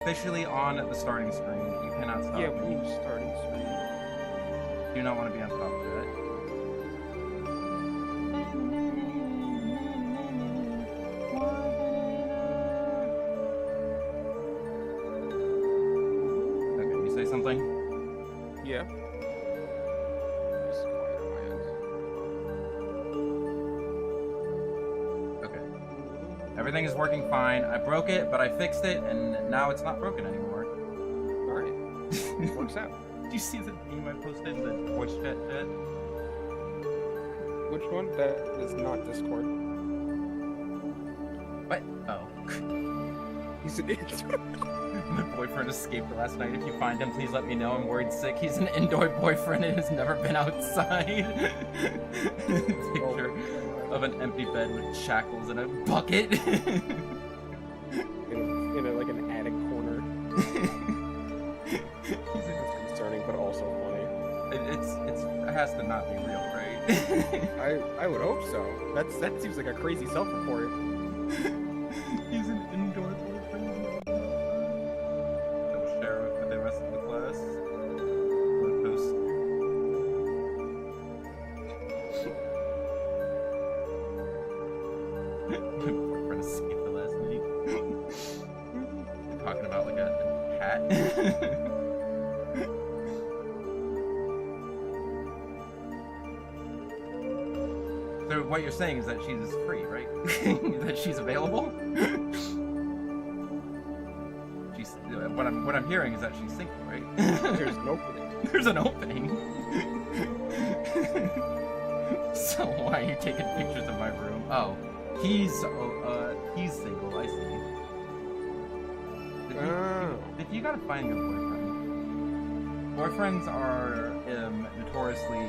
officially on the starting screen. You cannot stop. Yeah, we need starting screen. Do not want to be on top of it. Okay, you say something? Yeah. Just quiet on my end. Okay. Everything is working fine. I broke it, but I fixed it, and now it's not broken anymore. Alright. Works out. Did you see the meme I posted in the voice chat? Which one? That is not Discord. What? Oh. He's an idiot. My boyfriend escaped last night. If you find him, please let me know. I'm worried sick. He's an indoor boyfriend and has never been outside. Picture of an empty bed with shackles and a bucket. in like an attic corner. It's concerning, but also funny. It has to not be real, right? I would hope so. That seems like a crazy self-report. He's an indoor boyfriend. Don't share it with the rest of the class. Post. My boyfriend escaped the last night. Talking about like a hat. So what you're saying is that she's free, right? That she's available? She's what I'm hearing is that she's single, right? There's an opening. There's an opening. So why are you taking pictures of my room? Oh, he's single. I see. If you gotta find your boyfriend. Boyfriends are notoriously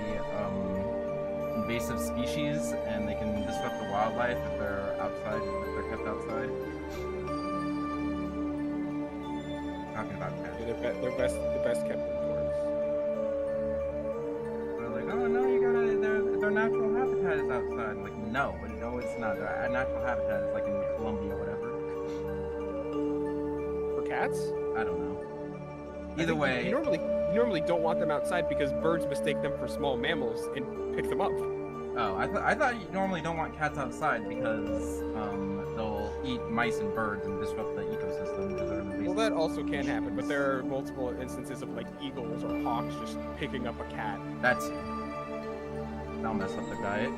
invasive species, and they can disrupt the wildlife if they're outside, if they're kept outside. Talking about cats. Yeah, they're the best kept indoors. They're like, oh no, you gotta, their natural habitat is outside. I'm like, no, it's not. Their natural habitat is like in Colombia or whatever. For cats? I don't know. Either way, you normally don't want them outside because birds mistake them for small mammals and pick them up. Oh, I thought you normally don't want cats outside because they'll eat mice and birds and disrupt the ecosystem because they're invasive. Well, that also can happen, but there are multiple instances of like eagles or hawks just picking up a cat. That'll mess up the diet.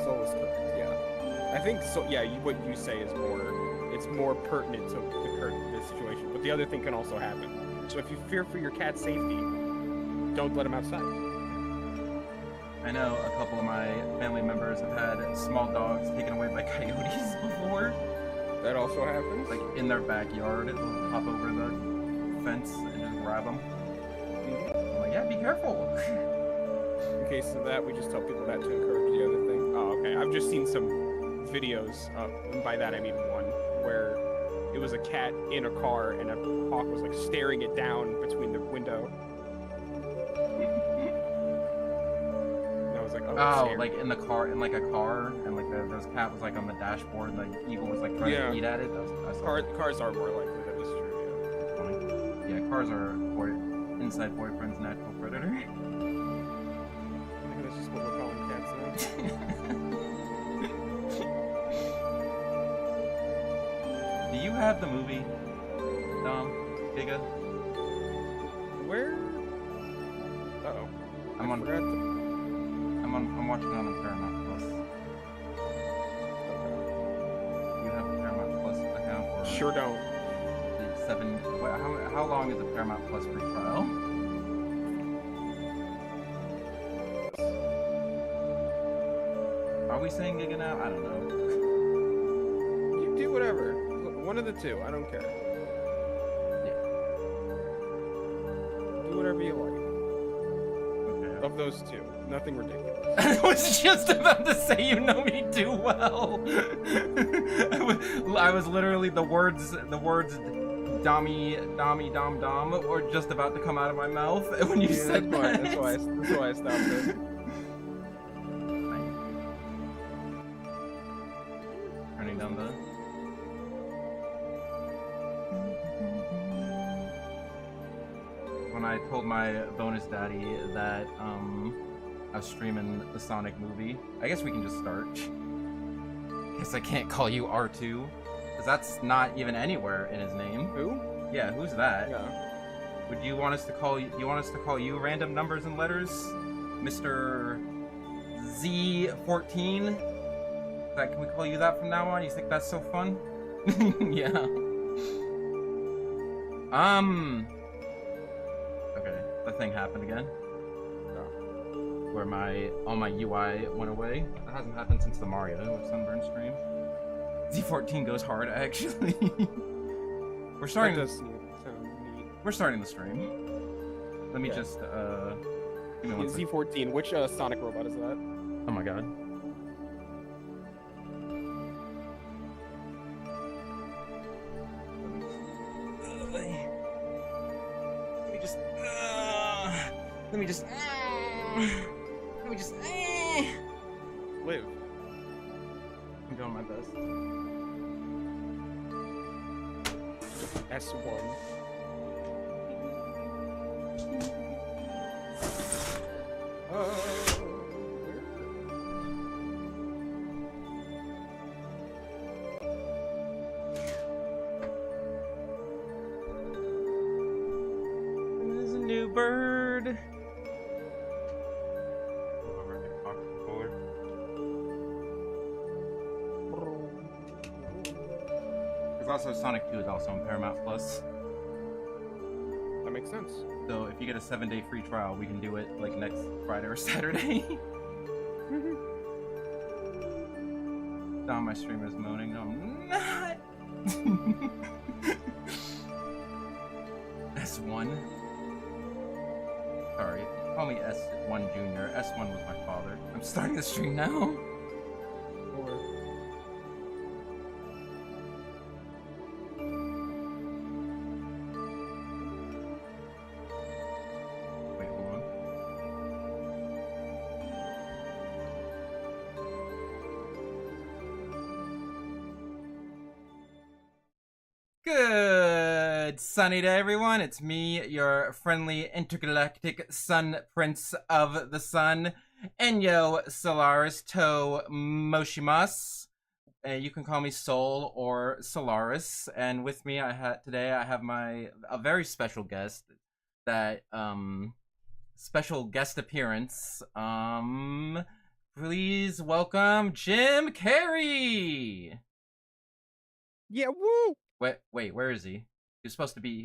So is correct, yeah. I think so. Yeah, what you say is more pertinent to the situation, but the other thing can also happen. So if you fear for your cat's safety, don't let him outside. I know a couple of my family members have had small dogs taken away by coyotes before. That also happens? Like in their backyard, they'll hop over the fence and just grab them. I'm like, yeah, be careful. In case of that, we just tell people that to encourage the other thing. Oh, okay. I've just seen some videos, and by that I mean one, where it was a cat in a car and a hawk was like staring it down between the window. And I was like, oh, like in the car, in like a car, and like this cat was like on the dashboard, and the eagle was like trying to eat at it. Cars are more likely, that is true, yeah. Yeah, cars are inside boyfriend's natural predator. I think that's just what we're calling cats now. Do you have the movie, Giga? Where? Uh-oh. I'm watching it on the Paramount Plus. You have a Paramount Plus account? Or Sure don't. How long is the Paramount Plus free trial? Are we saying Giga now? I don't know. You do whatever. One of the two. I don't care. Yeah. Do whatever you like. Okay. Of those two. Nothing ridiculous. I was just about to say you know me too well. I was literally the words Dommy, Dom Dom were just about to come out of my mouth when you said that. That's why I stopped it. Turning down the... when I told my bonus daddy that I was streaming the Sonic movie. I guess we can just start. Guess I can't call you R2, because that's not even anywhere in his name. Who? Yeah, who's that? Yeah. Would you want us to call you? You want us to call you random numbers and letters, Mr. Z14? Can we call you that from now on? You think that's so fun? Yeah. Okay, the thing happened again. Where all my UI went away. That hasn't happened since the Mario Sunburn stream. Z14 goes hard, actually. We're starting. That does sound neat. We're starting the stream. Let me just give me one second. Z14. Which Sonic robot is that? Oh my god. Let me just Live. I'm doing my best. S1. There's a new bird. Also, Sonic 2 is also on Paramount Plus. That makes sense. So if you get a 7-day free trial, we can do it like next Friday or Saturday. Down my streamer's moaning. No, I'm not. S1. Sorry, call me S1 Junior. S1 was my father. I'm starting the stream now. Good sunny day, everyone. It's me, your friendly intergalactic sun prince of the sun, Enyo Solaris To Moshimas. You can call me Sol or Solaris. And with me, today I have a very special guest. That special guest appearance. Please welcome Jim Carrey. Yeah, woo! Wait, where is he? He was supposed to be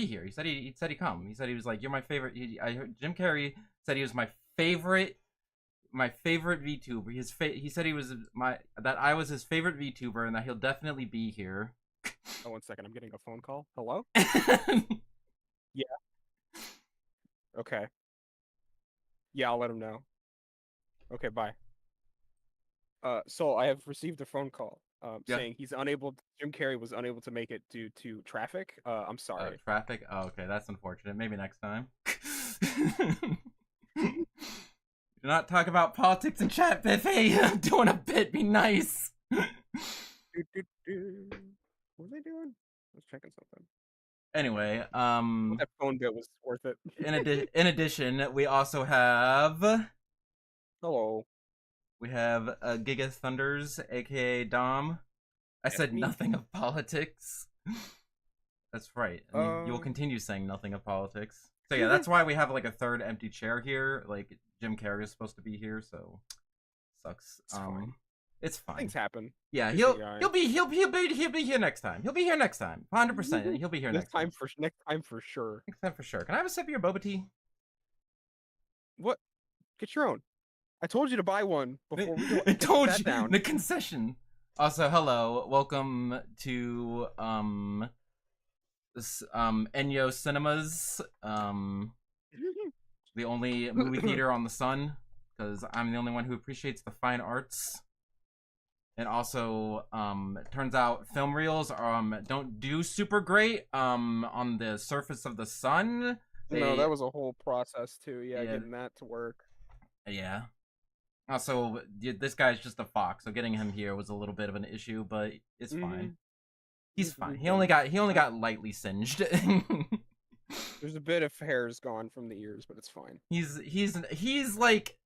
here. He said he'd come. He said he was like, you're my favorite. I heard Jim Carrey said he was my favorite VTuber. He said that I was his favorite VTuber and that he'll definitely be here. Oh, 1 second. I'm getting a phone call. Hello? Yeah. Okay. Yeah, I'll let him know. Okay, bye. So I have received a phone call. Saying Jim Carrey was unable to make it due to traffic. I'm sorry. Traffic? Oh, okay, that's unfortunate. Maybe next time. Do not talk about politics in chat, Biffy. I'm doing a bit. Be nice. What was I doing? I was checking something. Anyway, that phone bit was worth it. in addition, we also have. Hello. We have GigaThunders, aka Dom. I said nothing of politics. That's right. And you will continue saying nothing of politics. So yeah, that's why we have like a third empty chair here. Like Jim Carrey is supposed to be here, so sucks. It's fine. Things happen. Yeah, he'll be here next time. He'll be here next time. 100%. He'll be here next time. Next time for sure. Next time for sure. Can I have a sip of your boba tea? What? Get your own. I told you to buy one before we I told you down. The concession. Also, hello, welcome to this Enyo Cinemas, the only movie theater on the sun, because I'm the only one who appreciates the fine arts. And also, it turns out film reels don't do super great on the surface of the sun. No, that was a whole process too. Yeah, getting that to work. Yeah. Also, this guy's just a fox, so getting him here was a little bit of an issue, but it's fine. He's fine. He only got lightly singed. There's a bit of hair's gone from the ears, but it's fine. He's like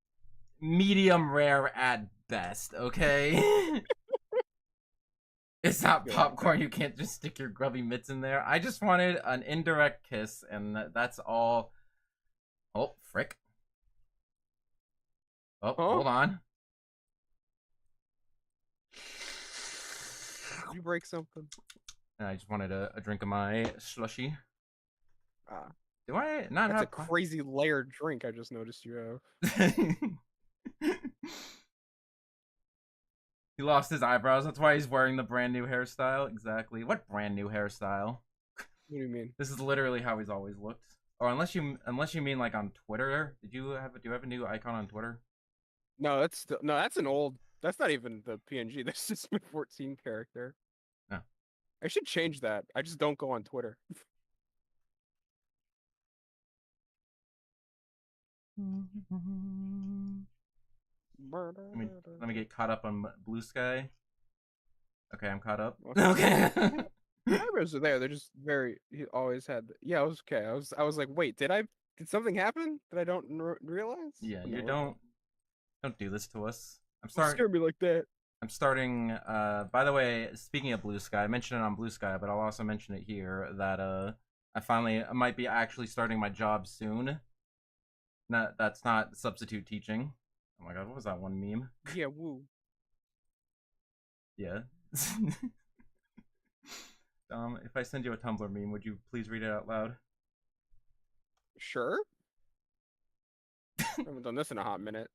medium rare at best, okay? It's not Good popcorn. You can't just stick your grubby mitts in there. I just wanted an indirect kiss, and that's all. Oh, frick. Oh, Huh? hold on. Did you break something? I just wanted a drink of my slushy. Ah, Do I not that's a have? crazy layered drink. I just noticed you have. He lost his eyebrows. That's why he's wearing the brand new hairstyle. Exactly. What brand new hairstyle? What do you mean? This is literally how he's always looked. Or unless you mean like on Twitter. Do you have a new icon on Twitter? No, that's still, no, that's an old. That's not even the PNG. That's just my 14 character. No. I should change that. I just don't go on Twitter. Let me get caught up on Blue Sky. Okay, I'm caught up. Okay. Okay. Eyebrows are there. They're just very. He always had. Yeah, I was okay. I was like, wait, did something happen that I don't realize? Yeah, No, you okay. don't do this to us. Don't scare me like that. I'm starting by the way, speaking of Blue Sky, I mentioned it on Blue Sky, but I'll also mention it here that I might be actually starting my job soon. No, that's not substitute teaching. Oh my god, what was that one meme? Yeah, woo. Yeah. If I send you a Tumblr meme, would you please read it out loud? Sure. I haven't done this in a hot minute.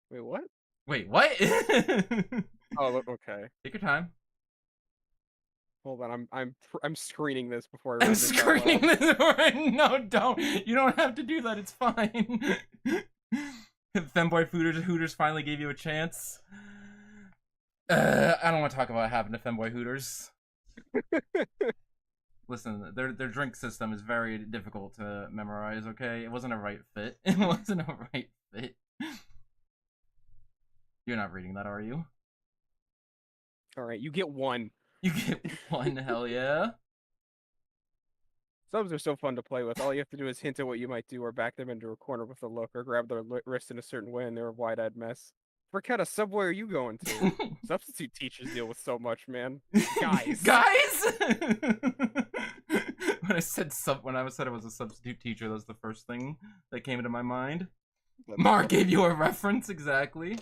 Wait, what? Wait, what? Oh, okay. Take your time. Hold on. I'm screening this before I I'm read this out loud. screening this. No, don't. You don't have to do that. It's fine. Femboy Hooters finally gave you a chance. I don't want to talk about what happened to Femboy Hooters. Listen, their drink system is very difficult to memorize. Okay, it wasn't a right fit. It wasn't a right fit. You're not reading that, are you? All right, you get one. You get one. Hell yeah. Subs are so fun to play with. All you have to do is hint at what you might do, or back them into a corner with a look, or grab their wrist in a certain way, and they're a wide-eyed mess. What kind of subway are you going to? Substitute teachers deal with so much, man. Guys. Guys. When I said I was a substitute teacher, that was the first thing that came into my mind. Mark gave you a reference, exactly.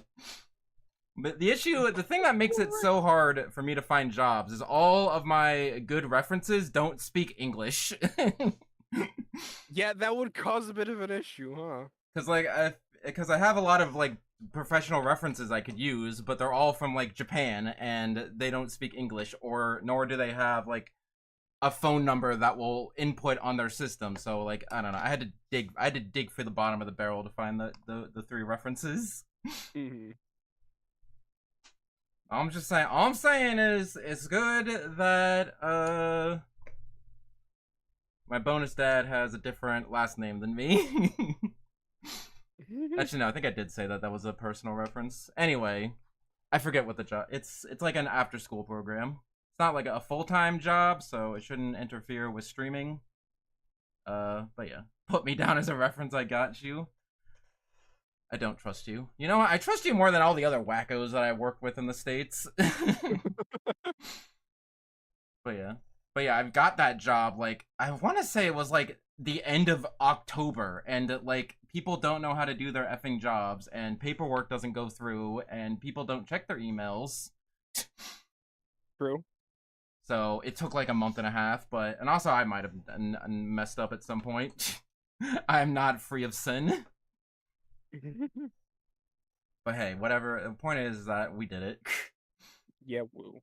But the thing that makes it so hard for me to find jobs is all of my good references don't speak English. Yeah, that would cause a bit of an issue, huh? Because I have a lot of like professional references I could use, but they're all from like Japan and they don't speak English, nor do they have like a phone number that will input on their system. So like I don't know. I had to dig for the bottom of the barrel to find the three references. Mm-hmm. All I'm saying is it's good that my bonus dad has a different last name than me. Actually, no, I think I did say that was a personal reference. Anyway, I forget what the job. It's like an after school program. It's not like a full-time job, so it shouldn't interfere with streaming. But yeah, put me down as a reference. I got you. I don't trust you. You know what? I trust you more than all the other wackos that I work with in the States. But yeah, I've got that job. Like, I want to say it was like the end of October, and like people don't know how to do their effing jobs, and paperwork doesn't go through, and people don't check their emails. True. So it took like a month and a half, and also I might have messed up at some point. I'm not free of sin. But hey, whatever. The point is that we did it. Yeah, woo.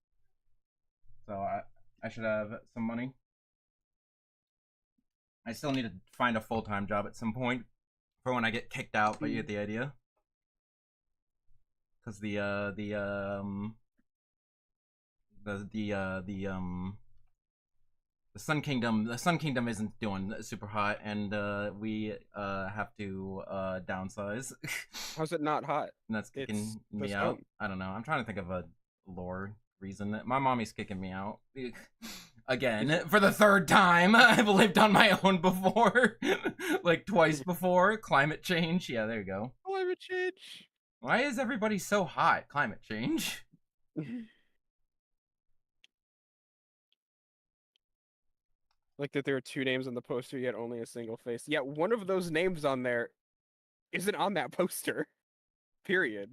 So I should have some money. I still need to find a full-time job at some point for when I get kicked out, but you get the idea. Because the Sun Kingdom isn't doing super hot, and we have to downsize. How's it not hot? And that's kicking me out. I don't know. I'm trying to think of a lore reason. My mommy's kicking me out. Again, for the third time. I've lived on my own before. Like twice before. Climate change. Yeah, there you go. Climate change. Why is everybody so hot? Climate change. Like that there are two names on the poster, yet only a single face. Yeah, one of those names on there isn't on that poster. Period.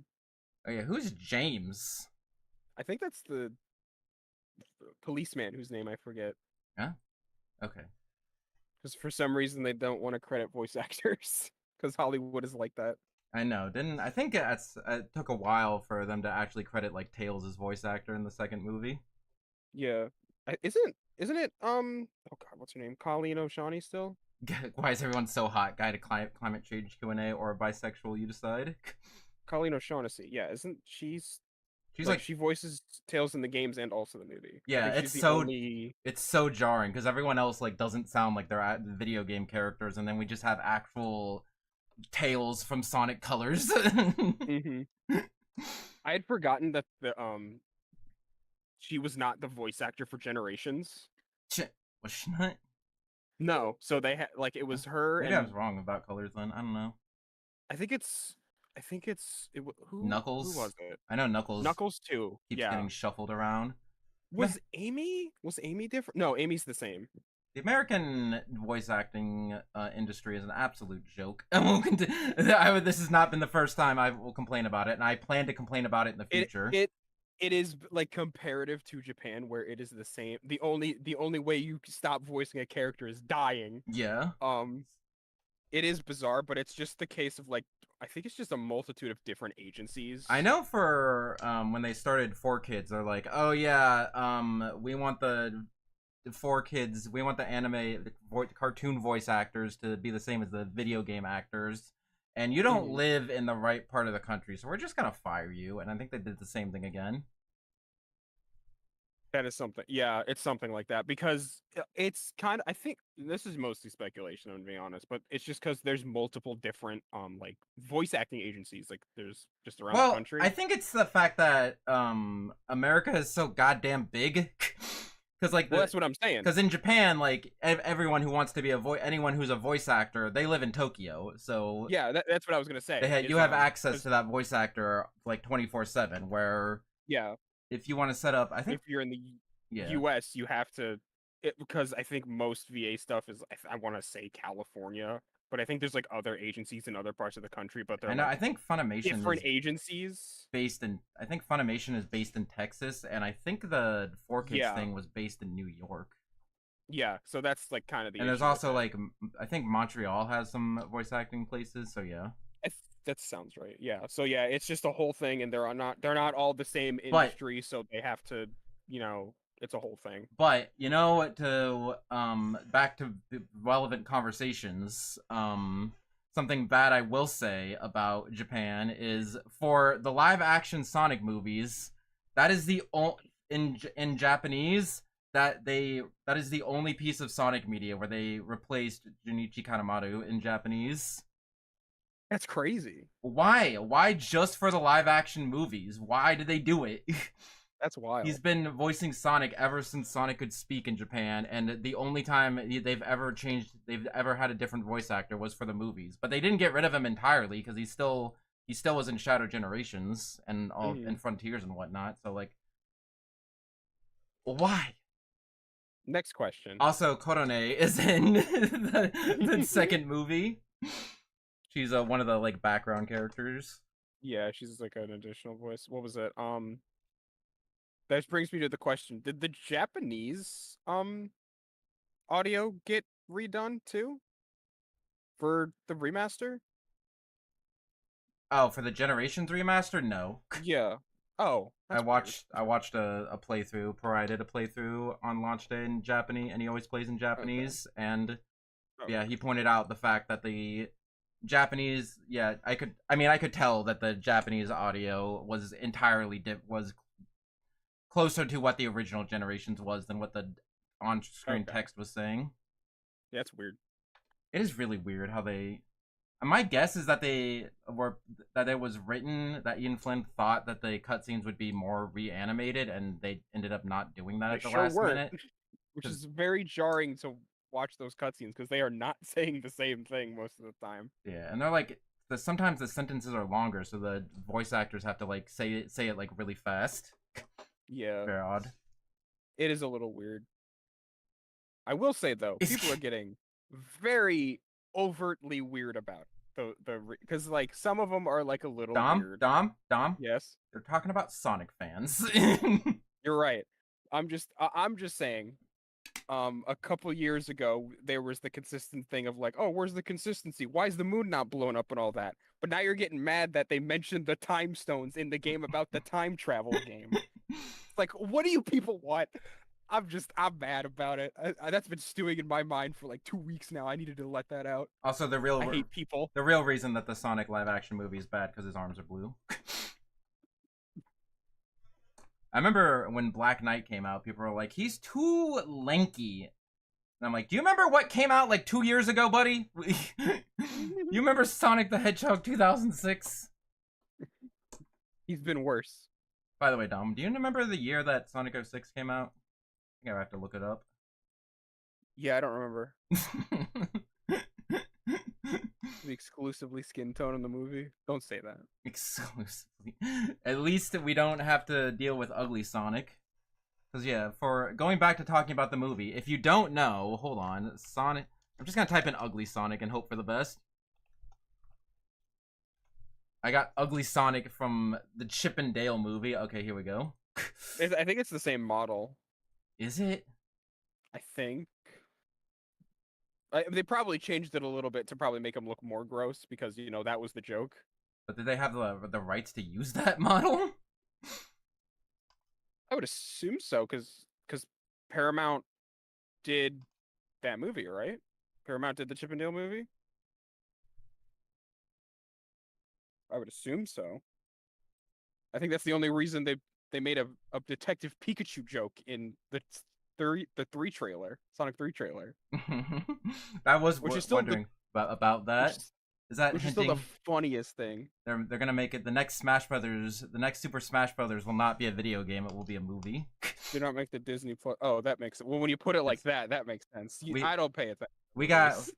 Oh yeah, who's James? I think that's the policeman whose name I forget. Huh? Okay. Because for some reason they don't want to credit voice actors. Because Hollywood is like that. I know. Didn't I think it took a while for them to actually credit like Tails' voice actor in the second movie? Yeah. Isn't it oh god, what's her name? Colleen O'Shaughnessy still? Why is everyone so hot? Guy to climate change Q&A or bisexual? You decide. Colleen O'Shaughnessy. Yeah, isn't she's Like she voices Tails in the games and also the movie. Yeah, I think it's she's so only... it's so jarring because everyone else like doesn't sound like they're video game characters, and then we just have actual Tails from Sonic Colors. Mm-hmm. I had forgotten that the she was not the voice actor for Generations. Was she not? No, so they had like it was her. Maybe and I was wrong about Colors then. I don't know. I think it's who Knuckles. Who was it? I know Knuckles. Knuckles too. Keeps Yeah. getting shuffled around. Was Amy different? No, Amy's the same. The American voice acting industry is an absolute joke. This has not been the first time I will complain about it, and I plan to complain about it in the future. It is like comparative to Japan, where it is the same. The only way you stop voicing a character is dying. Yeah. It is bizarre, but it's just the case of like I think it's just a multitude of different agencies. I know for when they started 4Kids, they're like, oh yeah, we want the 4Kids, we want the cartoon voice actors to be the same as the video game actors, and you don't live in the right part of the country, so we're just gonna fire you. And I think they did the same thing again. That is something. Yeah, it's something like that because it's kind of. I think this is mostly speculation, I'm being honest, but it's just because there's multiple different like voice acting agencies. Like there's just around the country. I think it's the fact that America is so goddamn big. Because like that's what I'm saying. Because in Japan, like everyone who wants to be anyone who's a voice actor, they live in Tokyo. So yeah, that's what I was gonna say. You have access to that voice actor like 24/7. Where if you want to set up, I think if you're in the U.S., you have to, because I think most VA stuff is, I want to say California, but I think there's like other agencies in other parts of the country. But they're I think Funimation different agencies based in. I think Funimation is based in Texas, and I think the 4Kids thing was based in New York. Yeah, so that's like kind of the. And there's also like I think Montreal has some voice acting places. So yeah. That sounds right. Yeah. So yeah, it's just a whole thing, and they're not all the same industry, so they have to, it's a whole thing. But to back to relevant conversations, something bad I will say about Japan is for the live action Sonic movies, that is the in Japanese that is the only piece of Sonic media where they replaced Junichi Kanemaru in Japanese. That's crazy. Why? Why just for the live action movies? Why did they do it? That's wild. He's been voicing Sonic ever since Sonic could speak in Japan, and the only time they've ever had a different voice actor was for the movies. But they didn't get rid of him entirely because he still was in Shadow Generations and all and Frontiers and whatnot. So like, why? Next question. Also, Korone is in the second movie. She's one of the like background characters. Yeah, she's like an additional voice. What was it? That brings me to the question: did the Japanese audio get redone too for the remaster? Oh, for the Generations remaster, no. Yeah. Oh, I watched a playthrough. Pariah did a playthrough on launch day in Japanese, and he always plays in Japanese. Okay. And yeah, he pointed out the fact that the Japanese, I could tell that the Japanese audio was entirely was closer to what the original Generations was than what the on-screen text was saying. Yeah, that's weird. It is really weird how they My guess is that it was written that Ian Flynn thought that the cutscenes would be more reanimated, and they ended up not doing that They at the sure last weren't, minute. which Because is very jarring to watch those cutscenes because they are not saying the same thing most of the time. yeah, and they're like sometimes the sentences are longer, so the voice actors have to like say it like really fast. Yeah, Very odd. it is a little weird. I will say though, people are getting very overtly weird about the because like some of them are like a little weird. Dom. Yes, They're talking about Sonic fans. you're right. I'm just saying. A couple years ago, there was the consistent thing of like, oh, where's the consistency? Why is the moon not blowing up and all that? But now you're getting mad that they mentioned the time stones in the game about the time travel game. It's like, what do you people want? I'm mad about it. That's been stewing in my mind for like 2 weeks now. I needed to let that out. Also, I hate people. the real reason that the Sonic live action movie is bad because his arms are blue. I remember when Black Knight came out, people were like, "He's too lanky," and I'm like, "Do you remember what came out like 2 years ago, buddy? You remember Sonic the Hedgehog 2006?" He's been worse. By the way, Dom, do you remember the year that Sonic 06 came out? I think I have to look it up. Yeah, I don't remember. The exclusively skin tone in the movie. Don't say that. Exclusively. At least we don't have to deal with ugly Sonic. Because, yeah, for going back to talking about the movie, if you don't know, hold on, Sonic. I'm just going to type in ugly Sonic and hope for the best. I got ugly Sonic from the Chip and Dale movie. Okay, here we go. I think it's the same model. Is it? I think. They probably changed it a little bit to probably make him look more gross because, you know, that was the joke. But did they have the rights to use that model? I would assume so because Paramount did that movie, right? Paramount did the Chip and Dale movie? I would assume so. I think that's the only reason they made a Detective Pikachu joke in the three trailer, Sonic 3 trailer. I was Which is still wondering about that. Is that which is hinting? still the funniest thing. They're gonna make it the next Smash Brothers. The next Super Smash Brothers will not be a video game. It will be a movie. Do not make the Disney Plus. Oh, that makes it. Well, when you put it like that, that makes sense. I don't pay it that. We got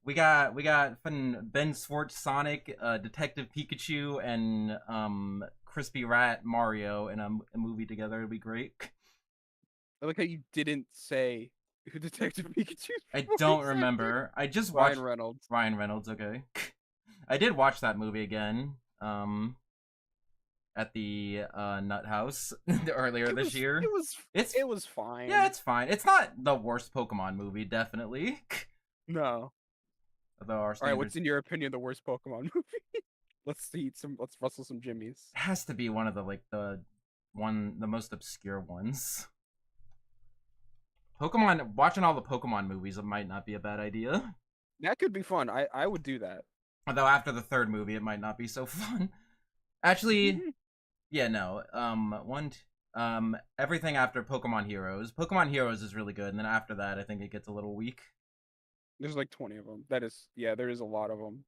Ben Schwartz Sonic, Detective Pikachu, and Crispy Rat Mario in a movie together. It'd be great. I like how you didn't say who Detective Pikachu. I don't remember. I just watched Ryan Reynolds. Ryan Reynolds. Okay. I did watch that movie again. At the Nut House earlier this year. It was fine. Yeah, it's fine. It's not the worst Pokemon movie, definitely. No. Although our standards... All right, what's in your opinion the worst Pokemon movie? Let's rustle some jimmies. It has to be one of the most obscure ones. Watching all the Pokemon movies, it might not be a bad idea. That could be fun. I would do that. Although after the third movie, it might not be so fun. Actually, yeah, no. Everything after Pokemon Heroes. Pokemon Heroes is really good, and then after that, I think it gets a little weak. There's like 20 of them. There is a lot of them.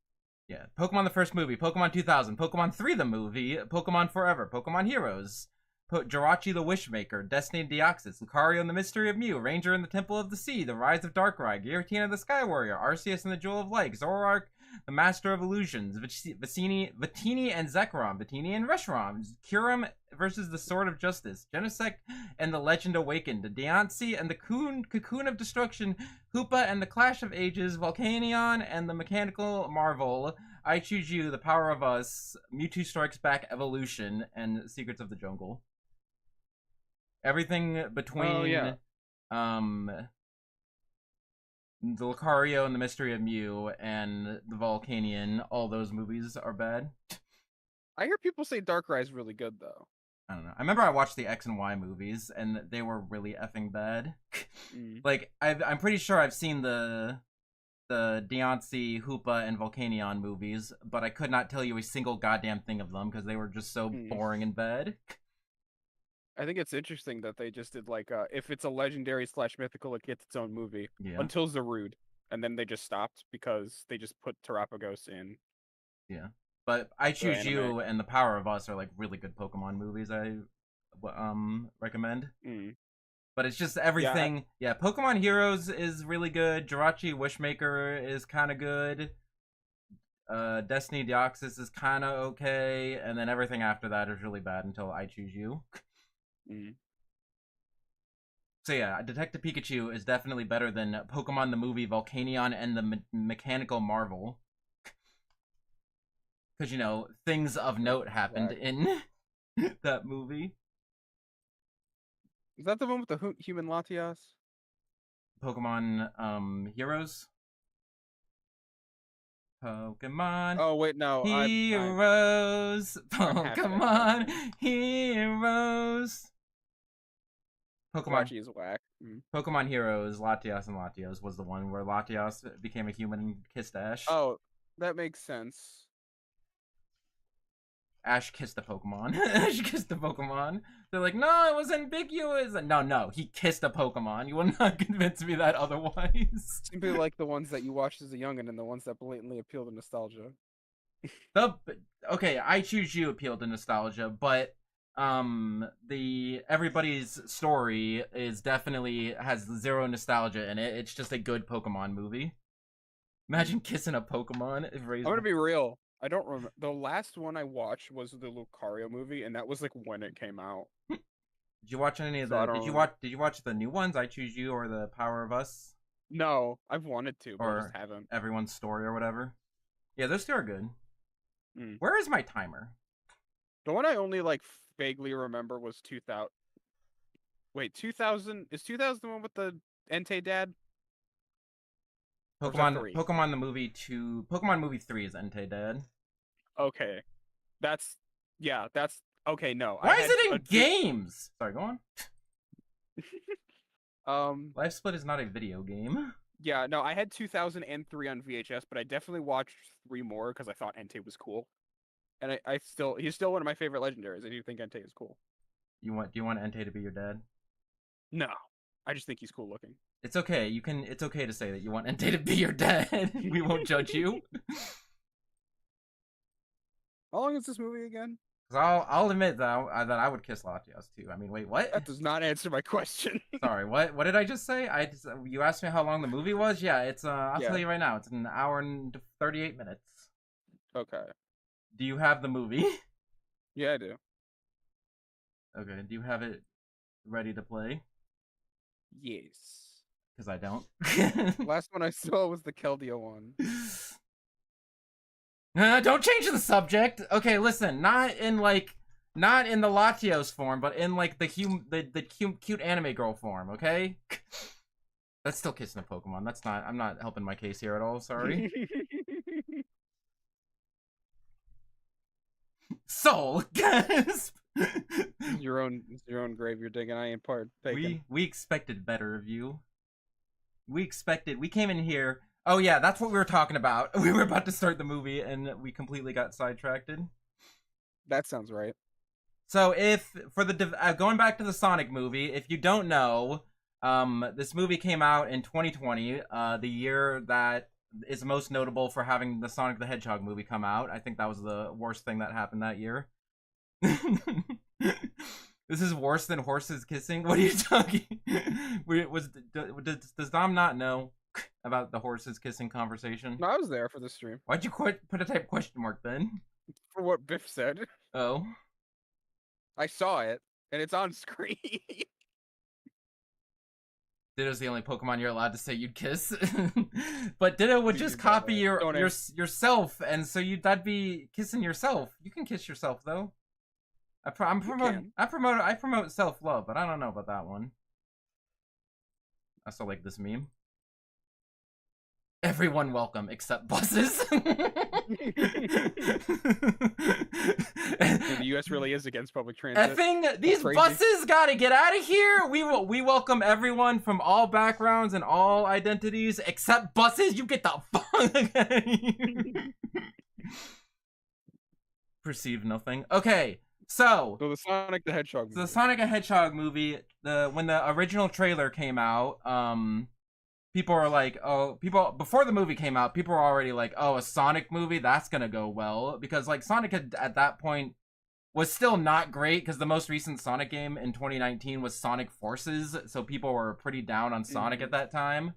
Yeah, Pokemon the first movie, Pokemon 2000, Pokemon 3 the movie, Pokemon Forever, Pokemon Heroes, Jirachi the Wishmaker, Destiny Deoxys, Lucario and the Mystery of Mew, Ranger and the Temple of the Sea, The Rise of Darkrai, Giratina the Sky Warrior, Arceus and the Jewel of Light, Zoroark, the Master of Illusions, Vicini and Zekrom, Vicini and Reshiram, Kyurem versus the Sword of Justice, Genesect and the Legend Awakened, Deontay and the Cocoon of Destruction, Hoopa and the Clash of Ages, Volcanion and the Mechanical Marvel, I Choose You, The Power of Us, Mewtwo Strikes Back Evolution, and Secrets of the Jungle. Everything between the Lucario and the Mystery of Mew and the Volcanion, all those movies are bad. I hear people say Darkrai is really good though. I don't know. I remember I watched the X and Y movies and they were really effing bad. Like I'm pretty sure I've seen the Deontay, Hoopa, and Volcanion movies, but I could not tell you a single goddamn thing of them because they were just so boring and bad. I think it's interesting that they just did like if it's a legendary / mythical, it gets its own movie until Zarude, and then they just stopped because they just put Terapagos in Yeah. But I Choose anime. You and The Power of Us are like really good Pokemon movies. I recommend. Mm. But it's just everything. Yeah, Pokemon Heroes is really good. Jirachi Wishmaker is kind of good. Destiny Deoxys is kind of okay, and then everything after that is really bad until I Choose You. Mm. So yeah, Detective Pikachu is definitely better than Pokemon the movie, Volcanion, and the Mechanical Marvel. Because, you know, things of note happened in that movie. Is that the one with the human Latias? Pokemon Heroes? Pokemon Oh wait, no, Heroes. I'm half at that Pokemon Heroes. Pokemon Jirachi is whack. Mm. Pokemon Heroes, Latias and Latios was the one where Latias became a human and kissed Ash. Oh, that makes sense. Ash kissed the Pokemon. Ash kissed the Pokemon. They're like, no, it was ambiguous. No, he kissed a Pokemon. You will not convince me that otherwise. Simply like the ones that you watched as a youngin' and the ones that blatantly appeal to nostalgia. Okay, I Choose You appeal to nostalgia, but the everybody's story is definitely has zero nostalgia in it. It's just a good Pokemon movie. Imagine kissing a Pokemon. I'm gonna be real. I don't remember. The last one I watched was the Lucario movie, and that was like when it came out. Did you watch any of So the? Did you watch the new ones? I Choose You or The Power of Us? No, I've wanted to, but I Or just haven't. Everyone's Story or whatever. Yeah, those two are good. Mm. Where is my timer? The one I only like vaguely remember was 2000. Wait, 2000 is 2000 the one with the Entei dad? Pokemon the movie 2. Pokemon movie 3 is Entei Dad. Okay, that's okay. No, Why is it in games? Sorry, go on. Life Split is not a video game. Yeah, no, I had 2003 on VHS, but I definitely watched 3 more because I thought Entei was cool. And he's still one of my favorite legendaries. I do think Entei is cool. Do you want Entei to be your dad? No, I just think he's cool looking. It's okay. It's okay to say that you want Entei to be your dad. We won't judge you. How long is this movie again? I'll admit that I would kiss Latios too. I mean, wait, what? That does not answer my question. Sorry, what did I just say? You asked me how long the movie was. Yeah, it's I'll tell you right now. It's an hour and 38 minutes. Okay. Do you have the movie? Yeah, I do. Okay. Do you have it ready to play? Yes. Because I don't. Last one I saw was the Keldeo one. Don't change the subject. Okay, listen. Not in the Latios form, but in like the cute anime girl form. Okay. That's still kissing a Pokemon. That's not. I'm not helping my case here at all. Sorry. Soul gasp. your own grave you're digging. I ain't part taken. We expected better of you. We came in here. Oh yeah, that's what we were talking about. We were about to start the movie and we completely got sidetracked. That sounds right. So going back to the Sonic movie, if you don't know, this movie came out in 2020, the year that is most notable for having the Sonic the Hedgehog movie come out. I think that was the worst thing that happened that year. This is worse than horses kissing. What are you talking? Does Dom not know about the horses kissing conversation? No, I was there for the stream. Why'd you put a type question mark then? For what Biff said. Oh. I saw it, and it's on screen. Ditto's the only Pokemon you're allowed to say you'd kiss. But Ditto would just copy yourself, and so that'd be kissing yourself. You can kiss yourself though. I promote self-love, but I don't know about that one. I still like this meme. Everyone welcome except buses. And the U.S. really is against public transit. These buses gotta get out of here. We welcome everyone from all backgrounds and all identities except buses. You get the fuck out of here. Perceive nothing. Okay, so the Sonic the Hedgehog movie. The Sonic the Hedgehog movie. When the original trailer came out, people are like, oh, people before the movie came out, people were already like, oh, a Sonic movie, that's gonna go well, because like Sonic had at that point was still not great, because the most recent Sonic game in 2019 was Sonic Forces, so people were pretty down on Sonic at that time.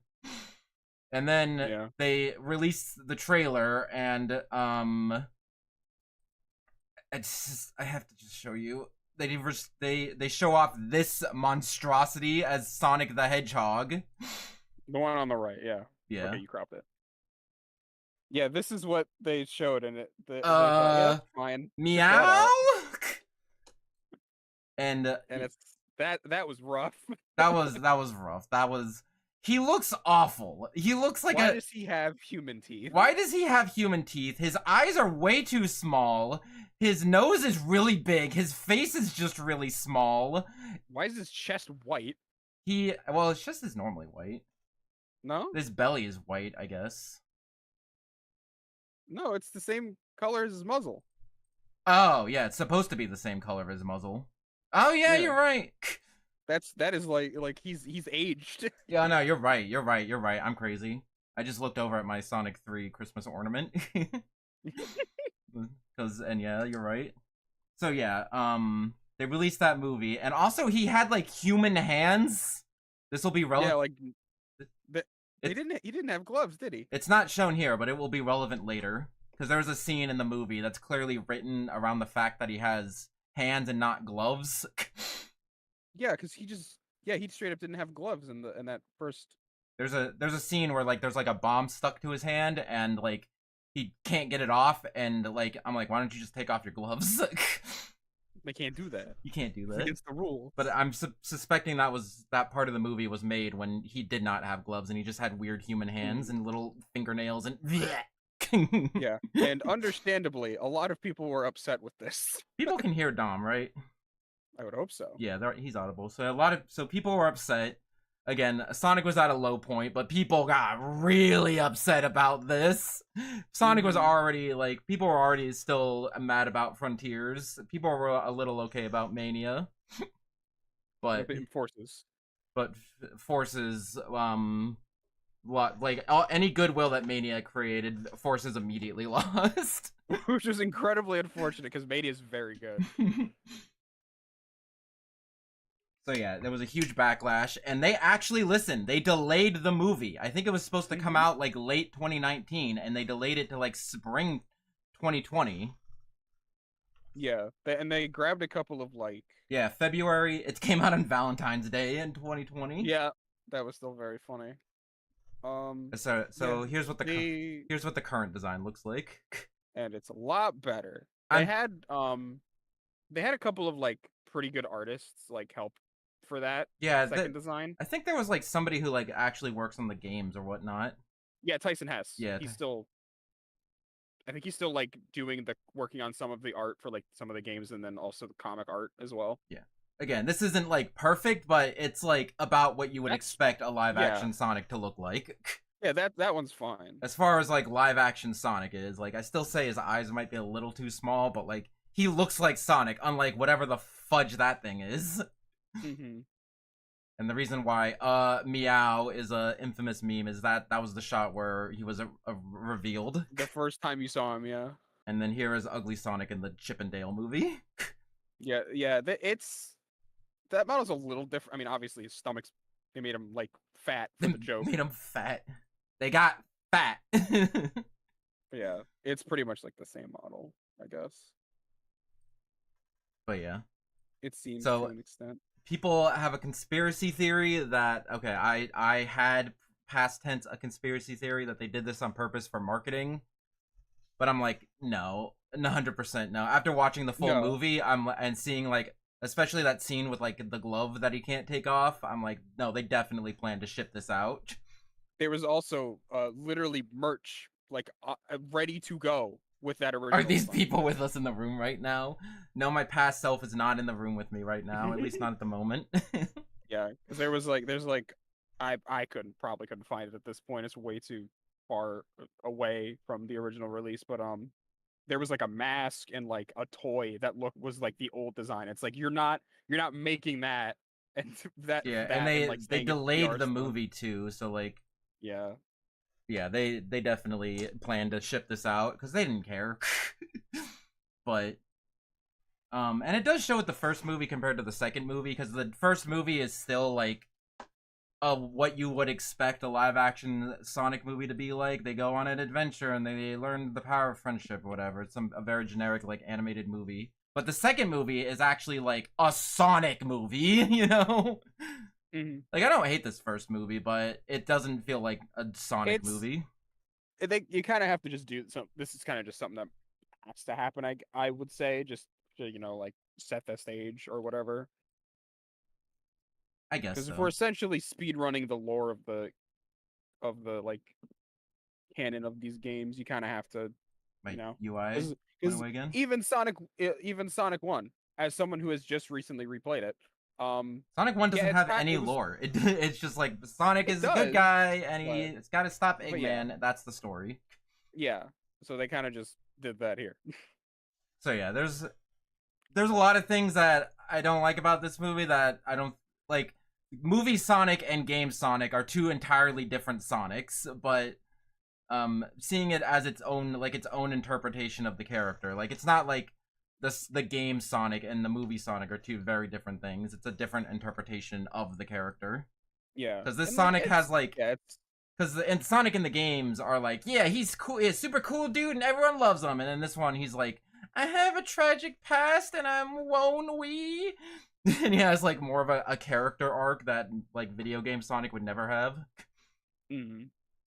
And then Yeah. they released the trailer, and I have to just show you. They show off this monstrosity as Sonic the Hedgehog. The one on the right, yeah. Yeah. Okay, you cropped it. Yeah, this is what they showed, and yeah, fine. Meow. And it's that was rough. that was rough. He looks awful. He looks like Why does he have human teeth? Why does he have human teeth? His eyes are way too small. His nose is really big. His face is just really small. Why is his chest white? Well, his chest is normally white. No? His belly is white, I guess. No, it's the same color as his muzzle. Oh, yeah, it's supposed to be the same color as his muzzle. Oh, yeah. You're right. That is like he's aged. Yeah, no, you're right. I'm crazy. I just looked over at my Sonic 3 Christmas ornament. And yeah, you're right. So yeah, they released that movie, and also he had like human hands. This will be relevant. Yeah, like he didn't have gloves, did he? It's not shown here, but it will be relevant later, because there's a scene in the movie that's clearly written around the fact that he has hands and not gloves. Yeah, because he straight up didn't have gloves in that first. There's a scene where like there's like a bomb stuck to his hand, and like he can't get it off, and like I'm like, why don't you just take off your gloves? They can't do that. You can't do that. It's against the rules. But I'm suspecting that part of the movie was made when he did not have gloves, and he just had weird human hands and little fingernails and. Yeah, and understandably, a lot of people were upset with this. People can hear Dom, right? I would hope so. Yeah, he's audible. So people were upset. Again, Sonic was at a low point, but people got really upset about this. Sonic was already like, people were already still mad about Frontiers. People were a little okay about Mania, but Forces, any goodwill that Mania created, Forces immediately lost, which is incredibly unfortunate because Mania is very good. So yeah, there was a huge backlash, and they actually listened. They delayed the movie. I think it was supposed to come out like late 2019, and they delayed it to like spring 2020. Yeah, they grabbed a couple of like. Yeah, February. It came out on Valentine's Day in 2020. Yeah, that was still very funny. So here's what the current design looks like, and it's a lot better. They had a couple of like pretty good artists like help for that second design. I think there was like somebody who like actually works on the games or whatnot. Yeah, Tyson Hess. Yeah, I think he's still like working on some of the art for like some of the games, and then also the comic art as well. Yeah. Again, this isn't like perfect, but it's like about what you would expect a live action Sonic to look like. Yeah, that one's fine. As far as like live action Sonic is, like I still say his eyes might be a little too small, but like he looks like Sonic, unlike whatever the fudge that thing is. Mm-hmm. And the reason why Meow is a infamous meme is that was the shot where he was revealed. The first time you saw him, yeah. And then here is Ugly Sonic in the Chip and Dale movie. Yeah, that model's a little different. I mean, obviously his stomach's, they made him like fat for the joke. Made him fat. They got fat. Yeah, it's pretty much like the same model, I guess. But yeah, it seems to an extent. People have a conspiracy theory that I had past tense a conspiracy theory that they did this on purpose for marketing, but I'm like, no, 100% no. After watching the full movie, and seeing like especially that scene with like the glove that he can't take off, I'm like, no, they definitely plan to ship this out. There was also literally merch like ready to go with that original. Are these people with us in the room right now? No, my past self is not in the room with me right now, at least not at the moment. Yeah, because I probably couldn't find it at this point. It's way too far away from the original release, but there was like a mask and like a toy that was like the old design. It's like you're not making that, and that. Yeah, that and like, they delayed the movie too, so like Yeah. Yeah, they definitely planned to ship this out because they didn't care. But and it does show with the first movie compared to the second movie because the first movie is still like what you would expect a live action Sonic movie to be like. They go on an adventure and they learn the power of friendship or whatever. It's a very generic like animated movie. But the second movie is actually like a Sonic movie, you know? Hmm. Like I don't hate this first movie, but it doesn't feel like a Sonic It's movie. you kind of have to just do some. This is kind of just something that has to happen. I would say just to, like set the stage or whatever. I guess Because if we're so. essentially speed running the lore of the like canon of these games, you kind of have to, you My know, UI went because away again. even Sonic One, as someone who has just recently replayed it, Sonic 1 yeah, doesn't have any it was lore. It's just like Sonic it is a good does, guy and but he's got to stop yeah, Eggman. That's the story. yeah. So they kind of just did that here. So yeah, there's a lot of things that I don't like about this movie that I don't like. Movie Sonic and game Sonic are two entirely different Sonics, but seeing it as its own interpretation of the character. Like it's not like the game Sonic and the movie Sonic are two very different things. It's a different interpretation of the character. Yeah, Because this and like Sonic has like it's because and Sonic in the games are like, yeah, he's cool, he's a super cool dude, and everyone loves him. And then this one, he's like, I have a tragic past, and I'm lonely. And he has like more of a character arc that like video game Sonic would never have. mm-hmm.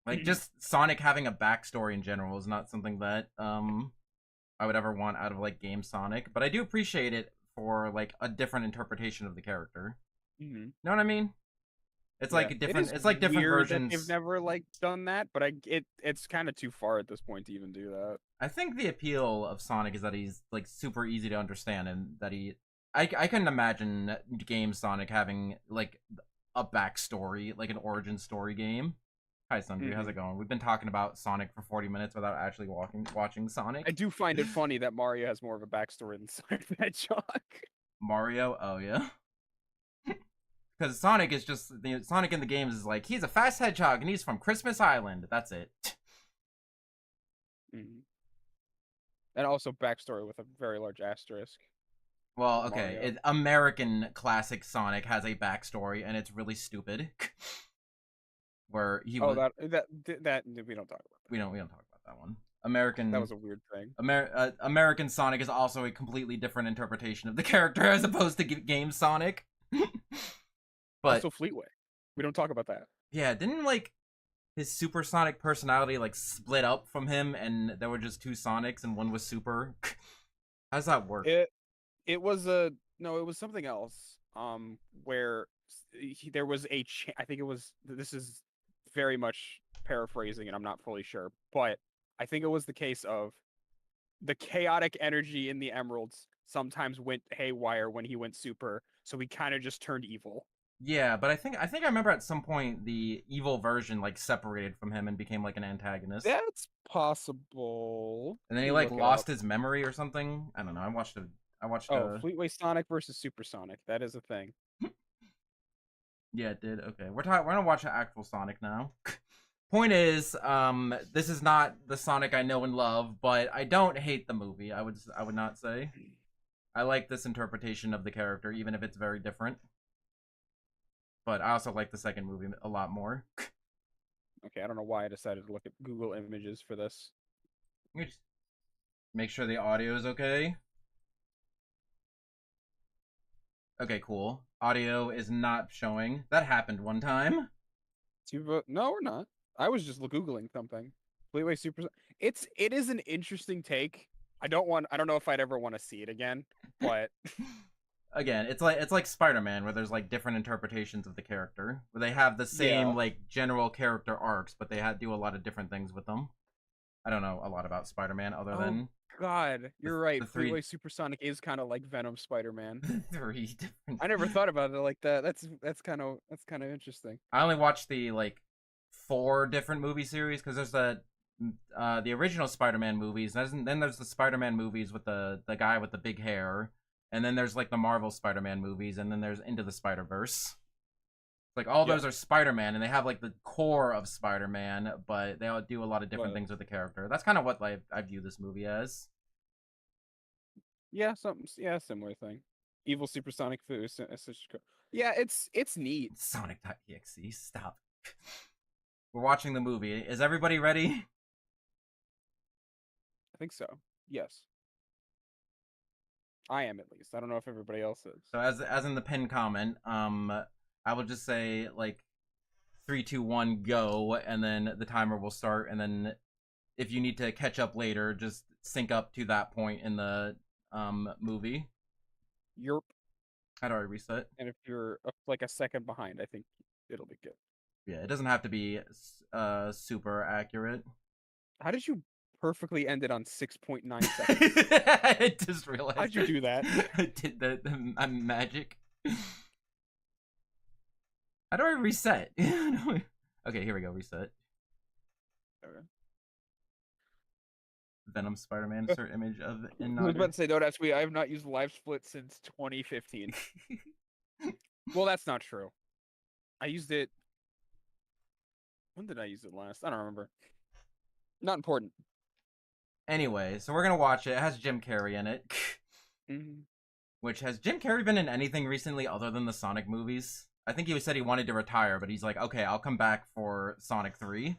Like just Sonic having a backstory in general is not something that I would ever want out of like game Sonic. But I do appreciate it for like a different interpretation of the character. Mm-hmm. Know what I mean? It's Yeah, like it different. is It's like different weird that they've versions. never like done that, but it's kind of too far at this point to even do that. I think the appeal of Sonic is that he's like super easy to understand, and that I couldn't imagine game Sonic having like a backstory, like an origin story game. Hi Sundry, how's Mm-hmm. it going? We've been talking about Sonic for 40 minutes without actually watching I Sonic. do find it funny that Mario has more of a backstory than Sonic the Hedgehog. Mario, oh yeah. Because Sonic is just Sonic in the games is like he's a fast hedgehog and he's from Christmas Island. That's it. Mm-hmm. And also backstory with a very large asterisk Well, for okay, Mario. American classic Sonic has a backstory and it's really stupid. Where he Oh, was that we don't talk about that. we don't talk about that one. That American was a weird thing. American Sonic is also a completely different interpretation of the character as opposed to game Sonic. But Also, Fleetway. We don't talk about that. yeah, didn't like his supersonic personality like split up from him and there were just two Sonics and one was super? How does that work? It it was a no, it was something else. Where there was I think it was. This is very much paraphrasing, and I'm not fully sure, but I think it was the case of the chaotic energy in the emeralds sometimes went haywire when he went super, so he kind of just turned evil. Yeah, but I think I remember at some point the evil version like separated from him and became like an antagonist. That's possible. And then he Let me like look it up. lost his memory or something. I don't know. I watched Oh, a Fleetway Sonic versus Super Sonic. That is a thing. yeah, it did. Okay. We're gonna watch an actual Sonic now. Point is, this is not the Sonic I know and love, but I don't hate the movie. I would not say. I like this interpretation of the character, even if it's very different. But I also like the second movie a lot more. Okay, I don't know why I decided to look at Google Images for this. Let me just make sure the audio is okay. Okay, cool. Audio is not showing. That happened one time. No, we're not. I was just googling something. Fleetway Super. It is an interesting take. I don't know if I'd ever want to see it again, but Again, it's like Spider-Man where there's like different interpretations of the character. Where they have the yeah. same like general character arcs, but they do a lot of different things with them. I don't know a lot about Spider-Man other Oh than God, the, you're right. the three Fleetway Supersonic is kind of like Venom Spider-Man. three different I never thought about it like that. That's kind of interesting. I only watched the like four different movie series because there's the original Spider-Man movies. Then there's the Spider-Man movies with the guy with the big hair, and then there's like the Marvel Spider-Man movies, and then there's Into the Spider-Verse. Like all Yeah. those are Spider-Man, and they have like the core of Spider-Man, but they all do a lot of different But things with the character. That's kind of what I view this movie as. yeah, similar thing. Evil supersonic food. Yeah, it's neat. Sonic.exe, stop. We're watching the movie. Is everybody ready? I think so. Yes. I am at least. I don't know if everybody else is. So as in the pin comment, I will just say like 3, 2, 1, go, and then the timer will start, and then if you need to catch up later, just sync up to that point in the movie. Yerp. How do I reset? And if you're like a second behind, I think it'll be good. Yeah, it doesn't have to be super accurate. How did you perfectly end it on 6.9 seconds? I just realized. How'd you do that? I did that. I'm magic. How do I reset? Okay, here we go. Reset. Okay. Venom Spider-Man insert image of in. I was about to say, don't ask me. I have not used Live Split since 2015. Well, that's not true. I used it. When did I use it last? I don't remember. Not important. Anyway, so we're gonna watch it. It has Jim Carrey in it. Which, has Jim Carrey been in anything recently other than the Sonic movies? I think he said he wanted to retire, but he's like, okay, I'll come back for Sonic 3.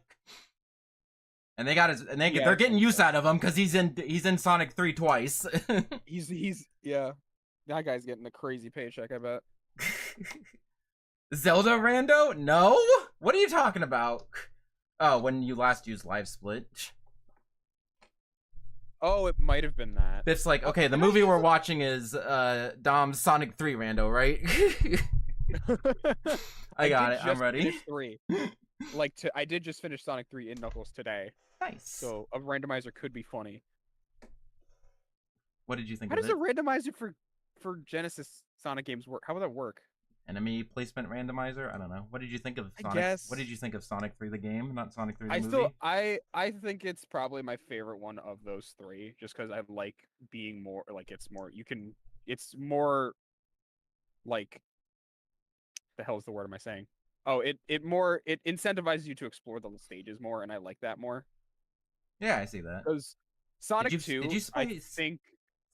And they got his, and they're getting use out of him because he's in Sonic 3 twice. he's yeah. That guy's getting a crazy paycheck, I bet. Zelda rando? No? What are you talking about? Oh, when you last used Live Split. Oh, it might have been that. Biff's like, okay, the movie we're watching is Dom's Sonic 3 rando, right? I got it. I'm ready. 3. I did just finish Sonic 3 in Knuckles today. Nice. So a randomizer could be funny. What did you think How of does it? a randomizer for Genesis Sonic games work? How would that work? Enemy placement randomizer? I don't know. What did you think of Sonic? I guess. What did you think of Sonic 3 the game, not Sonic 3 the movie? I think it's probably my favorite one of those 3, just because I like being more like it's more like the hell is the word am I saying? Oh, it incentivizes you to explore the stages more, and I like that more. Yeah, I see that. Because Sonic 2, did you play I think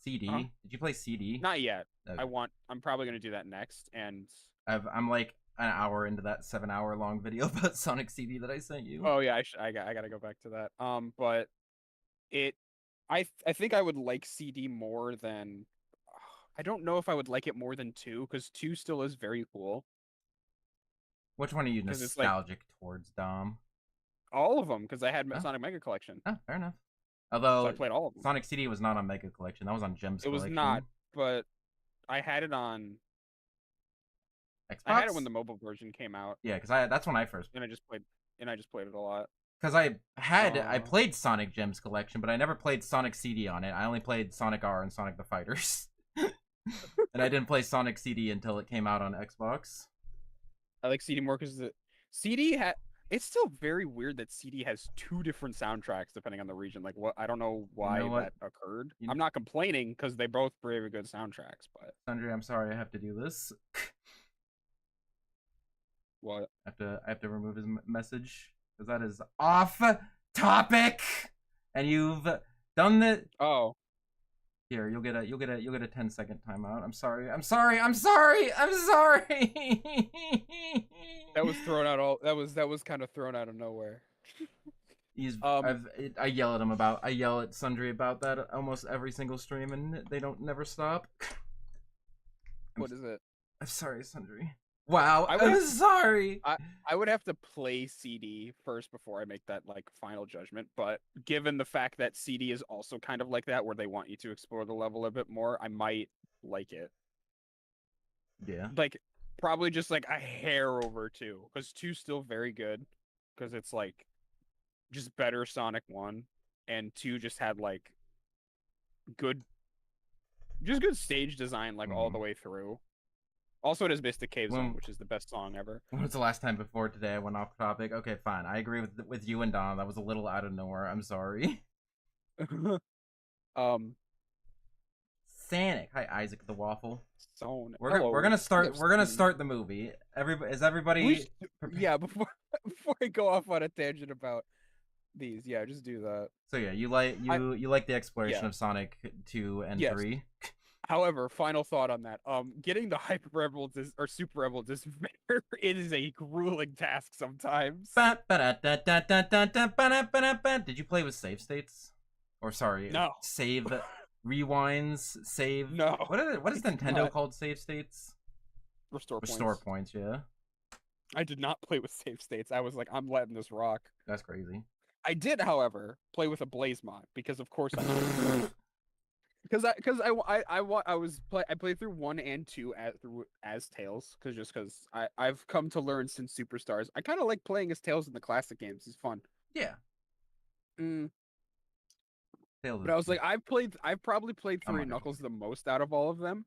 CD? Huh? Did you play CD? Not yet. Okay. I'm probably gonna do that next, and I'm like an hour into that 7-hour long video about Sonic CD that I sent you. Oh yeah, I gotta go back to that. But I think I would like CD more than. I don't know if I would like it more than 2, because 2 still is very cool. Which one are you nostalgic towards, Dom? All of them, because I had Sonic Mega Collection. Oh, fair enough. Although so I played all of them. Sonic CD was not on Mega Collection. That was on Gems Collection. It was not, but I had it on Xbox. I had it when the mobile version came out. Yeah, because that's when I first. And I just played it a lot. Because I played Sonic Gems Collection, but I never played Sonic CD on it. I only played Sonic R and Sonic the Fighters. And I didn't play Sonic CD until it came out on Xbox. I like CD more because the CD it's still very weird that CD has 2 different soundtracks depending on the region. Like, what? I don't know why that occurred. I'm not complaining because they both very good soundtracks, but Sundry, I'm sorry I have to do this. What? I have to remove his message because that is off topic, and you've done the. Oh. Here, you'll get a 10-second timeout. I'm sorry. That was thrown out that was kind of thrown out of nowhere. I yell at Sundry about that almost every single stream, and they never stop. What is it? I'm sorry, Sundry. Wow, I'm sorry. I would have to play CD first before I make that like final judgment, but given the fact that CD is also kind of like that, where they want you to explore the level a bit more, I might like it. Yeah. Like, probably just like a hair over 2, because 2's still very good, because it's like just better Sonic 1, and 2 just had like good stage design like all the way through. Also, it is Mystic Cave Zone, which is the best song ever. When was the last time before today I went off topic? Okay, fine. I agree with you and Don. That was a little out of nowhere. I'm sorry. Sonic. Hi, Isaac the Waffle. Sonic. We're gonna start the movie. Everybody? Yeah, before I go off on a tangent about these, yeah, just do that. So yeah, you like the exploration of Sonic 2 and 3. However, final thought on that. Getting the Hyper Emeralds or Super Emeralds is it is a grueling task sometimes. Did you play with save states? Or sorry, no. Save rewinds, save. No. What is Nintendo called save states? Restore points, yeah. I did not play with save states. I was like, I'm letting this rock. That's crazy. I did, however, play with a Blaze mod because of course I did. I played through 1 and 2 as Tails because I've come to learn since Superstars I kind of like playing as Tails in the classic games. It's fun. Yeah. But I was like, I've probably played 3 Knuckles the most out of all of them.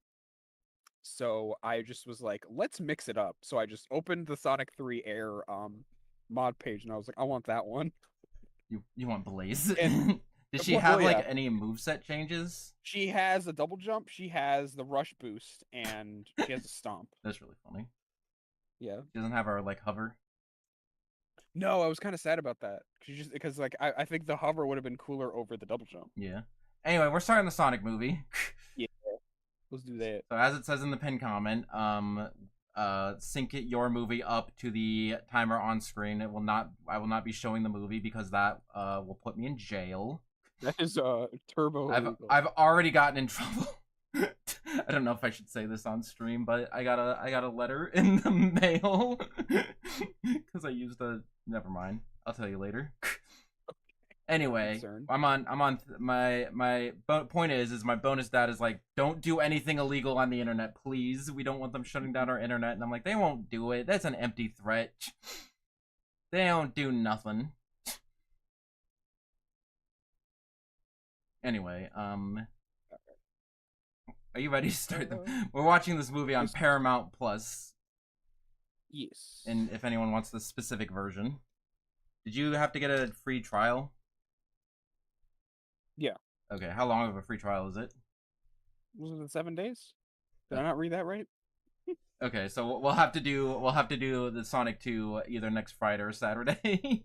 So I just was like, let's mix it up. So I just opened the Sonic 3 Air mod page and I was like, I want that one. You want Blaze? And did she have like any moveset changes? She has a double jump, she has the rush boost, and she has a stomp. That's really funny. Yeah. She doesn't have her like hover. No, I was kind of sad about that. Because like I think the hover would have been cooler over the double jump. Yeah. Anyway, we're starting the Sonic movie. Yeah. Let's do that. So as it says in the pin comment, sync your movie up to the timer on screen. I will not be showing the movie because that will put me in jail. That is turbo. I've already gotten in trouble. I don't know if I should say this on stream, but I got a letter in the mail because I used a. Never mind. I'll tell you later. Anyway, I'm on my point is my bonus dad is like, don't do anything illegal on the internet, please. We don't want them shutting down our internet. And I'm like, they won't do it. That's an empty threat. They don't do nothing. Anyway, are you ready to start them? We're watching this movie on Paramount Plus. Yes. And if anyone wants the specific version, did you have to get a free trial? Yeah. Okay, how long of a free trial is it? Was it 7 days? Did I not read that right? Okay, so we'll have to do the Sonic 2 either next Friday or Saturday.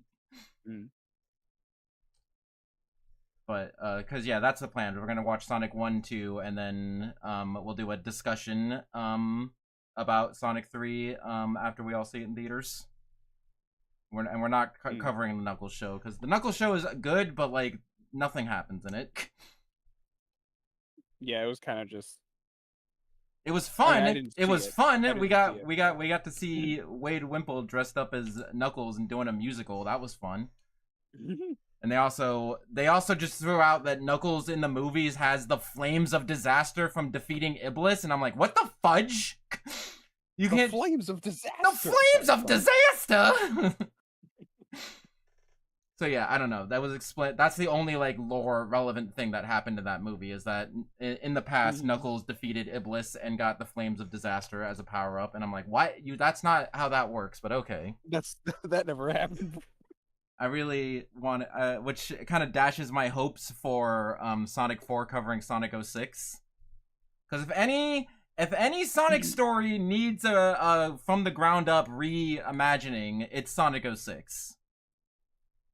But cuz yeah, that's the plan. We're going to watch Sonic 1, 2 and then we'll do a discussion about Sonic 3 after we all see it in theaters. We're not covering the Knuckles show cuz the Knuckles show is good, but like nothing happens in it. Yeah, it was kind of just. It was fun. I mean, it was fun. We got to see Wade Wimple dressed up as Knuckles and doing a musical. That was fun. And they also just threw out that Knuckles in the movies has the flames of disaster from defeating Iblis, and I'm like, what the fudge? You can't. The flames of disaster. The flames of disaster. So yeah, I don't know. That was explained. That's the only like lore relevant thing that happened in that movie is that in the past Knuckles defeated Iblis and got the flames of disaster as a power up, and I'm like, what? That's not how that works. But okay. That never happened. I really want, which kind of dashes my hopes for Sonic 4 covering Sonic 06. Because if any Sonic story needs a from the ground up reimagining, it's Sonic 06.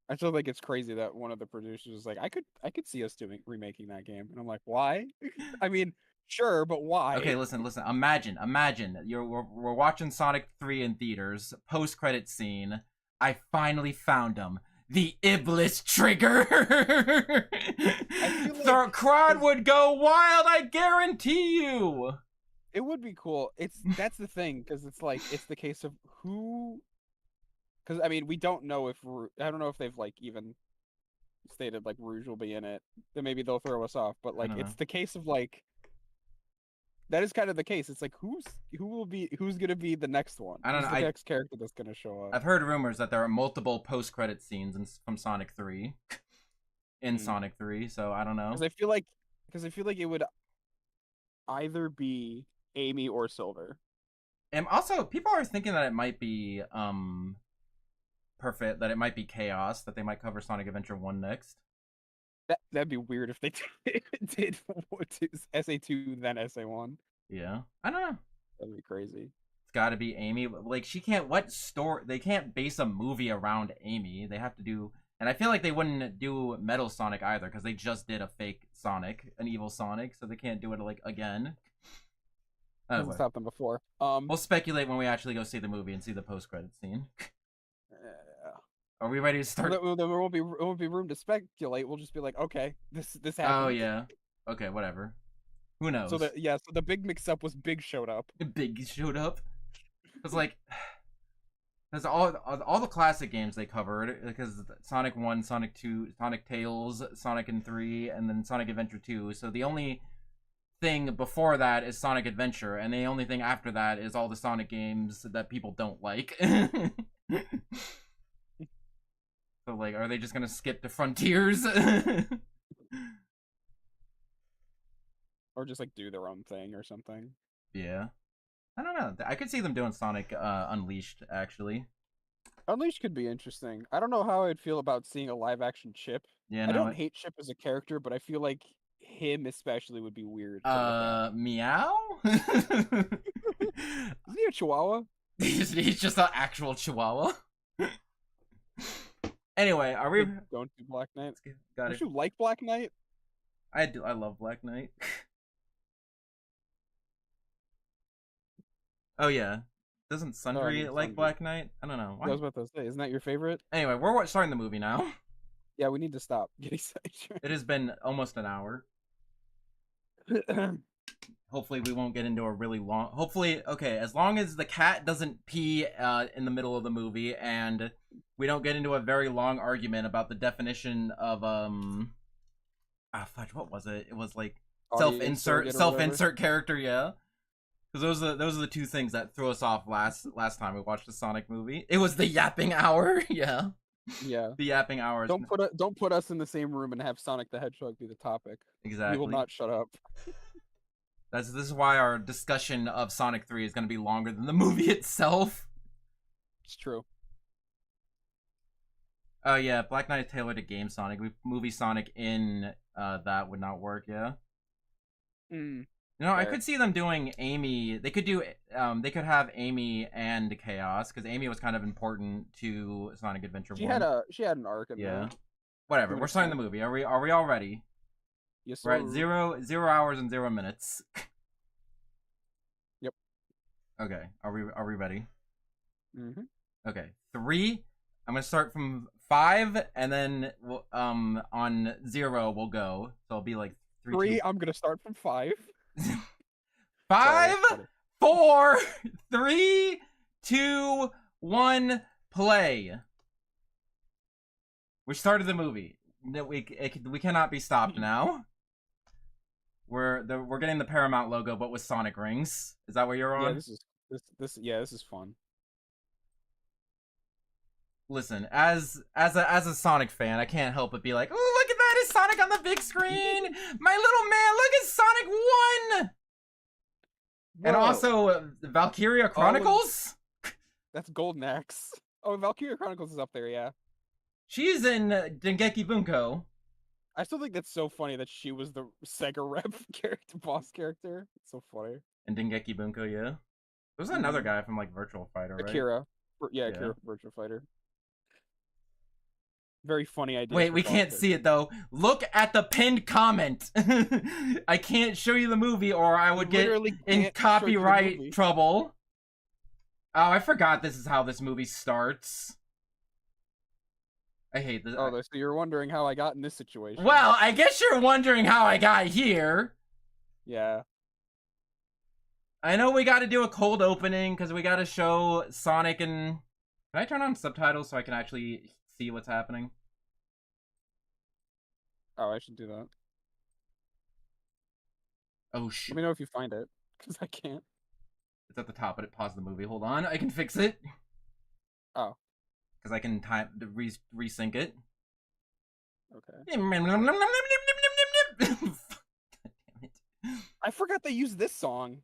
I still think it's crazy that one of the producers was like, I could see us remaking that game, and I'm like, why? I mean, sure, but why? Okay, listen. Imagine we're watching Sonic 3 in theaters. Post-credit scene. I finally found him. The Iblis trigger. The crowd would go wild. I guarantee you. It would be cool. That's the thing, because it's like it's the case of who. Because I mean, we don't know if I don't know if they've like even stated like Rouge will be in it. Then maybe they'll throw us off. But like, it's the case of like that is kind of the case. It's like who's gonna be the next one? I don't know. The next character that's gonna show up. I've heard rumors that there are multiple post-credit scenes from Sonic 3 in Sonic 3. So I don't know. Because I feel like it would either be Amy or Silver. And also, people are thinking that it might be perfect. That it might be Chaos. That they might cover Sonic Adventure 1 next. That'd be weird if they did SA2 then SA1. Yeah, I don't know. That'd be crazy. It's got to be Amy. Like she can't. What story? They can't base a movie around Amy. They have to do. And I feel like they wouldn't do Metal Sonic either because they just did a fake Sonic, an evil Sonic, so they can't do it like again. Hasn't stopped them before. We'll speculate when we actually go see the movie and see the post-credit scene. Are we ready to start? Well, there won't be room to speculate. We'll just be like, okay, this happened. Oh yeah. Okay, whatever. Who knows? So the big mix-up was Big showed up. Big showed up. It's like, because all the classic games they covered, because Sonic 1, Sonic 2, Sonic Tails, Sonic and 3, and then Sonic Adventure 2. So the only thing before that is Sonic Adventure, and the only thing after that is all the Sonic games that people don't like. So, like, are they just gonna skip to Frontiers? Or just, like, do their own thing or something. Yeah. I don't know. I could see them doing Sonic Unleashed, actually. Unleashed could be interesting. I don't know how I'd feel about seeing a live-action Chip. Yeah, I don't hate Chip as a character, but I feel like him especially would be weird to look at. Meow? Isn't he a chihuahua? He's just an actual chihuahua. Anyway, are we... Don't do Black Knight. Got Don't it. you like Black Knight? I do. I love Black Knight. Oh yeah. Doesn't Sundry like Black Knight? I don't know. Why? I was about to say, isn't that your favorite? Anyway, we're starting the movie now. Yeah, we need to stop getting sidetracked. It has been almost an hour. Hopefully we won't get into a really long... Hopefully, okay, as long as the cat doesn't pee in the middle of the movie and we don't get into a very long argument about the definition of, fudge, what was it? It was like self-insert character, yeah. Because those are the two things that threw us off last time we watched the Sonic movie. It was the yapping hour, yeah. Yeah. The yapping hours. Don't put us in the same room and have Sonic the Hedgehog be the topic. Exactly. We will not shut up. This is why our discussion of Sonic 3 is going to be longer than the movie itself. It's true. Oh yeah, Black Knight is tailored to game Sonic. Movie Sonic in that would not work, yeah. Mm. You know, I could see them doing Amy. They could do. They could have Amy and Chaos because Amy was kind of important to Sonic Adventure 1. She had an arc in there. Whatever. We're starting the movie. Are we all ready? Yes, sir. We're at 0 hours and 0 minutes. Yep. Okay. Are we ready? Mhm. Okay. 3. I'm gonna start from 5, and then on 0 we'll go. So it'll be like 3. I'm gonna start from 5. 5, 4, 3, 2, 1, play. We started the movie. We cannot be stopped now. We're getting the Paramount logo, but with Sonic rings. Is that what you're on? Yeah, this is fun. Listen, as a Sonic fan, I can't help but be like, oh, look at that! It's Sonic on the big screen. My little man, look at Sonic 1. Whoa. And also Valkyria Chronicles. That's Golden Axe. Oh, Valkyria Chronicles is up there, yeah. She's in Dengeki Bunko. I still think that's so funny that she was the Sega rep boss character. It's so funny. And Dengeki Bunko, yeah. There's another guy from like Virtual Fighter, right? Akira. Yeah, Akira from Virtual Fighter. Very funny idea. Wait, we can't see it though. Look at the pinned comment. I can't show you the movie or I would get in copyright trouble. Oh, I forgot this is how this movie starts. I hate this. Oh, so you're wondering how I got in this situation. Well, I guess you're wondering how I got here. Yeah. I know we got to do a cold opening because we got to show Sonic and... Can I turn on subtitles so I can actually see what's happening? Oh, I should do that. Oh, shit. Let me know if you find it, because I can't. It's at the top, but it paused the movie. Hold on, I can fix it. Oh. Because I can resync it. Okay. God damn it. I forgot they used this song.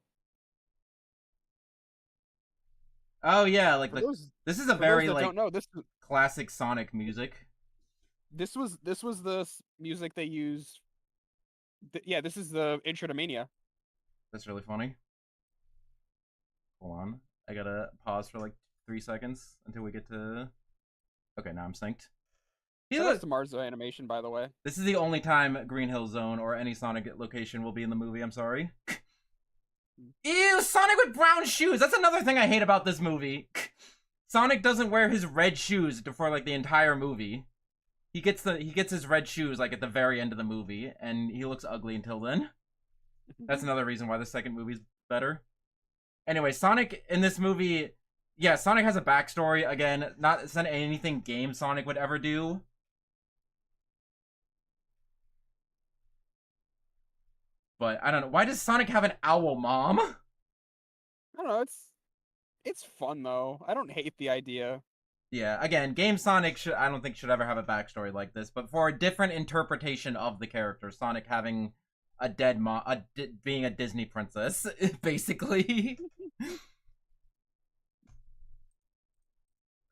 Oh yeah, like this is a very like don't know, this classic Sonic music. This was the music they used. Yeah, this is the intro to Mania. That's really funny. Hold on. I gotta pause for like 3 seconds until we get to. Okay, now I'm synced. Shout out to Marzo animation, by the way. This is the only time Green Hill Zone or any Sonic location will be in the movie. I'm sorry. Ew, Sonic with brown shoes. That's another thing I hate about this movie. Sonic doesn't wear his red shoes for like the entire movie. He gets his red shoes like at the very end of the movie, and he looks ugly until then. That's another reason why the second movie's better. Anyway, Sonic in this movie, yeah, Sonic has a backstory. Again, not anything Game Sonic would ever do. But I don't know. Why does Sonic have an owl mom? I don't know. It's fun though. I don't hate the idea. Yeah, again, Game Sonic I don't think should ever have a backstory like this, but for a different interpretation of the character, Sonic having a dead mom, being a Disney princess, basically.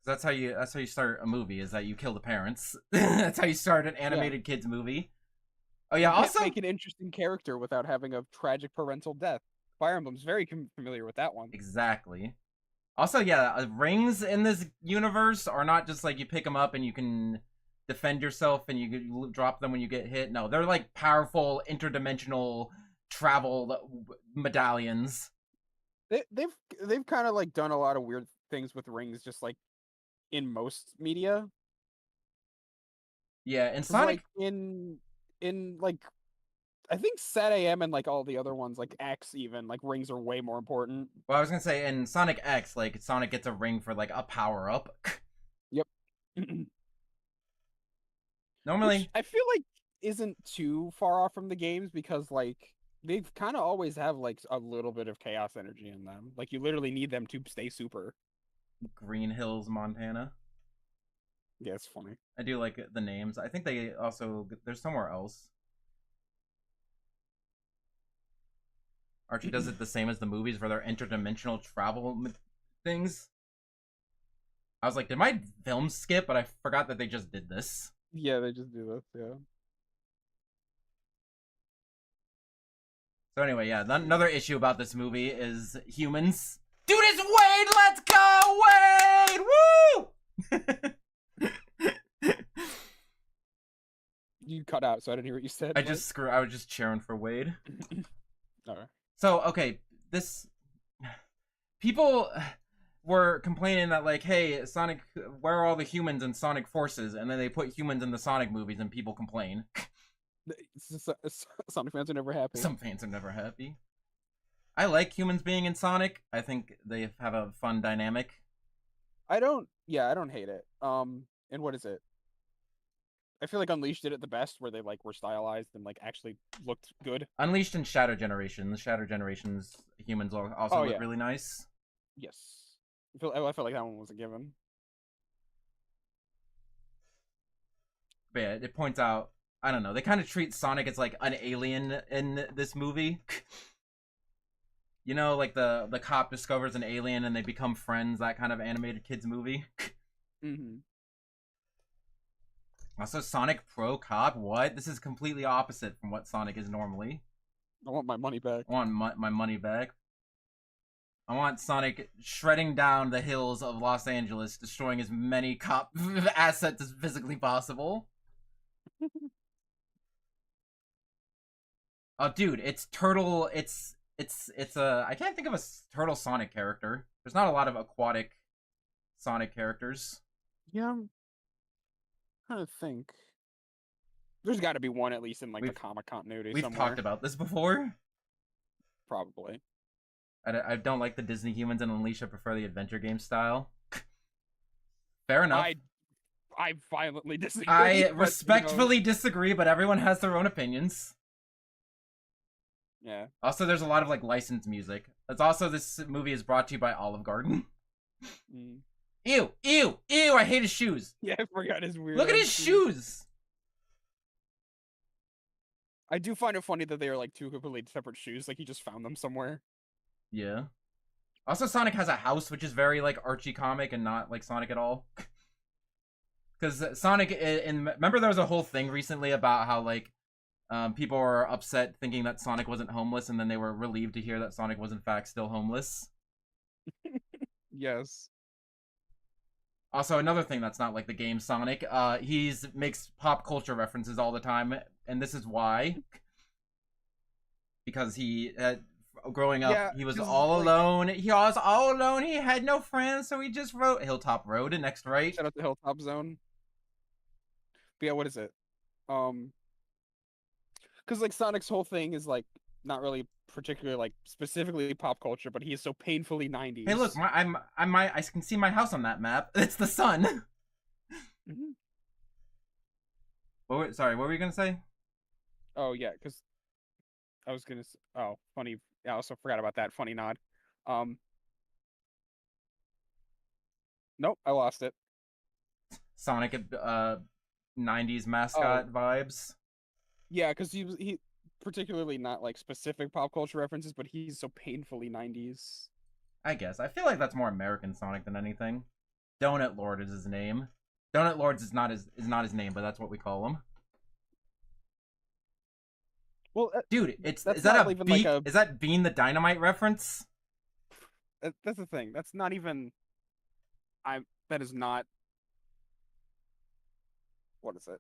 That's how you start a movie, is that you kill the parents. That's how you start an animated kids movie. Oh yeah, also make an interesting character without having a tragic parental death. Fire Emblem's very familiar with that one. Exactly. Also, yeah, rings in this universe are not just like you pick them up and you can defend yourself and you drop them when you get hit. No, they're like powerful interdimensional travel medallions. They've kind of like done a lot of weird things with rings, just like in most media. Yeah, in Sonic, like, in like I think Sat AM and like all the other ones, like X even, like rings are way more important. Well, I was gonna say in Sonic X, like Sonic gets a ring for like a power up. Yep. Normally, which I feel like isn't too far off from the games because like they've kind of always have like a little bit of chaos energy in them. Like you literally need them to stay super. Green Hills, Montana. Yeah, it's funny. I do like the names. I think they also there's somewhere else. Archie does it the same as the movies where they're interdimensional travel things. I was like, did my film skip? But I forgot that they just did this. Yeah, they just do this, yeah. So anyway, yeah, another issue about this movie is humans. Dude, it's Wade! Let's go, Wade! Woo! You cut out, so I didn't hear what you said. I was just cheering for Wade. Alright. So, okay, people were complaining that, like, hey, Sonic, where are all the humans in Sonic Forces? And then they put humans in the Sonic movies and people complain. Sonic fans are never happy. Some fans are never happy. I like humans being in Sonic. I think they have a fun dynamic. I don't hate it. And what is it? I feel like Unleashed did it the best, where they like were stylized and like actually looked good. Unleashed and Shadow Generations. Shadow Generations humans also look really nice. Yes, I feel like that one was a given. But yeah, it points out, I don't know, they kind of treat Sonic as like an alien in this movie. You know, like the cop discovers an alien and they become friends. That kind of animated kids movie. Mm-hmm. Also, Sonic Pro Cop? What? This is completely opposite from what Sonic is normally. I want my money back. I want my money back. I want Sonic shredding down the hills of Los Angeles, destroying as many cop assets as physically possible. Oh, dude, it's Turtle. It's a. I can't think of a Turtle Sonic character. There's not a lot of aquatic Sonic characters. Yeah, I'm trying to think. There's got to be one at least in like the comic continuity. We've talked about this before. Probably. I don't like the Disney humans in Unleashed. I prefer the adventure game style. Fair enough. I violently disagree. I respectfully disagree, but everyone has their own opinions. Yeah. Also, there's a lot of like licensed music. It's also, this movie is brought to you by Olive Garden. Mm. Ew, ew, ew! I hate his shoes. Yeah, I forgot his weird. Look at his shoes. I do find it funny that they are like two completely separate shoes. Like he just found them somewhere. Yeah. Also, Sonic has a house, which is very like Archie comic and not like Sonic at all. Because Sonic, and remember there was a whole thing recently about how like people were upset thinking that Sonic wasn't homeless, and then they were relieved to hear that Sonic was in fact still homeless. Yes. Also, another thing that's not like the game Sonic, he's makes pop culture references all the time, and this is why. Because he growing up, Yeah, he was 'cause, all like, alone. He was all alone. He had no friends, so he just wrote Hilltop Road. Next, right? shout out to Hilltop Zone. But yeah, what is it? Um, because like Sonic's whole thing is like not really particularly like specifically pop culture, but he is so painfully Hey, look, 90s. I can see my house on that map. It's the sun. Mhm. Sorry, what were you gonna say? Oh yeah, because I was gonna. Oh, funny. I also forgot about that funny nod. Um, nope, I lost it. Sonic, 90s Oh mascot vibes. yeah, because he particularly not like specific pop culture references, but he's so painfully 90s. I guess. I feel like that's more American Sonic than anything. Donut Lord is his name. Donut Lords is not his name, but that's what we call him. Well, Dude, it's that's is that not a even like beak? a. Is that Bean the Dynamite reference? That's the thing. That's not even. I. That is not. What is it?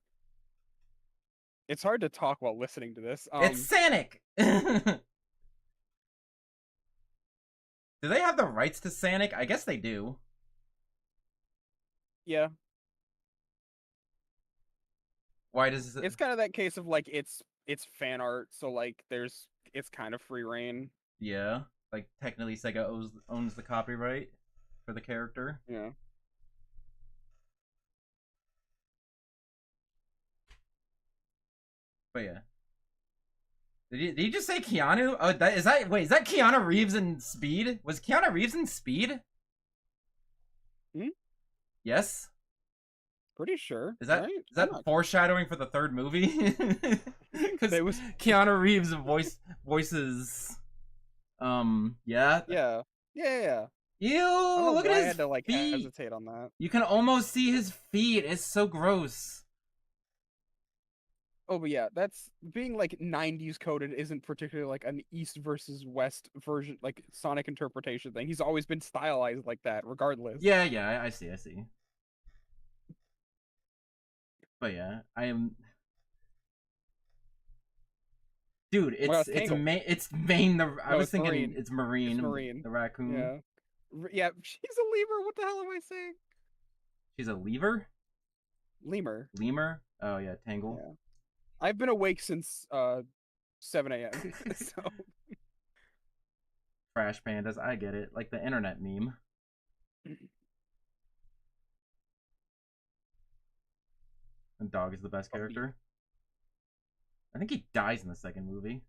It's hard to talk while listening to this. It's Sonic. Do they have the rights to Sonic? I guess they do. Yeah, Why does it? it's kind of that case of like it's fan art, so like there's it's kind of free reign. Yeah, like technically Sega owns the copyright for the character. Yeah. But yeah, did he just say Keanu? Oh, that is that. Wait, is that Keanu Reeves in Speed? Was Keanu Reeves in Speed? Hmm? Yes. Pretty sure, Is right? I'm that not. foreshadowing for the third movie? Because They was. Keanu Reeves voices. Yeah. Yeah. Yeah, yeah. Ew! I don't know Look at why I his had to like feet. hesitate on that. You can almost see his feet. It's so gross. Oh, but yeah, that's being like 90s coded isn't particularly like an East versus West version, like Sonic interpretation thing. He's always been stylized like that, regardless. Yeah, yeah, I see, I see. But yeah, I am. Dude, Well, it's Tangled. it's Maine. I No, was it's thinking Marine. it's It's Marine, Marine. the raccoon. Yeah. Yeah, she's a lemur. What the hell am I saying? She's a lever, Lemur. lemur. Oh yeah, Tangle. Yeah. I've been awake since 7 a.m. So Trash pandas. I get it. Like the internet meme. And dog is the best puppy. character. I think he dies in the second movie.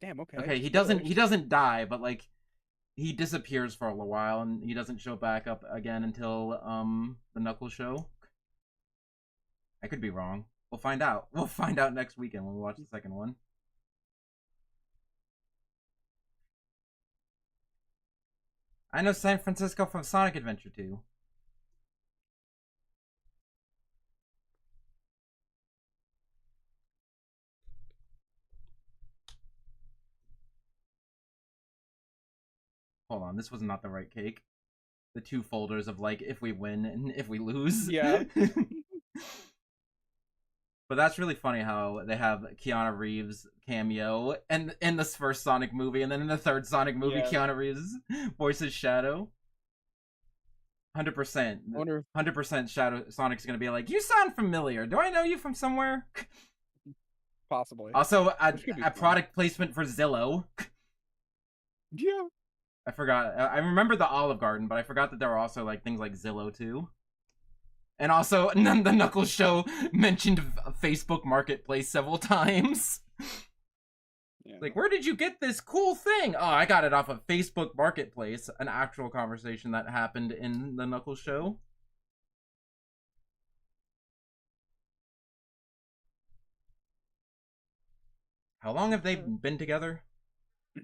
Damn, okay. Okay, Spoilers. he doesn't die, but like he disappears for a little while and he doesn't show back up again until the Knuckles show. I could be wrong. We'll find out. We'll find out next weekend when we watch the second one. I know San Francisco from Sonic Adventure 2. Hold on, this was not the right cake. The two folders of like if we win and if we lose. Yeah. But that's really funny how they have Keanu Reeves cameo and in this first Sonic movie, and then in the third Sonic movie, Yeah. Keanu Reeves voices Shadow. 100%. I wonder if 100% Shadow Sonic's gonna be like, you sound familiar. Do I know you from somewhere? possibly. Also, Which could be a fun. product placement for Zillow. Yeah. I forgot. I remember the Olive Garden, but I forgot that there were also like things like Zillow too. And also, the Knuckles show mentioned Facebook Marketplace several times. Yeah. Like, where did you get this cool thing? Oh, I got it off of Facebook Marketplace. An actual conversation that happened in the Knuckles show. How long have they been together?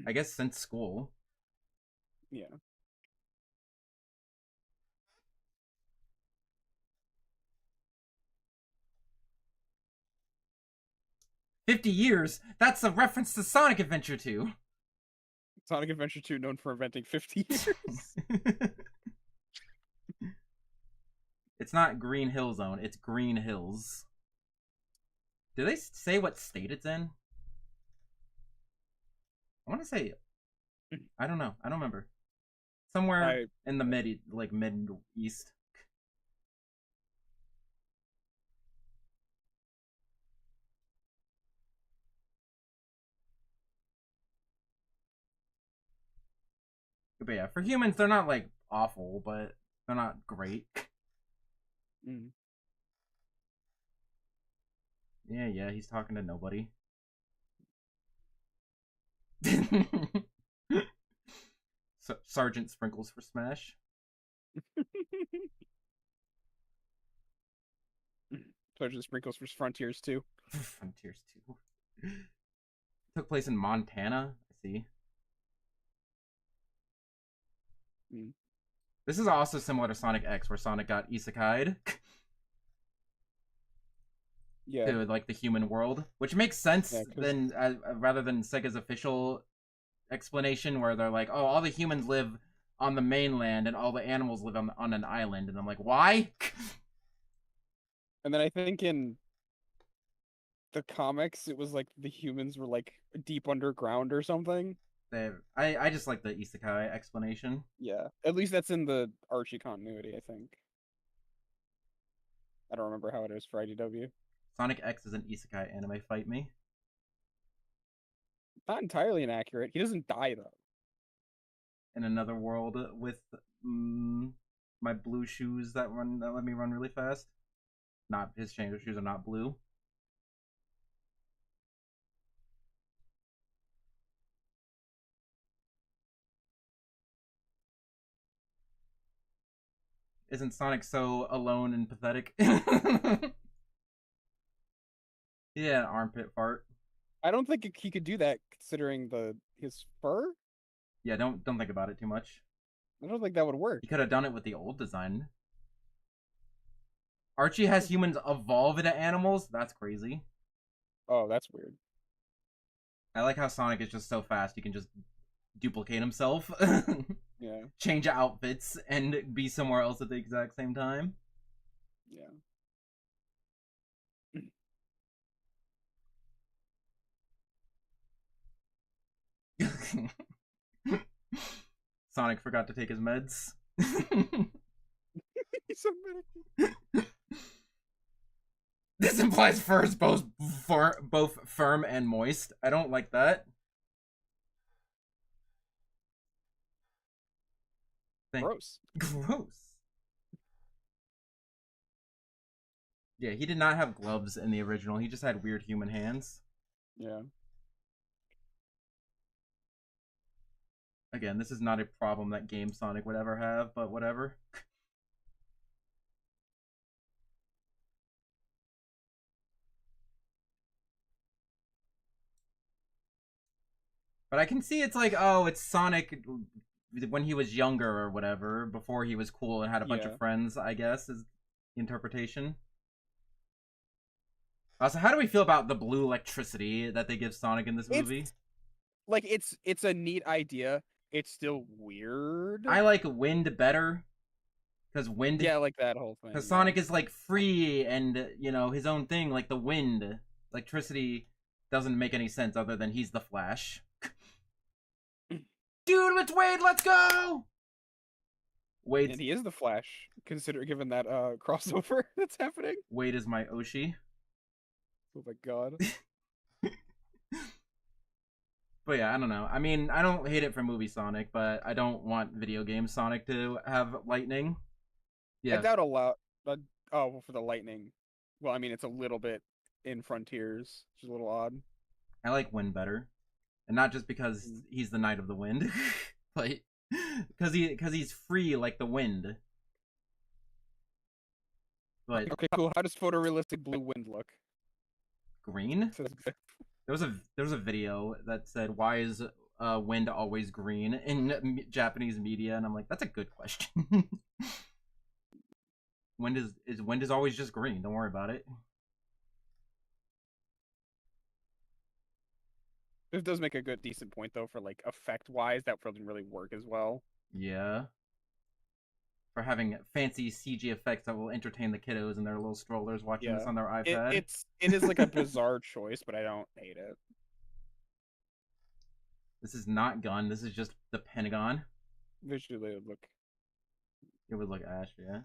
I guess since school. Yeah. 50 years? That's a reference to Sonic Adventure 2. Sonic Adventure 2 known for inventing 50 years. It's not Green Hill Zone, it's Green Hills. Do they say what state it's in? I want to say, I don't know. I don't remember. Somewhere in the mid east. But yeah, for humans, they're not like awful, but they're not great. Mm. Yeah, he's talking to nobody. So, Sergeant Sprinkles for Smash. Sergeant Sprinkles for Frontiers 2. Frontiers 2. Took place in Montana. I see. Mm. This is also similar to Sonic X, where Sonic got isekai'd. Yeah. To like the human world, which makes sense than rather than Sega's official explanation, where they're like, "Oh, all the humans live on the mainland and all the animals live on an island," and I'm like, "Why?" And then I think in the comics, it was like the humans were like deep underground or something. I just like the isekai explanation. Yeah, at least that's in the Archie continuity, I think. I don't remember how it is for IDW. Sonic X is an isekai anime. Fight me. Not entirely inaccurate. He doesn't die though. In another world with my blue shoes that let me run really fast. Not his changer shoes are not blue. Isn't Sonic so alone and pathetic? Yeah, an armpit fart. I don't think he could do that considering his fur. Yeah, don't think about it too much. I don't think that would work. He could have done it with the old design. Archie has humans evolve into animals? That's crazy. Oh, that's weird. I like how Sonic is just so fast he can just duplicate himself. Yeah. Change outfits and be somewhere else at the exact same time. Yeah. Sonic forgot to take his meds. He's so medical. This implies fur is both firm and moist. I don't like that. Gross. Gross. Yeah, he did not have gloves in the original. He just had weird human hands. Yeah. Again, this is not a problem that Game Sonic would ever have, but whatever. But I can see it's like, oh, it's Sonic when he was younger or whatever, before he was cool and had a bunch of friends, I guess, is the interpretation. So how do we feel about the blue electricity that they give Sonic in this movie? It's a neat idea. It's still weird. I like wind better. Because wind... Yeah, I like that whole thing. Because Sonic is, like, free and, you know, his own thing, like the wind. Electricity doesn't make any sense other than he's the Flash. Dude, it's Wade, let's go! Wade. And he is the Flash, given that crossover that's happening. Wade is my Oshi. Oh my god. But yeah, I don't know. I mean, I don't hate it for movie Sonic, but I don't want video game Sonic to have lightning. Yeah. I doubt a lot. Oh, for the lightning. Well, I mean, it's a little bit in Frontiers, which is a little odd. I like Wind better. And not just because he's the Knight of the Wind, but because he's free like the wind. But okay, cool. How does photorealistic blue wind look? Green? There was a video that said, "Why is wind always green in Japanese media?" And I'm like, that's a good question. Wind is always just green. Don't worry about it. It does make a good, decent point though for like effect-wise. That didn't really work as well. Yeah. For having fancy CG effects that will entertain the kiddos in their little strollers watching this Yeah, on their iPad. it is like a bizarre choice, but I don't hate it. This is not gun. This is just the Pentagon. Visually, it would look. It would look ash, yeah.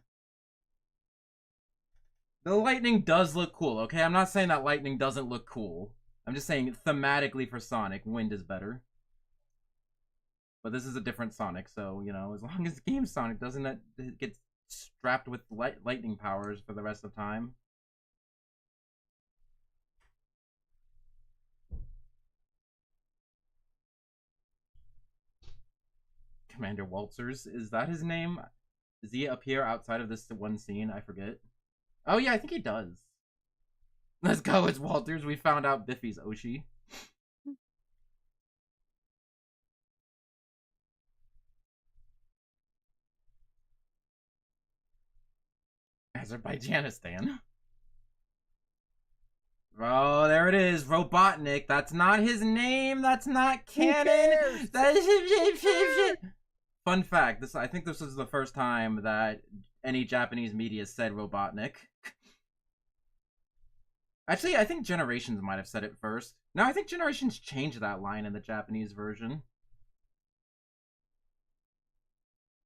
The lightning does look cool, okay? I'm not saying that lightning doesn't look cool. I'm just saying thematically for Sonic, wind is better. But this is a different Sonic, so, you know, as long as Game Sonic doesn't get strapped with lightning powers for the rest of time. Commander Waltzers, is that his name? Does he appear outside of this one scene? I forget. Oh yeah, I think he does. Let's go, it's Walters. We found out Biffy's Oshi. Azerbaijanistan. Oh, there it is, Robotnik. That's not his name. That's not canon. Fun fact: I think this was the first time that any Japanese media said Robotnik. Actually, I think Generations might have said it first. No, I think Generations changed that line in the Japanese version.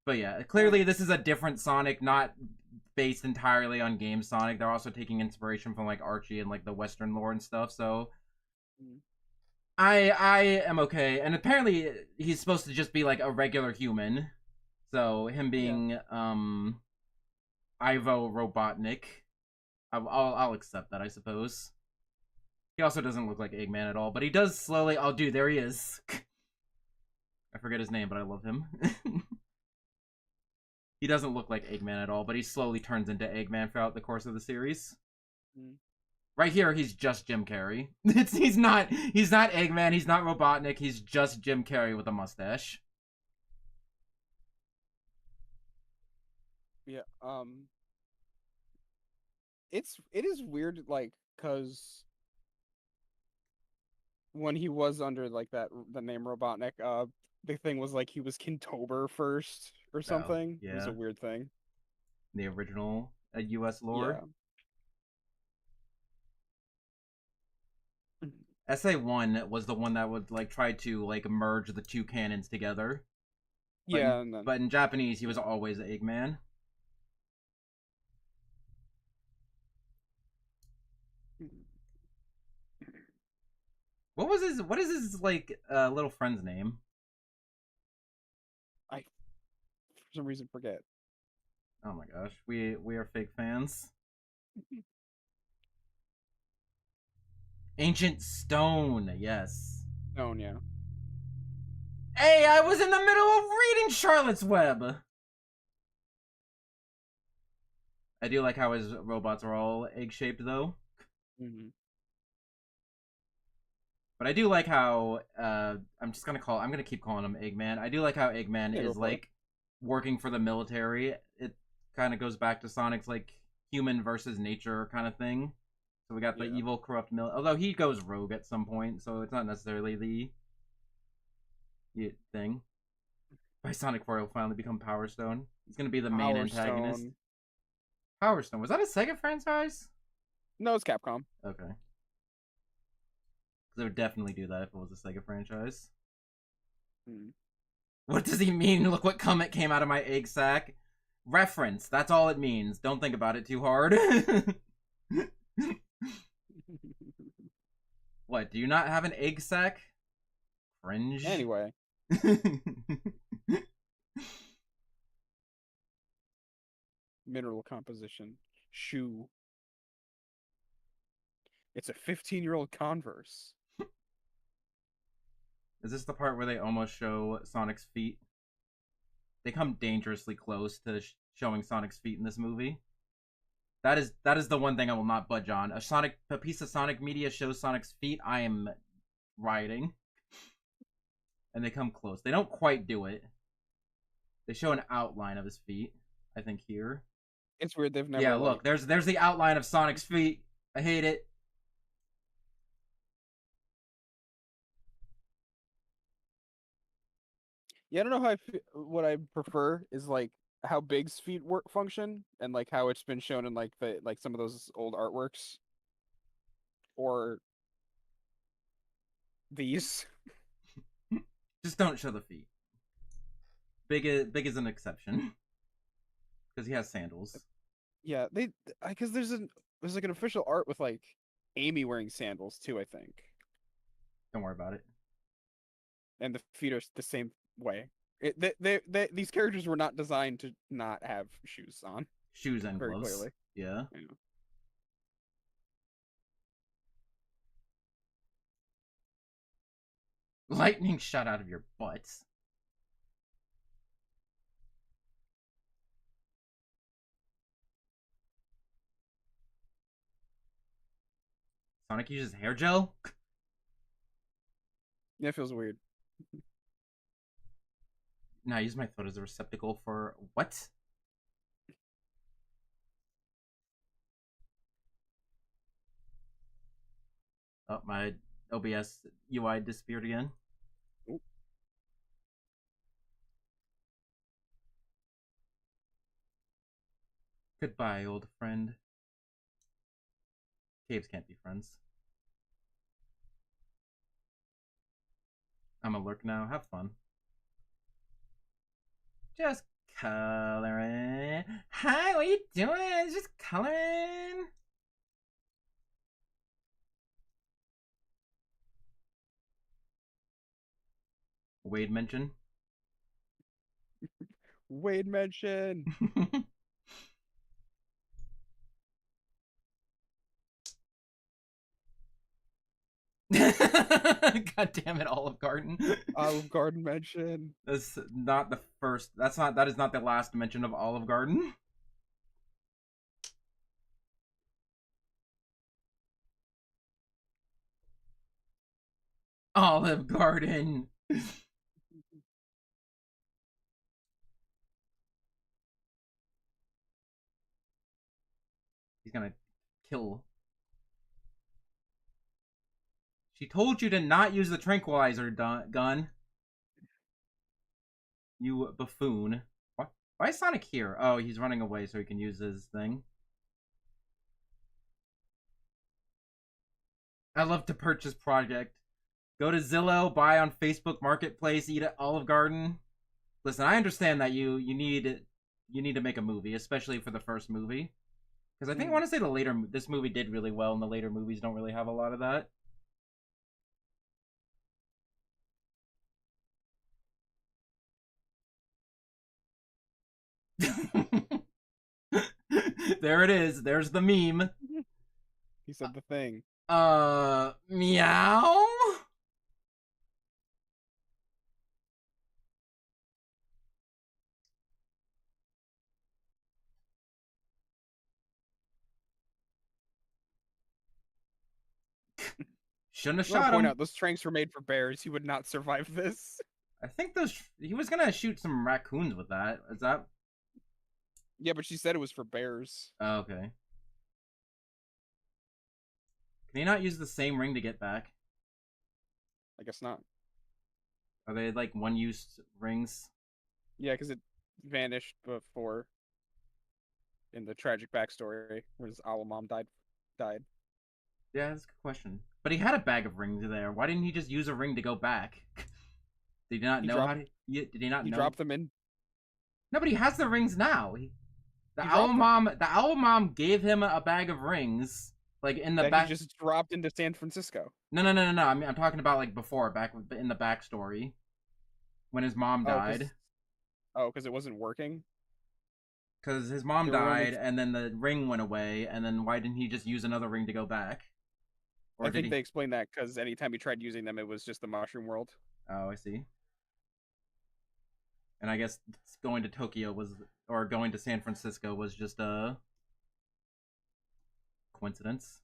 But yeah, clearly this is a different Sonic, not based entirely on Game Sonic. They're also taking inspiration from like Archie and like the Western lore and stuff. So I am okay. And apparently he's supposed to just be like a regular human. So him being Ivo Robotnik, I'll accept that, I suppose. He also doesn't look like Eggman at all, but he does slowly. Oh, dude, there he is. I forget his name, but I love him. He doesn't look like Eggman at all, but he slowly turns into Eggman throughout the course of the series. Right here, he's just Jim Carrey. He's not Eggman, he's not Robotnik, he's just Jim Carrey with a mustache. Yeah, it is weird, like, cause when he was under like the name Robotnik, the thing was like he was Kintober first or something. Yeah. It was a weird thing. The original US lore. Yeah. SA1 was the one that would like try to like merge the two canons together. Yeah, but in Japanese he was always Eggman. What is his like little friend's name? I for some reason forget. Oh my gosh, we are fake fans. Ancient Stone, yes. Stone, yeah. Hey, I was in the middle of reading Charlotte's Web. I do like how his robots are all egg-shaped, though. But I do like how I'm gonna keep calling him Eggman. I do like how Eggman is like working for the military. It kind of goes back to Sonic's like human versus nature kind of thing. So we got the evil, corrupt although he goes rogue at some point, so it's not necessarily the thing. By Sonic 4, he'll finally become Power Stone. He's gonna be the main antagonist. Power Stone. Was that a Sega franchise? No, it's Capcom. Okay. They would definitely do that if it was a Sega franchise. What does he mean? Look what comet came out of my egg sack. Reference. That's all it means. Don't think about it too hard. What? Do you not have an egg sack? Cringe. Anyway. Mineral composition. Shoe. It's a 15-year-old Converse. Is this the part where they almost show Sonic's feet? They come dangerously close to showing Sonic's feet in this movie. That is the one thing I will not budge on. A piece of Sonic media shows Sonic's feet, I am rioting. And they come close. They don't quite do it. They show an outline of his feet, I think here. It's weird they've never. Yeah, look, there's the outline of Sonic's feet. I hate it. Yeah, I don't know how what I prefer is like how Big's feet work function and like how it's been shown in like the like some of those old artworks or these. Just don't show the feet. Big is an exception because he has sandals. Yeah, they because there's like an official art with like Amy wearing sandals too, I think, Don't worry about it. and the feet are the same way. These characters were not designed to not have shoes on, Shoes and very gloves. clearly. Yeah. Yeah. Lightning shot out of your butts. Sonic uses hair gel? Yeah, it feels weird. Nah, I use my throat as a receptacle for what? Oh, my OBS UI disappeared again. Ooh. Goodbye, old friend. Caves can't be friends. I'm a lurk now. Have fun. Just coloring. Hi, what you doing? Just coloring. Wade mention. Wade mention. God damn it, Olive Garden. Olive Garden mention. That's not the first. That is not the last mention of Olive Garden. Olive Garden. He's gonna kill. She told you to not use the tranquilizer gun. You buffoon. What? Why is Sonic here? Oh, he's running away so he can use his thing. I love to purchase project. Go to Zillow, buy on Facebook Marketplace, eat at Olive Garden. Listen, I understand that you need to make a movie, especially for the first movie. Because I think I want to say this movie did really well, and the later movies don't really have a lot of that. There it is. There's the meme. He said the thing. Meow. Shouldn't have I want shot to point him. out those tranks were made for bears. He would not survive this. I think he was gonna shoot some raccoons with that. Is that? Yeah, but she said it was for bears. Oh, okay. Can he not use the same ring to get back? I guess not. Are they like one-use rings? Yeah, because it vanished before in the tragic backstory where his owl mom died. Yeah, that's a good question. But he had a bag of rings there. Why didn't he just use a ring to go back? Did he not know how to? Did he not know? He dropped them in. No, but he has the rings now. The He owl dropped them. the owl mom gave him a bag of rings, like in the That back. he just dropped into San Francisco. No. I mean, I'm talking about like before, back in the backstory, when his mom died. Because it wasn't working. Because his mom There were only died, and then the ring went away, and then why didn't he just use another ring to go back? Or I did think he? they explained that because anytime he tried using them, it was just the mushroom world. Oh, I see. And I guess going to Tokyo was, or going to San Francisco was just a coincidence.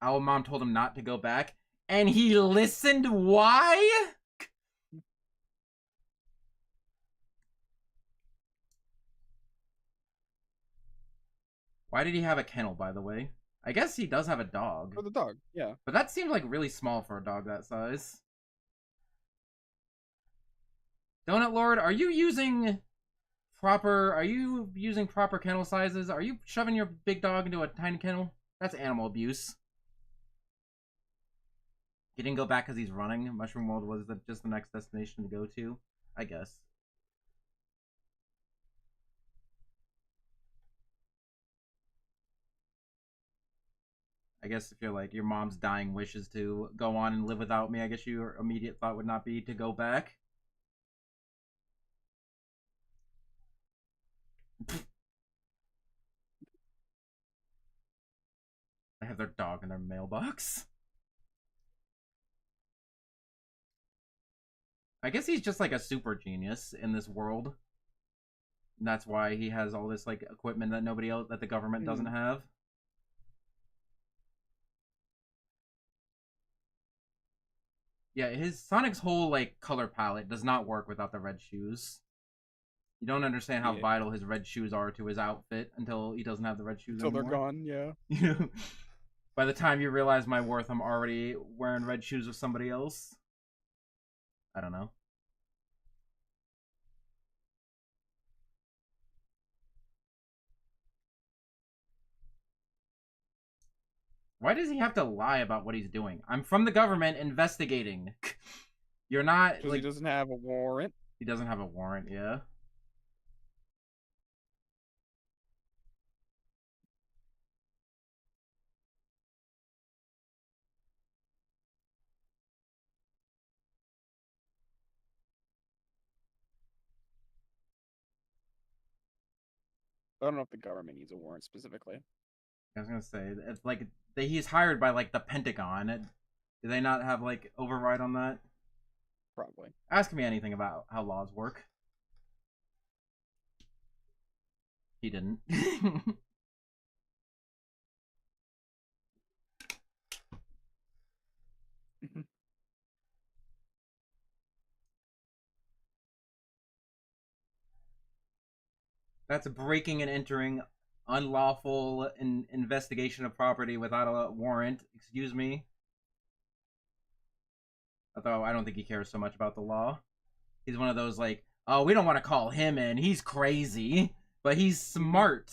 Owl Mom told him not to go back, and he listened. Why? Why did he have a kennel, by the way? I guess he does have a dog. For the dog, yeah. But that seems like really small for a dog that size. Donut Lord, are you using proper kennel sizes? Are you shoving your big dog into a tiny kennel? That's animal abuse. He didn't go back because he's running. Mushroom World was just the next destination to go to, I guess. I guess if you're like your mom's dying wishes to go on and live without me, I guess your immediate thought would not be to go back. I have their dog in their mailbox. I guess he's just like a super genius in this world. And that's why he has all this like equipment that nobody else, that the government doesn't have. Yeah, his Sonic's whole like color palette does not work without the red shoes. You don't understand how vital his red shoes are to his outfit until he doesn't have the red shoes anymore. Until they're gone, yeah. By the time you realize my worth, I'm already wearing red shoes with somebody else. I don't know. Why does he have to lie about what he's doing? I'm from the government investigating. You're not Because like, he doesn't have a warrant. He doesn't have a warrant, yeah. I don't know if the government needs a warrant specifically. I was gonna say it's like he's hired by like the Pentagon. Do they not have like override on that? Probably. Ask me anything about how laws work. He didn't. That's breaking and entering unlawful investigation of property without a warrant. Excuse me. Although I don't think he cares so much about the law. He's one of those like, oh, we don't want to call him in. He's crazy, but he's smart.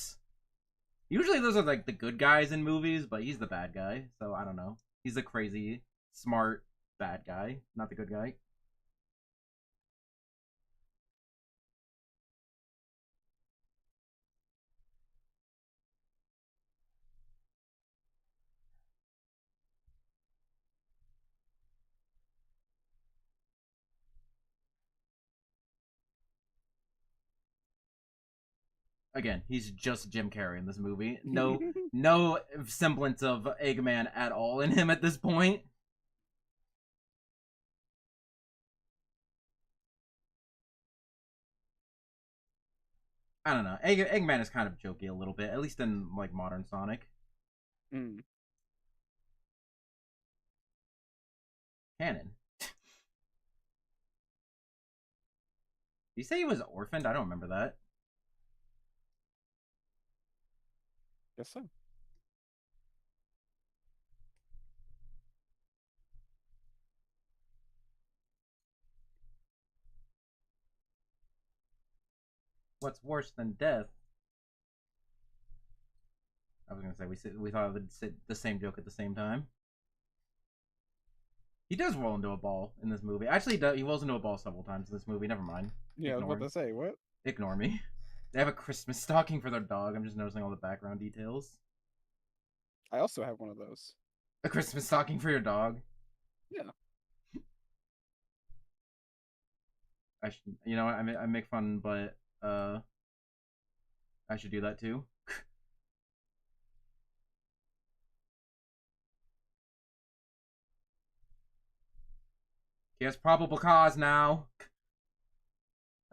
Usually those are like the good guys in movies, but he's the bad guy. So I don't know. He's a crazy, smart, bad guy, not the good guy. Again, he's just Jim Carrey in this movie. No semblance of Eggman at all in him at this point. I don't know. Eggman is kind of jokey a little bit, at least in like modern Sonic. Canon. Did you say he was orphaned? I don't remember that. Guess so. What's worse than death? I was gonna say we thought of the same joke at the same time. He does roll into a ball in this movie. Actually, he rolls into a ball several times in this movie. Never mind. Yeah, I was about to say, what? Ignore me. They have a Christmas stocking for their dog. I'm just noticing all the background details. I also have one of those. A Christmas stocking for your dog? Yeah. I should, you know, I make fun, but I should do that too. He has probable cause now.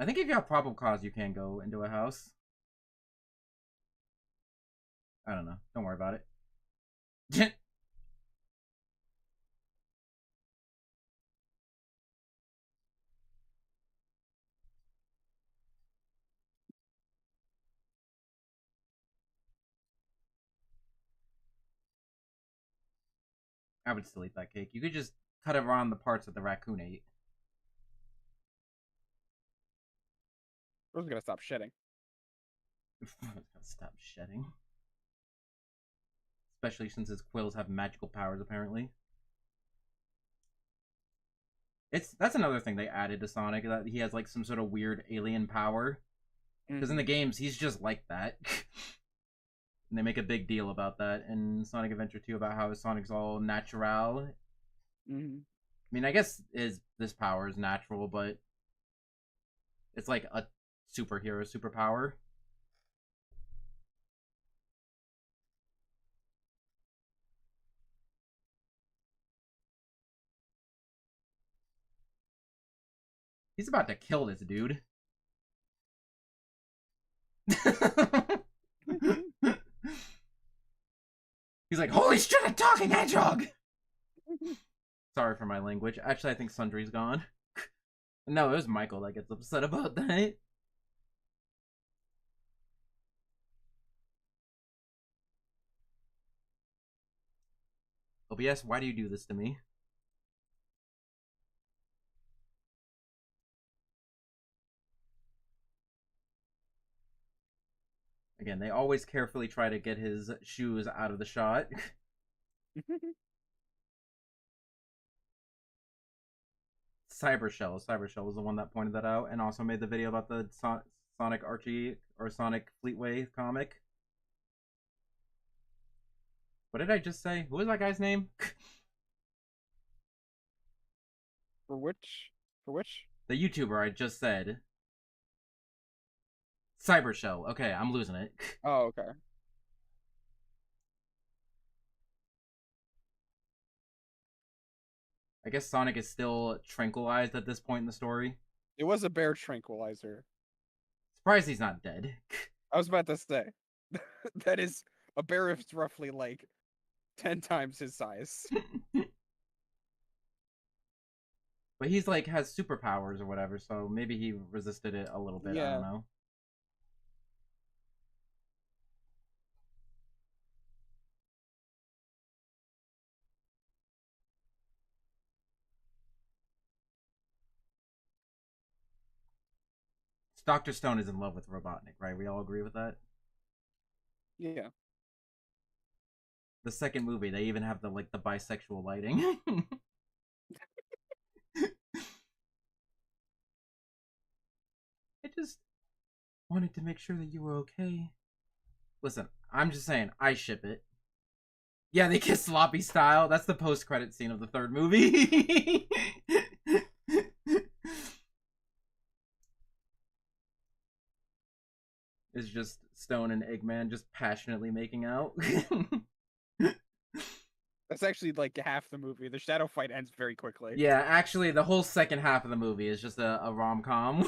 I think if you have probable cause, you can go into a house. I don't know. Don't worry about it. I would still eat that cake. You could just cut around the parts that the raccoon ate. I was gonna stop shedding. Stop shedding. Especially since his quills have magical powers, apparently. That's another thing they added to Sonic, that he has like some sort of weird alien power. Because in the games, he's just like that. And they make a big deal about that in Sonic Adventure 2 about how Sonic's all natural. Mm-hmm. I mean, I guess this power is natural, but it's like a superhero superpower. He's about to kill this dude. He's like, holy shit, a talking hedgehog! Sorry for my language. Actually, I think Sundry's gone. No, it was Michael that gets upset about that. OBS, why do you do this to me? Again, they always carefully try to get his shoes out of the shot. Cybershell was the one that pointed that out and also made the video about the Sonic Archie or Sonic Fleetway comic. What did I just say? Who was that guy's name? For which? The YouTuber I just said. Cybershell. Okay, I'm losing it. Oh, okay. I guess Sonic is still tranquilized at this point in the story. It was a bear tranquilizer. Surprised he's not dead. I was about to say. That is, a bear is roughly like 10 times his size. But he's like has superpowers or whatever, so maybe he resisted it a little bit. Yeah. I don't know. Dr. Stone is in love with Robotnik, right? We all agree with that? Yeah. The second movie, they even have the bisexual lighting. I just wanted to make sure that you were okay. Listen, I'm just saying, I ship it. Yeah, they kiss sloppy style. That's the post-credit scene of the third movie. It's just Stone and Eggman just passionately making out. That's actually like half the movie. The shadow fight ends very quickly. Yeah, actually, the whole second half of the movie is just a rom-com.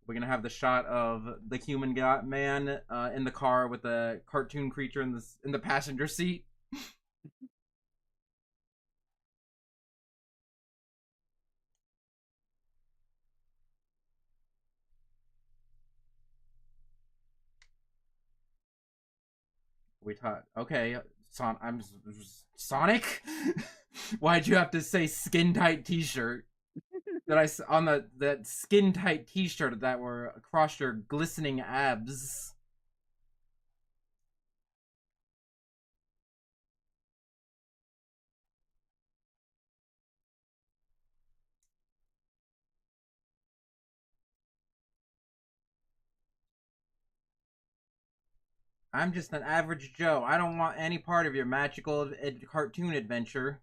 We're gonna have the shot of the human man in the car with the cartoon creature in the passenger seat. We taught. Okay, I'm Sonic. Why'd you have to say skin tight T-shirt? That I on that skin tight T-shirt that were across your glistening abs. I'm just an average Joe. I don't want any part of your magical cartoon adventure.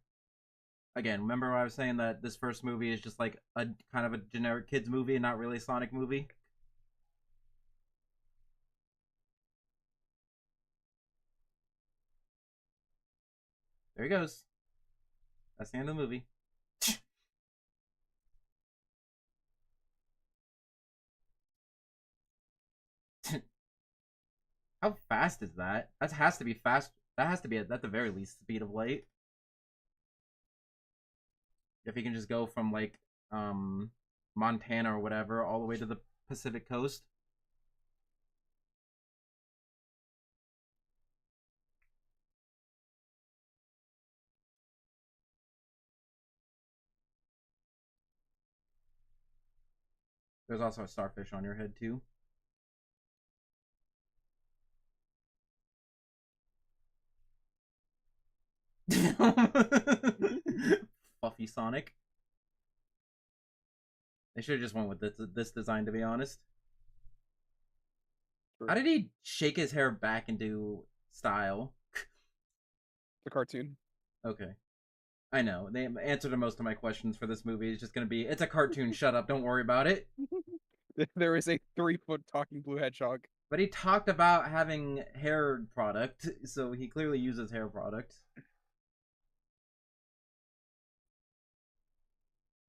Again, remember I was saying that this first movie is just like a kind of a generic kids movie and not really a Sonic movie? There he goes. That's the end of the movie. How fast is that? That has to be fast. That has to be at the very least speed of light. If he can just go from like Montana or whatever all the way to the Pacific coast. There's also a starfish on your head too. Fluffy Sonic. They should have just went with this design, to be honest. How did he shake his hair back into style? The cartoon. Okay. I know. The answer to most of my questions for this movie is just going to be, it's a cartoon, shut up, don't worry about it. There is a 3-foot talking blue hedgehog. But he talked about having hair product, so he clearly uses hair product.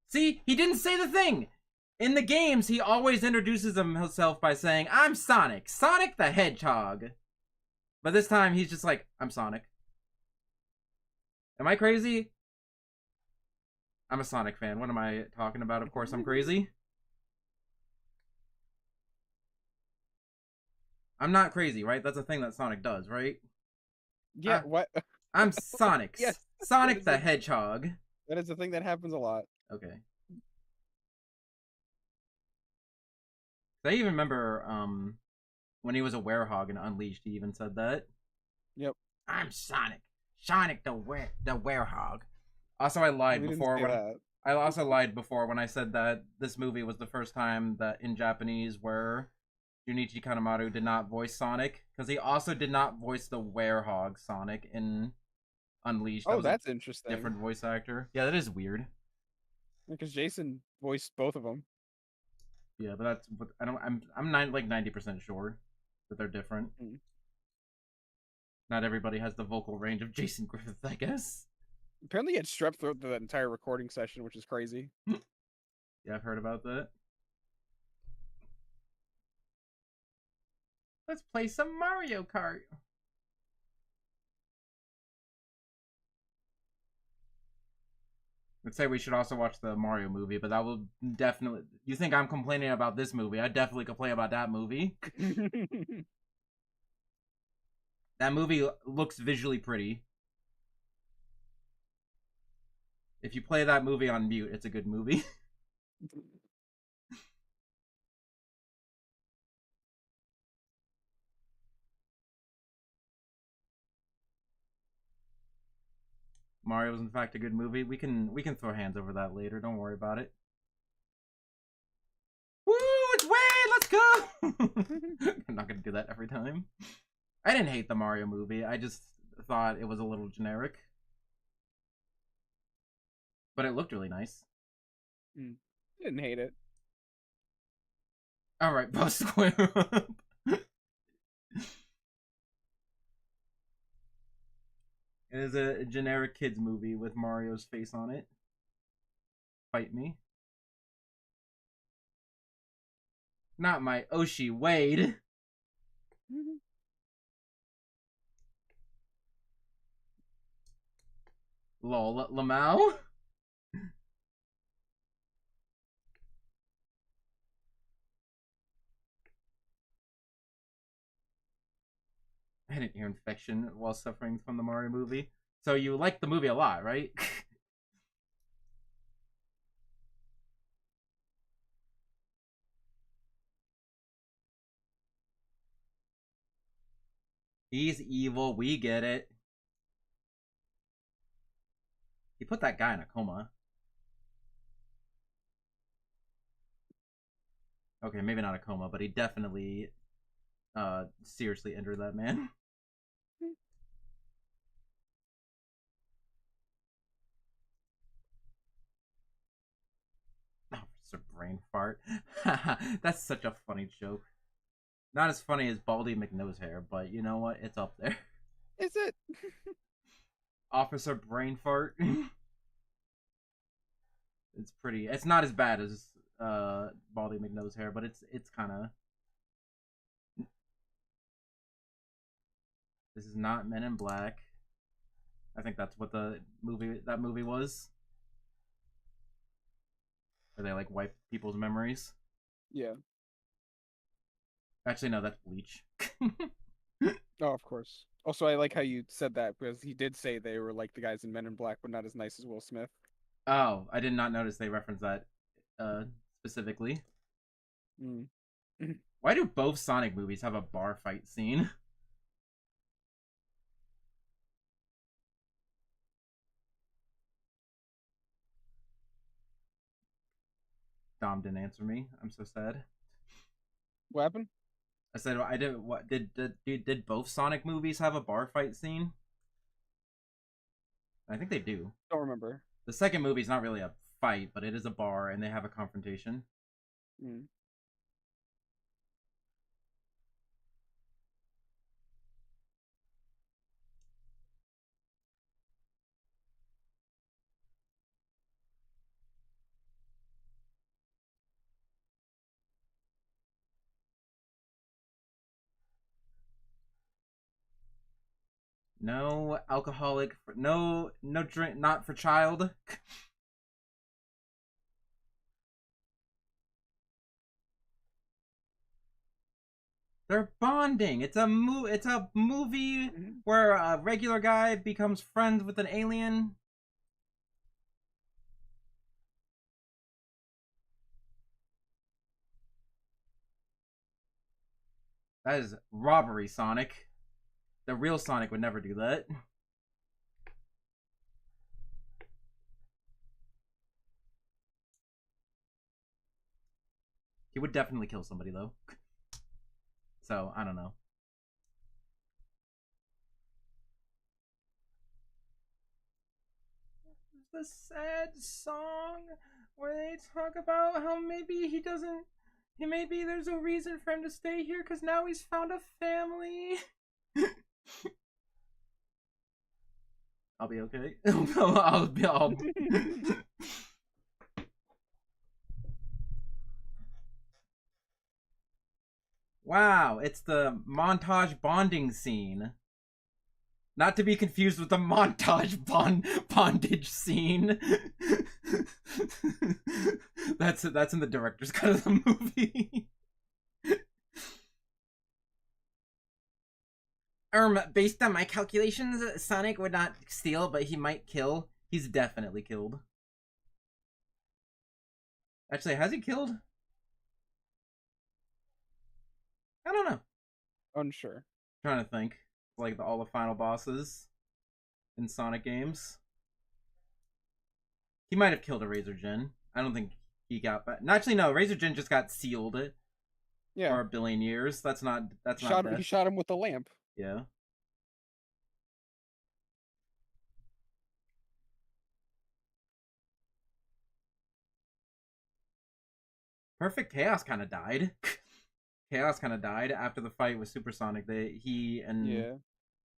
See, he didn't say the thing! In the games, he always introduces himself by saying, I'm Sonic, Sonic the Hedgehog. But this time, he's just like, I'm Sonic. Am I crazy? I'm a Sonic fan. What am I talking about? Of course I'm crazy. I'm not crazy, right? That's a thing that Sonic does, right? Yeah, what? I'm Sonic. Yes. Sonic the Hedgehog. That is a thing that happens a lot. Okay. I even remember when he was a werehog in Unleashed, he even said that. Yep. I'm Sonic. Sonic the werehog. Also, I lied before I also lied before when I said that this movie was the first time that in Japanese where Junichi Kanemaru did not voice Sonic, because he also did not voice the werehog Sonic in Unleashed. Oh, that's interesting. Different voice actor. Yeah, that is weird. Because Jason voiced both of them. Yeah, but that's I don't. I'm like 90% sure that they're different. Mm. Not everybody has the vocal range of Jason Griffith, I guess. Apparently, he had strep throat the entire recording session, which is crazy. Yeah, I've heard about that. Let's play some Mario Kart. I'd say we should also watch the Mario movie, but that will definitely... You think I'm complaining about this movie? I definitely complain about that movie. That movie looks visually pretty. If you play that movie on mute, it's a good movie. Mario is in fact a good movie. We can throw hands over that later. Don't worry about it. Woo! It's Wade! Let's go! I'm not gonna do that every time. I didn't hate the Mario movie. I just thought it was a little generic. But it looked really nice. Didn't hate it. Alright, post square up. It is a generic kids movie with Mario's face on it. Fight me. Not my Oshi Wade. Lol, Lamau. I had an ear infection while suffering from the Mario movie. So you liked the movie a lot, right? He's evil, we get it. He put that guy in a coma. Okay, maybe not a coma, but he definitely seriously injured that man. Officer Brain Fart. That's such a funny joke. Not as funny as Baldy McNosehair, but you know what? It's up there. Is it? Officer Brain Fart. It's pretty. It's not as bad as Baldy McNosehair, but it's kind of. This is not Men in Black. I think that's what that movie was. Where they like wipe people's memories. Yeah. Actually, no, that's Bleach. Oh, of course. Also, I like how you said that because he did say they were like the guys in Men in Black, but not as nice as Will Smith. Oh, I did not notice they referenced that specifically. Mm. Why do both Sonic movies have a bar fight scene? Dom didn't answer me. I'm so sad. What happened? I said, I did. What did both Sonic movies have a bar fight scene? I think they do. Don't remember. The second movie is not really a fight, but it is a bar, and they have a confrontation. Mm. No alcoholic. No drink. Not for child. They're bonding. It's a movie Mm-hmm. where a regular guy becomes friends with an alien. That is robbery, Sonic. The real Sonic would never do that. He would definitely kill somebody, though. So, I don't know. The sad song where they talk about how maybe he doesn't. Maybe there's a reason for him to stay here because now he's found a family. I'll be okay. I'll be. Wow, it's the montage bonding scene. Not to be confused with the montage bondage scene. That's in the director's cut of the movie. Based on my calculations, Sonic would not steal, but he might kill. He's definitely killed. Actually, has he killed? I don't know. Unsure. I'm trying to think. Like all the final bosses in Sonic games. He might have killed a Razor Jin. I don't think he got back. Actually, no. Razor Jin just got sealed for a billion years. That's not. That's not death. He shot him with a lamp. Yeah. Perfect Chaos kind of died. Chaos kind of died after the fight with Supersonic. He and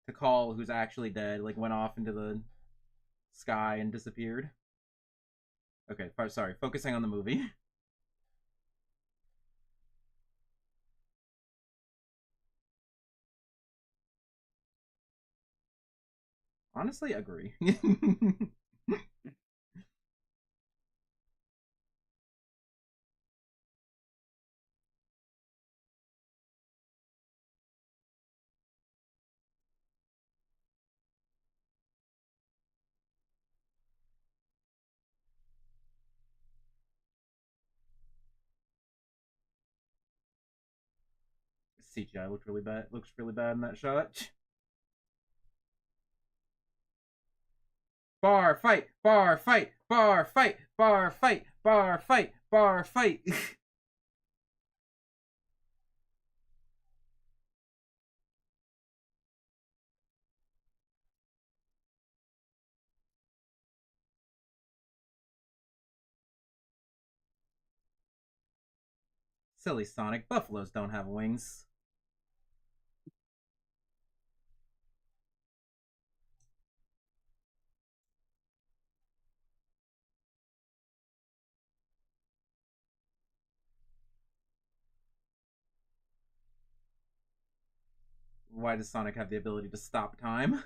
Tikal, who's actually dead, like went off into the sky and disappeared. Okay, sorry. Focusing on the movie. Honestly, agree. CGI looked really bad. Looks really bad in that shot. Bar fight, bar fight, bar fight, bar fight, bar fight, bar fight. Silly Sonic. Buffaloes don't have wings. Why does Sonic have the ability to stop time?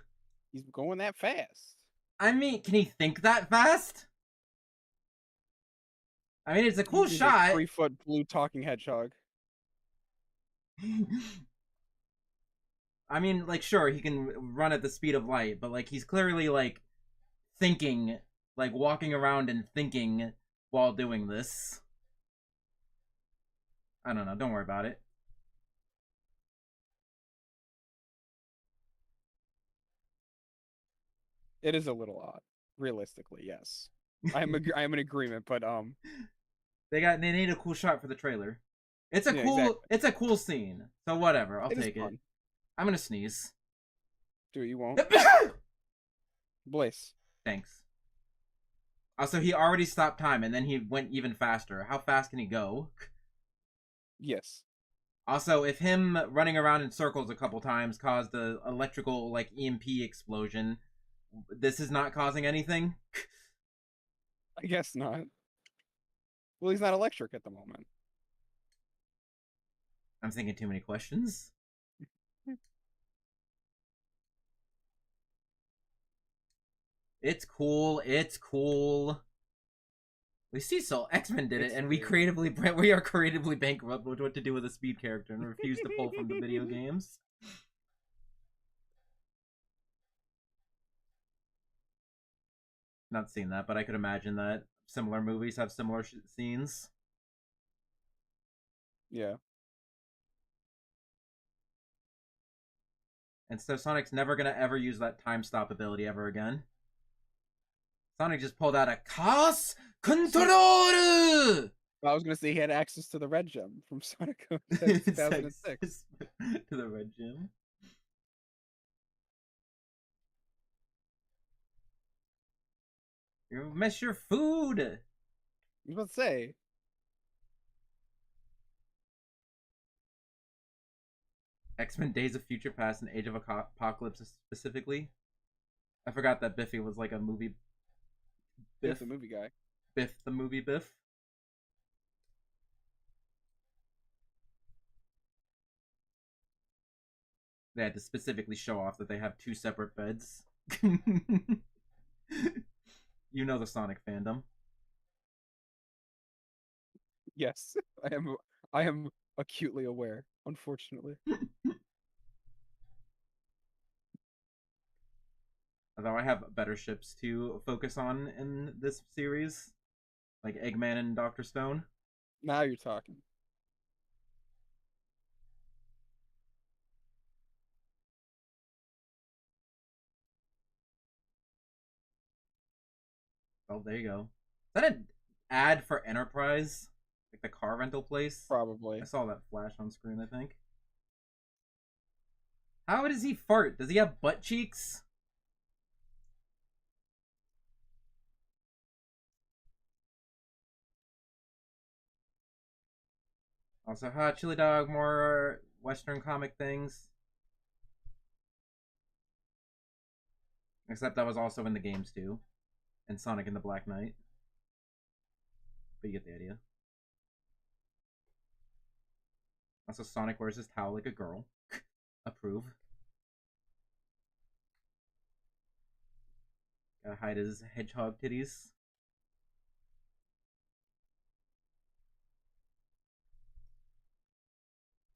He's going that fast. I mean, can he think that fast? I mean, it's a cool shot. 3-foot blue talking hedgehog. I mean, like, sure, he can run at the speed of light, but, like, he's clearly, like, thinking, like, walking around and thinking while doing this. I don't know. Don't worry about it. It is a little odd, realistically. Yes, I am in agreement, but They need a cool shot for the trailer. yeah, exactly. It's a cool scene. So whatever, I'll It is take it. fun. I'm gonna sneeze. Do it, you won't. Blaze. Thanks. Also, he already stopped time and then he went even faster. How fast can he go? Yes. Also, if him running around in circles a couple times caused a electrical like EMP explosion, this is not causing anything. I guess not. Well, he's not electric at the moment. I'm thinking too many questions. It's cool. It's cool. We see so X-Men did it, and we are creatively bankrupt with what to do with a speed character and refuse to pull from the video games. Not seen that, but I could imagine that similar movies have similar scenes. Yeah. And so Sonic's never gonna ever use that time stop ability ever again. Sonic just pulled out a Cos Control! I was gonna say he had access to the red gem from Sonic 2006. To the red gem. You miss your food. I was about to say. X-Men Days of Future Past and Age of Apocalypse specifically. I forgot that Biffy was like a movie. Biff, the movie guy. Biff the movie Biff. They had to specifically show off that they have two separate beds. You know the Sonic fandom. Yes, I am acutely aware, unfortunately. Although I have better ships to focus on in this series, like Eggman and Dr. Stone. Now you're talking. Oh, there you go. Is that an ad for Enterprise? Like the car rental place? Probably. I saw that flash on screen, I think. How does he fart? Does he have butt cheeks? Also, Chili Dog, more Western comic things. Except that was also in the games too. And Sonic and the Black Knight. But you get the idea. Also, Sonic wears his towel like a girl. Approve. Gotta hide his hedgehog titties.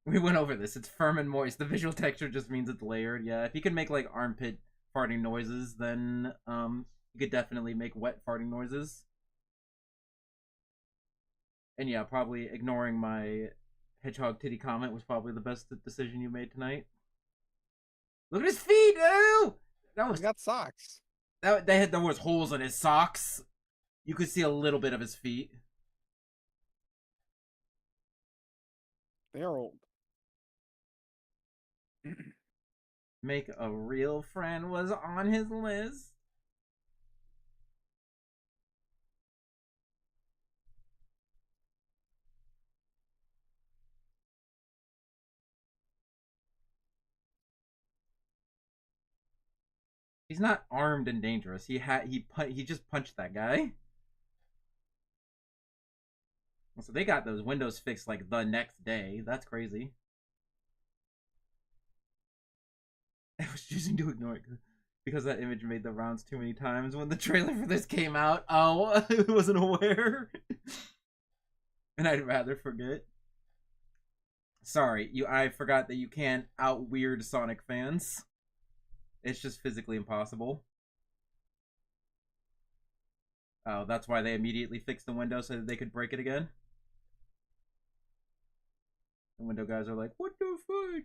We went over this. It's firm and moist. The visual texture just means it's layered. Yeah, if you could make like armpit farting noises, then you could definitely make wet farting noises. And yeah, probably ignoring my hedgehog titty comment was probably the best decision you made tonight. Look at his feet! Ew! He's got socks. There was holes in his socks. You could see a little bit of his feet. They are old. Make a real friend was on his list. He's not armed and dangerous. He just punched that guy. So they got those windows fixed like the next day. That's crazy. I was choosing to ignore it because that image made the rounds too many times when the trailer for this came out. Oh, I wasn't aware. And I'd rather forget. Sorry, I forgot that you can't out weird Sonic fans. It's just physically impossible. Oh, that's why they immediately fixed the window so that they could break it again? The window guys are like, what the fudge?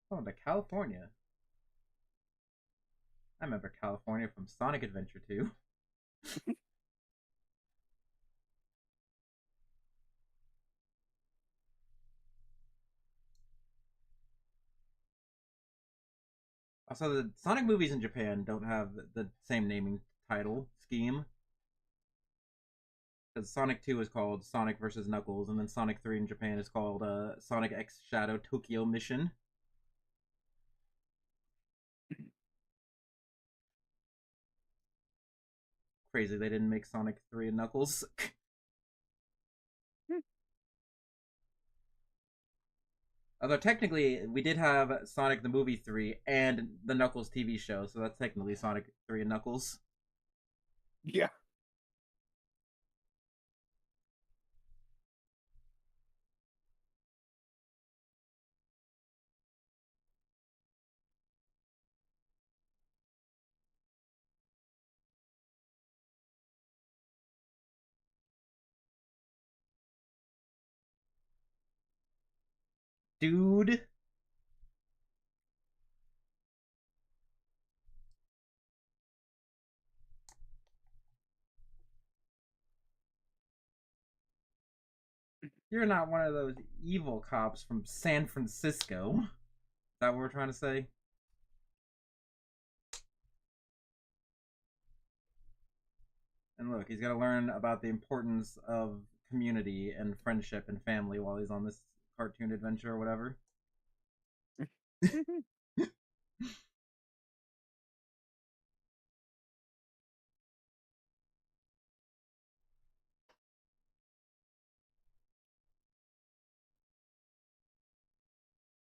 Oh, to California. I remember California from Sonic Adventure 2. Also, the Sonic movies in Japan don't have the same naming title scheme. Because Sonic 2 is called Sonic vs. Knuckles, and then Sonic 3 in Japan is called Sonic X Shadow Tokyo Mission. Crazy they didn't make Sonic 3 and Knuckles. Although technically, we did have Sonic the Movie 3 and the Knuckles TV show, so that's technically Sonic 3 and Knuckles. Yeah. Dude. You're not one of those evil cops from San Francisco. Is that what we're trying to say? And look, he's got to learn about the importance of community and friendship and family while he's on this cartoon adventure or whatever. Do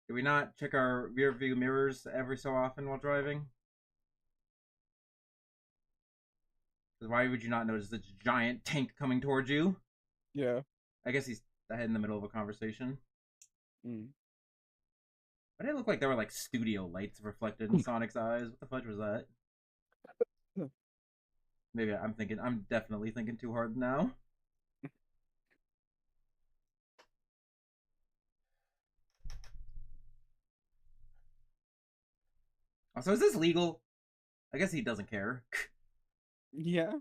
we not check our rear view mirrors every so often while driving? Because why would you not notice this giant tank coming towards you? Yeah. I guess he's ahead in the middle of a conversation. Mm. But it looked like there were like studio lights reflected in Sonic's eyes. What the fudge was that? Maybe I'm definitely thinking too hard now. Also, is this legal? I guess he doesn't care. Yeah.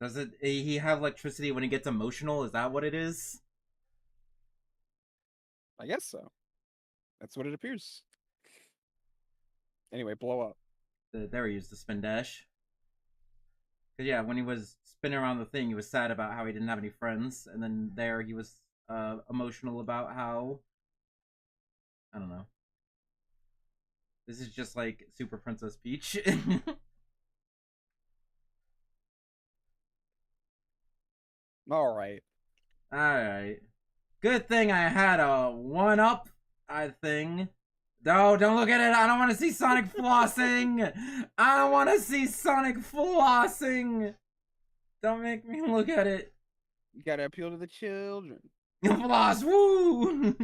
Does it? He have electricity when he gets emotional? Is that what it is? I guess so. That's what it appears. Anyway, blow up. There he used the spin dash. Cause yeah, when he was spinning around the thing, he was sad about how he didn't have any friends, and then there he was emotional about how I don't know. This is just like Super Princess Peach. All right. All right. Good thing I had a one up. I think. No, don't look at it. I don't want to see Sonic flossing. I don't want to see Sonic flossing. Don't make me look at it. You gotta appeal to the children. Floss, woo!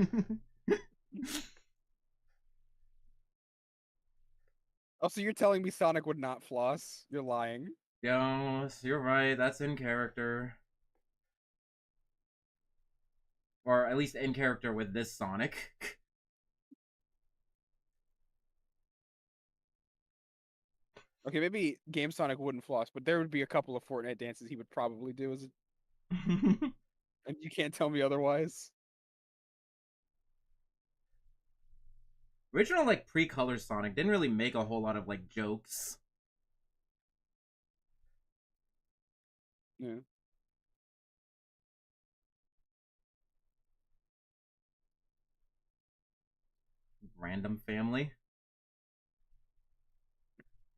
Also, you're telling me Sonic would not floss? You're lying. Yes, you're right. That's in character. Or at least in character with this Sonic. Okay, maybe Game Sonic wouldn't floss, but there would be a couple of Fortnite dances he would probably do as and you can't tell me otherwise. Original like pre-color Sonic didn't really make a whole lot of like jokes. Yeah. Random family.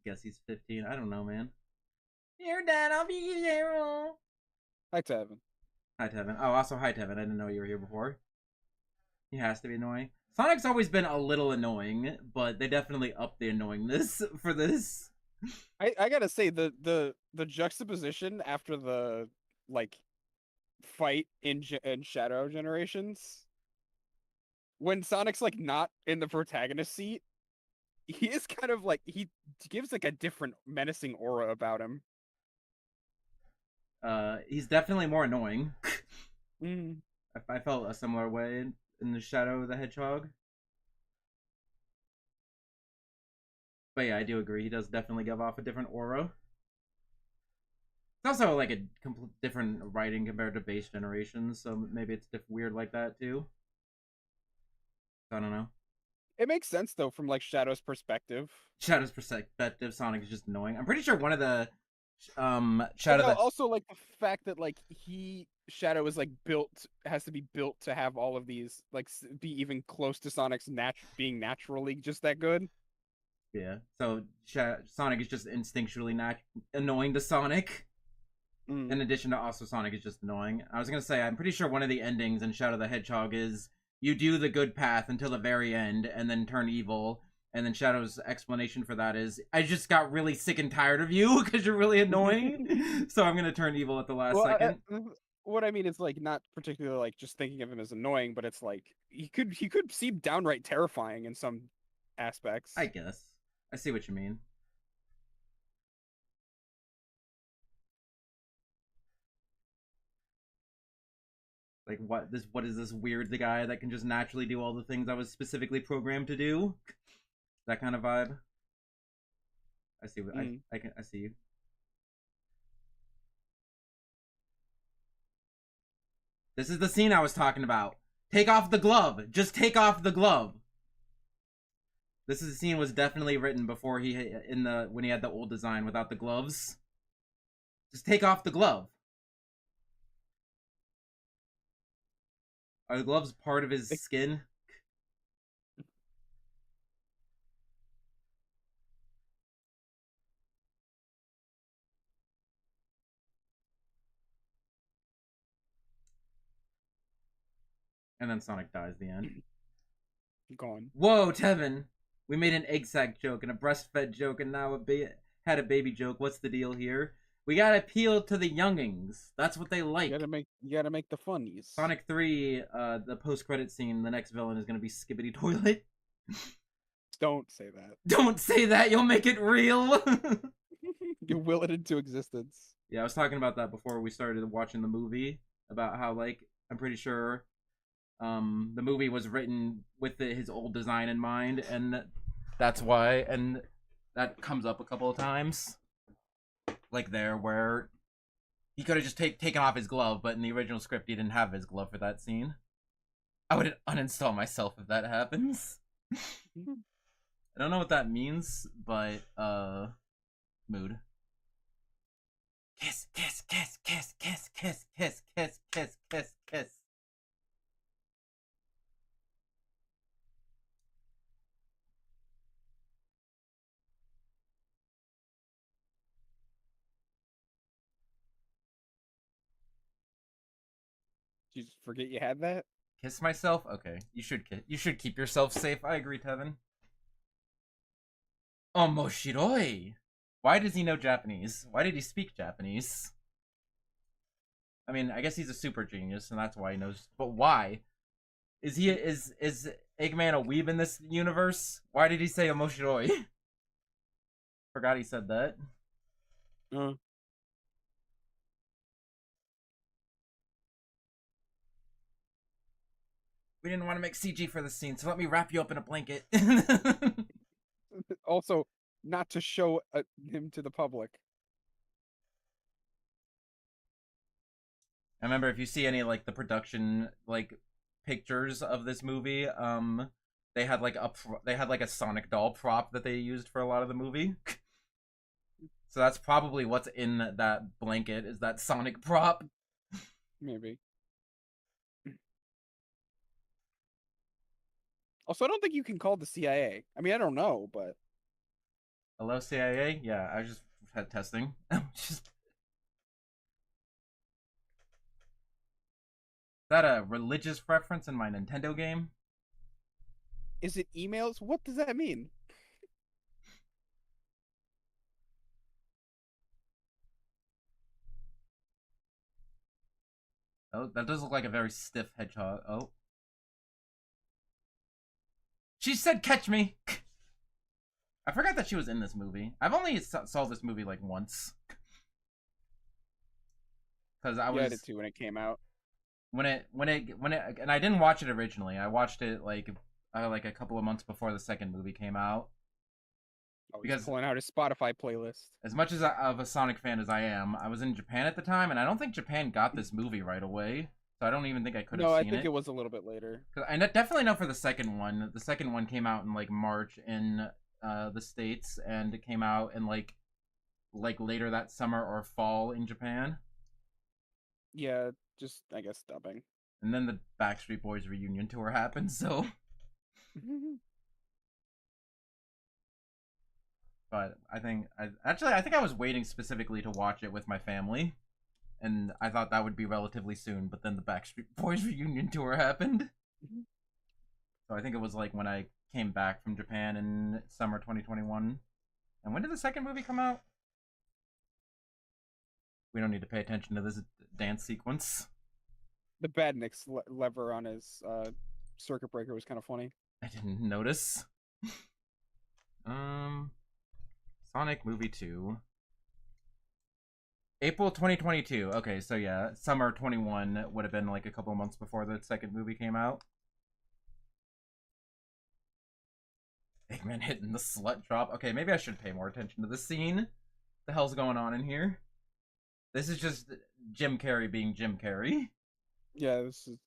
Guess he's 15. I don't know, man. Your dad, I'll be 0. Hi, Tevin. Hi, Tevin. Oh, also hi, Tevin. I didn't know you were here before. He has to be annoying. Sonic's always been a little annoying, but they definitely upped the annoyingness for this. I gotta say the juxtaposition after the like fight in Shadow Generations when Sonic's like not in the protagonist seat, he is kind of like he gives like a different menacing aura about him. He's definitely more annoying. Mm. I felt a similar way in the Shadow of the Hedgehog. But yeah, I do agree. He does definitely give off a different aura. It's also like a complete different writing compared to base generations, so maybe it's weird like that too. I don't know. It makes sense though from like Shadow's perspective. Shadow's perspective, Sonic is just annoying. I'm pretty sure one of the But Shadow no, that also like the fact that like Shadow is like built has to be built to have all of these like be even close to Sonic's being naturally just that good. yeah. So Sonic is just instinctually annoying to Sonic. Mm. In addition to also Sonic is just annoying. I was gonna say I'm pretty sure one of the endings in Shadow the Hedgehog is you do the good path until the very end and then turn evil. And then Shadow's explanation for that is I just got really sick and tired of you because you're really annoying. So I'm gonna turn evil at the last Well, second. what I mean is like not particularly like just thinking of him as annoying, but it's like he could seem downright terrifying in some I aspects. guess. I see what you mean. Like what is this weird the guy that can just naturally do all the things I was specifically programmed to do? That kind of vibe. I see what Mm. I see you. This is the scene I was talking about. Take off the glove. Just take off the glove. This is the scene was definitely written before he in the when he had the old design without the gloves. Just take off the glove. Are the gloves part of his skin? And then Sonic dies at the end. Gone. Whoa, Tevin. We made an egg sack joke and a breastfed joke and now had a baby joke. What's the deal here? We gotta appeal to the youngings. That's what they like. You gotta make the funnies. Sonic 3, the post-credit scene, the next villain is gonna be Skibbity Toilet. Don't say that. Don't say that, you'll make it real. You will it into existence. Yeah, I was talking about that before we started watching the movie, about how, like, I'm pretty sure the movie was written with his old design in mind, and that's why, and that comes up a couple of times. Like there, where he could have just taken off his glove, but in the original script, he didn't have his glove for that scene. I would uninstall myself if that happens. I don't know what that means, but mood. Kiss, kiss, kiss, kiss, kiss, kiss, kiss, kiss, kiss, kiss, kiss. Did you just forget you had that? Kiss myself? Okay, you should keep yourself safe. I agree, Tevin. Omoshiroi. Why does he know Japanese? Why did he speak Japanese? I mean, I guess he's a super genius, and that's why he knows. But why? Is Eggman a weeb in this universe? Why did he say Omoshiroi? Forgot he said that. Uh, We didn't want to make CG for the scene, so let me wrap you up in a blanket. also, not to show him to the public. I remember if you see any like the production like pictures of this movie, they had like a Sonic doll prop that they used for a lot of the movie. So that's probably what's in that blanket is that Sonic prop. Maybe. Also, I don't think you can call the CIA. I mean, I don't know, but Hello CIA? Yeah, I just had testing. Just that a religious reference in my Nintendo game? Is it emails? What does that mean? Oh, that does look like a very stiff hedgehog. Oh. She said catch me! I forgot that she was in this movie. I've only saw this movie like once. Because I Yeah, I did was too when it came out. and I didn't watch it originally. I watched it like a couple of months before the second movie came out. Oh, he's Because pulling out his Spotify playlist. as much as of a Sonic fan as I am, I was in Japan at the time, and I don't think Japan got this movie right away. So I don't even think I could have No, I seen think it. it was a little bit later. Cause I definitely know for the second one. The second one came out in like March in the States, and it came out in like later that summer or fall in Japan. Yeah, just I guess dubbing. And then the Backstreet Boys reunion tour happened, so. But I think I think I was waiting specifically to watch it with my family, and I thought that would be relatively soon. But then the Backstreet Boys reunion tour happened, so I think it was like when I came back from Japan in summer 2021. And when did the second movie come out? We don't need to pay attention to this dance sequence. The Badniks lever on his circuit breaker was kind of funny. I didn't notice. um, Sonic movie 2. April 2022. Okay, so yeah, summer 21 would have been like a couple of months before the second movie came out. Eggman hitting the slut drop. Okay, maybe I should pay more attention to the scene. What the hell's going on in here? This is just Jim Carrey being Jim Carrey. Yeah, this is.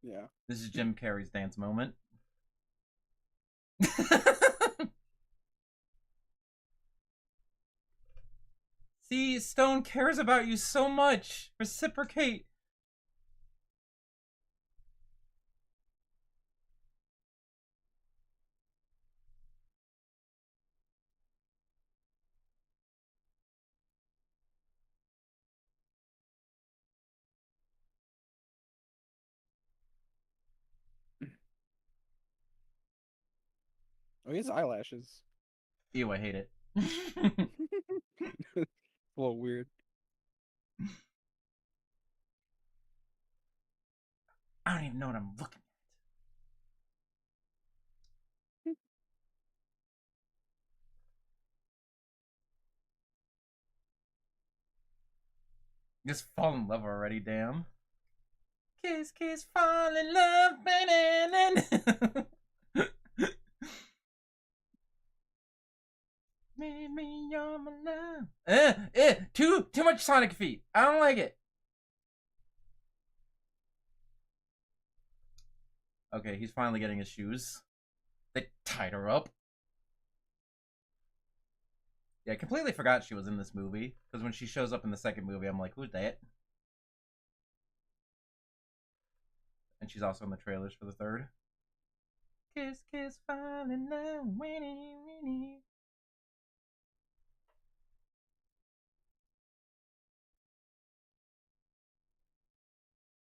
Yeah. This is Jim Carrey's dance moment. See, Stone cares about you so much. Reciprocate. Oh, he has eyelashes. Ew, I hate it. A little weird. I don't even know what I'm looking at. Just fall in love already, damn. Kiss, kiss, fall in love. Made me your my love. Too much Sonic feet. I don't like it. Okay, he's finally getting his shoes. They tied her up. Yeah, I completely forgot she was in this movie. Because when she shows up in the second movie, I'm like, who's that? And she's also in the trailers for the third. Kiss, kiss, fall in love, winnie, winnie.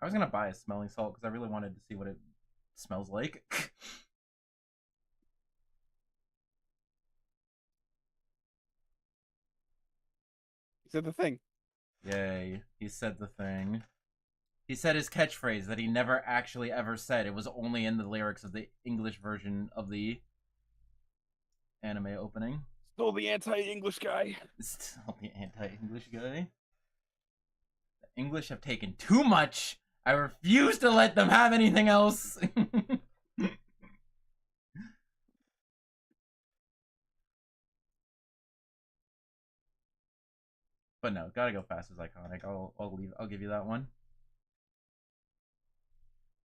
I was gonna buy a smelling salt because I really wanted to see what it smells like. He said the thing. Yay, he said the thing. He said his catchphrase that he never actually ever said. It was only in the lyrics of the English version of the anime opening. Still the anti-English guy. Still the anti-English guy. The English have taken too much. I refuse to let them have anything else. But no, gotta go fast is iconic. I'll give you that one.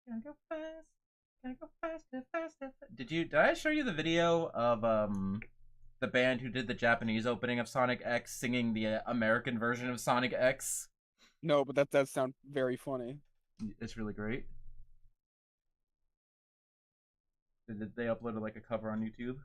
Gotta go fast. Gotta go faster, faster. Did I show you the video of the band who did the Japanese opening of Sonic X singing the American version of Sonic X? No, but that does sound very funny. It's really great. They uploaded like a cover on YouTube?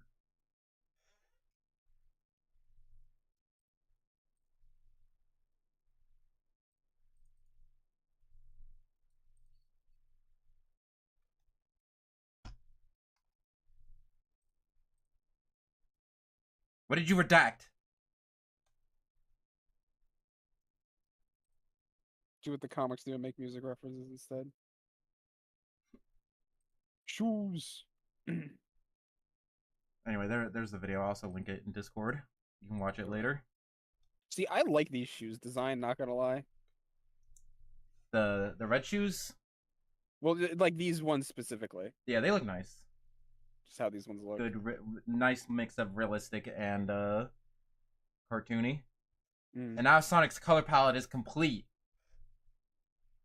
What did you redact? Do what the comics do and make music references instead. Shoes. Anyway, there's the video. I'll also link it in Discord. You can watch it later. See, I like these shoes design, not gonna lie. The red shoes? Well, like these ones specifically. Yeah, they look nice. Just how these ones look. Good, nice mix of realistic and cartoony. And now Sonic's color palette is complete.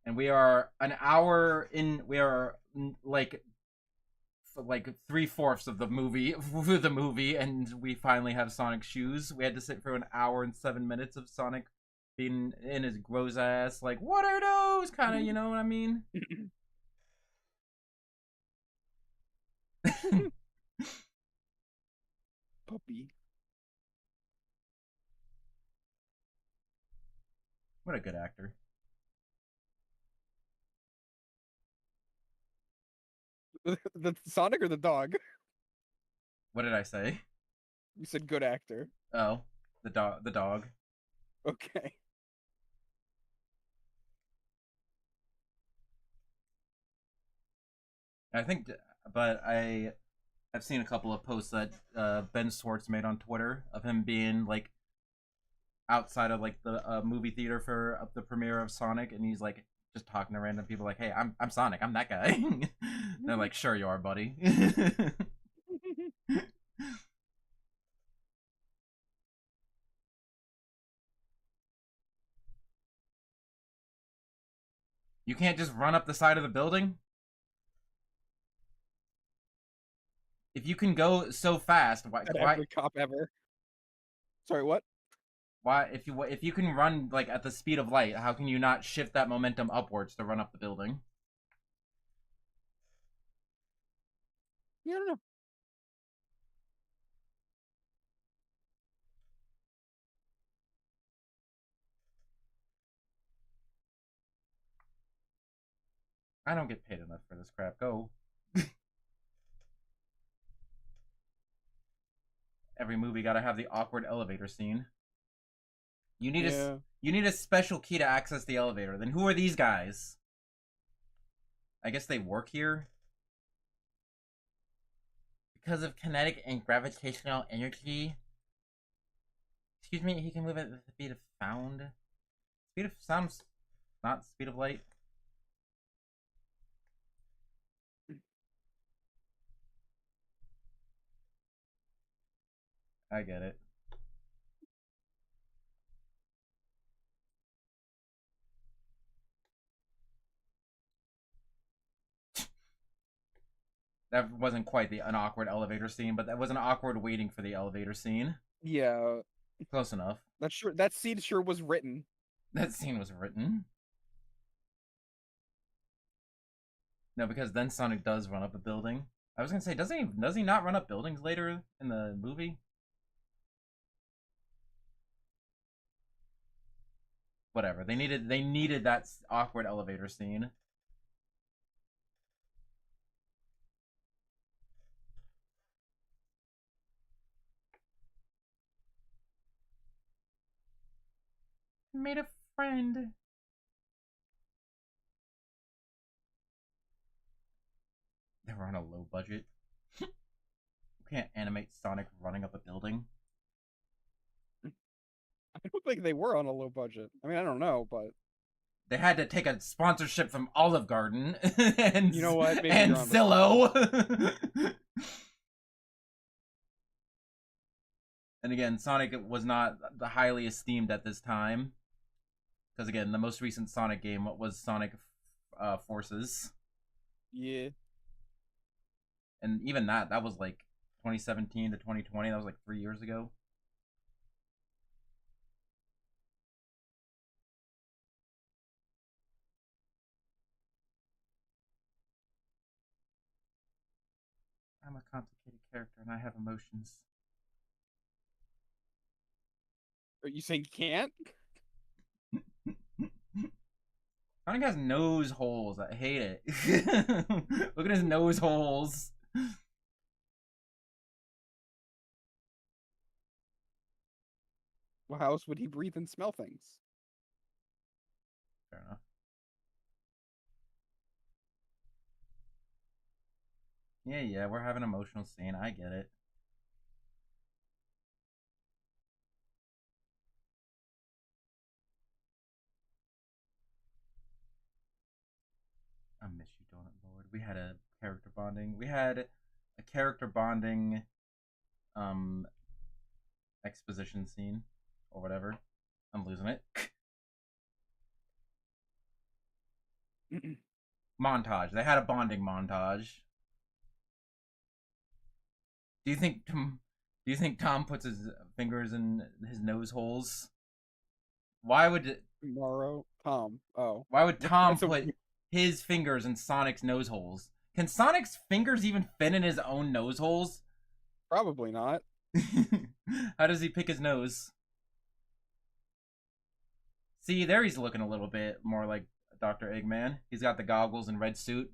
And we are an hour in. We are like 3/4 of the movie, and we finally have Sonic shoes. We had to sit through an hour and 7 minutes of Sonic being in his gross ass, like, what are those? Kind of, you know what I mean? Puppy. What a good actor. The Sonic or the dog? What did I say? You said good actor. Oh, the dog. The dog. Okay. I think, but I've seen a couple of posts that Ben Swartz made on Twitter of him being like outside of like the movie theater for the premiere of Sonic, and he's like just talking to random people like, "Hey, I'm Sonic. I'm that guy." They're like, "Sure you are, buddy." You can't just run up the side of the building? If you can go so fast, why Every cop ever. Sorry, what? why if you can run like at the speed of light, how can you not shift that momentum upwards to run up the building? Yeah, I don't know. I don't get paid enough for this crap. Go. Every movie gotta have the awkward elevator scene. You need a special key to access the elevator. Then who are these guys? I guess they work here. Because of kinetic and gravitational energy. Excuse me, he can move at the speed of sound. Speed of sound, not speed of light. I get it. That wasn't quite an awkward elevator scene, but that was an awkward waiting for the elevator scene. Yeah. Close enough. That scene sure was written. That scene was written. No, because then Sonic does run up a building. I was gonna say, does he not run up buildings later in the movie? Whatever. They needed that awkward elevator scene. Made a friend. They were on a low budget. You can't animate Sonic running up a building. I don't think they were on a low budget. I mean, I don't know, but they had to take a sponsorship from Olive Garden and you know what? Maybe and Zillow. And again, Sonic was not the highly esteemed at this time, because again, the most recent Sonic game was Sonic Forces. Yeah. And even that was like 2017 to 2020. That was like 3 years ago. I'm a complicated character and I have emotions. Are you saying you can't? Sonic has nose holes. I hate it. Look at his nose holes. Well, how else would he breathe and smell things? Fair enough. Yeah, we're having an emotional scene. I get it. I miss you, Donut Lord. We had a character bonding. We had a character bonding um exposition scene or whatever. I'm losing it. Montage. They had a bonding montage. Do you think Tom puts his fingers in his nose holes? Why would Tomorrow, Tom. Oh, why would Tom that's a put his fingers in Sonic's nose holes? Can Sonic's fingers even fit in his own nose holes? probably not. How does he pick his nose? See, there he's looking a little bit more like Dr. Eggman. He's got the goggles and red suit.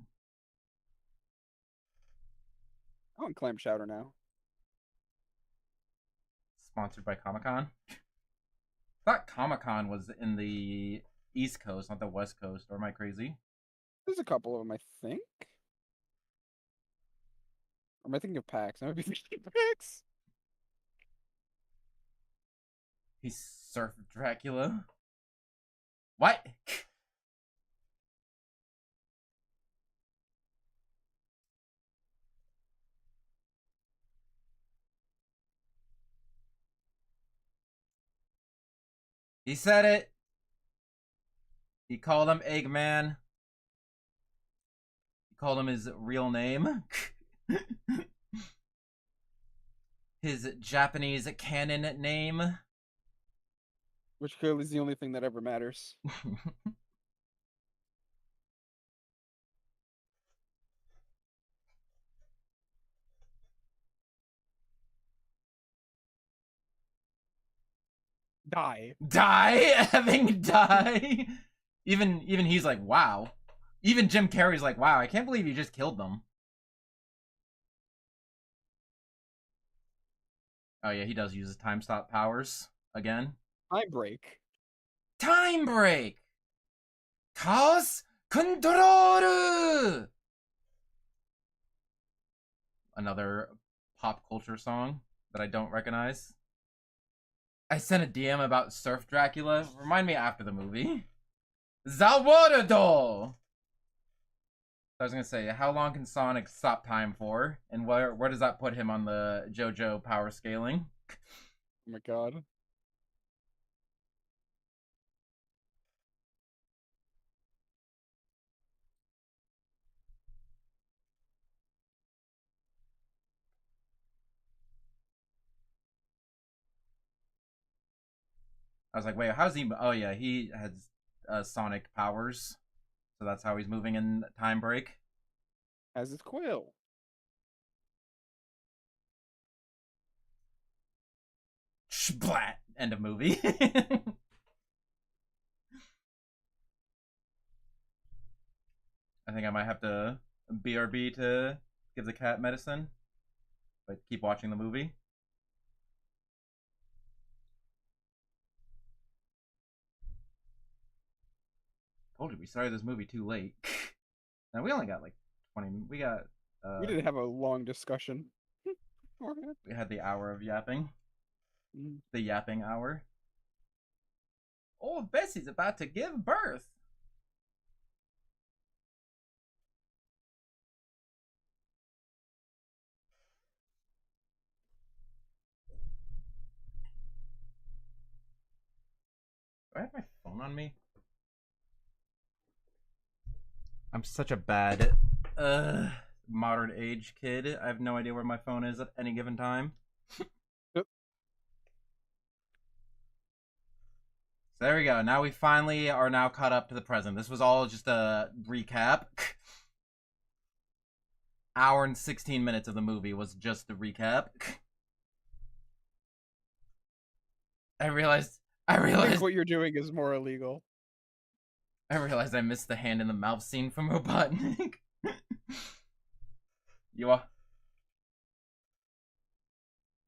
I want clam chowder now. Sponsored by Comic-Con. I thought Comic-Con was in the East Coast, not the West Coast. Or am I crazy? There's a couple of them, I think. Or am I thinking of PAX? I might be thinking of PAX. He's Surf Dracula. What? He said it. He called him Eggman. He called him his real name. His Japanese canon name. Which clearly is the only thing that ever matters. Die. Having die. Even he's like, wow. Even Jim Carrey's like, wow, I can't believe you just killed them. Oh yeah, he does use his time stop powers again. Time break. Time break. Chaos control. Another pop culture song that I don't recognize. I sent a DM about Surf Dracula. Remind me after the movie. Zawardo! I was gonna say, how long can Sonic stop time for? And where does that put him on the JoJo power scaling? Oh my god. I was like, wait, how's he? Oh yeah, he has Sonic powers, so that's how he's moving in Time Break. As is Quill. Splat. End of movie. I think I might have to BRB to give the cat medicine, but keep watching the movie. Told you we started this movie too late. Now we only got like 20. We got. We didn't have a long discussion. We had the hour of yapping. The yapping hour. Old Bessie's about to give birth. Do I have my phone on me? I'm such a bad modern age kid. I have no idea where my phone is at any given time. Yep. So there we go. Now we finally are now caught up to the present. This was all just a recap. Hour and 16 minutes of the movie was just the recap. I realized I think what you're doing is more illegal. I realized I missed the hand in the mouth scene from Robotnik. You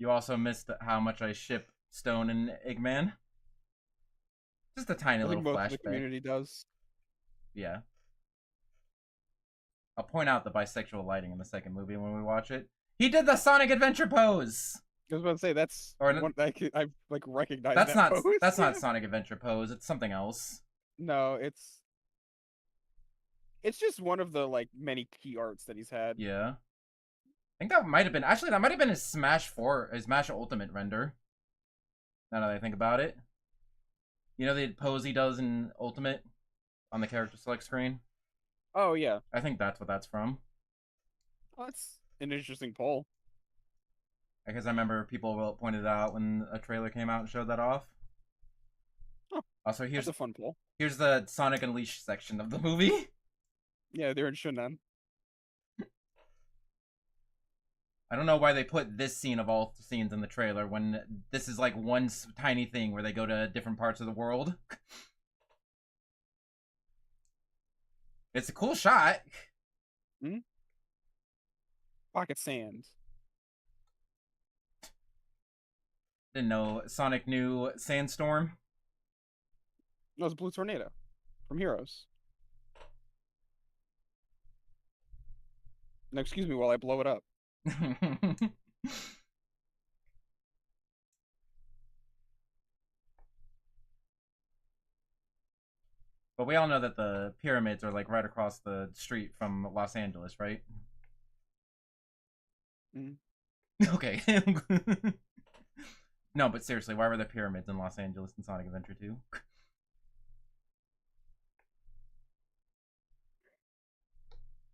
also missed how much I ship Stone and Eggman. Just a tiny I little think most of the flashback. community does. Yeah. I'll point out the bisexual lighting in the second movie when we watch it. He did the Sonic Adventure pose. I was about to say that's Or one I like recognize that's that not pose. that's not Sonic Adventure pose. It's something else. No, it's just one of the like many key arts that he's had. Yeah. I think that might have been actually that might have been his Smash Ultimate render. Now that I think about it. You know the pose he does in Ultimate on the character select screen? Oh yeah, I think that's what that's from. well, that's an interesting poll. Because I remember people pointed it out when a trailer came out and showed that off. Oh, Also, that's a fun poll. here's the Sonic Unleashed section of the movie. Yeah, they're in Shunan. I don't know why they put this scene of all scenes in the trailer when this is like one tiny thing where they go to different parts of the world. It's a cool shot. Hmm? Pocket Sand. Didn't know Sonic knew Sandstorm. No, it's Blue Tornado from Heroes. Now, excuse me while I blow it up. But we all know that the pyramids are like right across the street from Los Angeles, right? Mm. Okay. No, but seriously, why were the pyramids in Los Angeles in Sonic Adventure 2?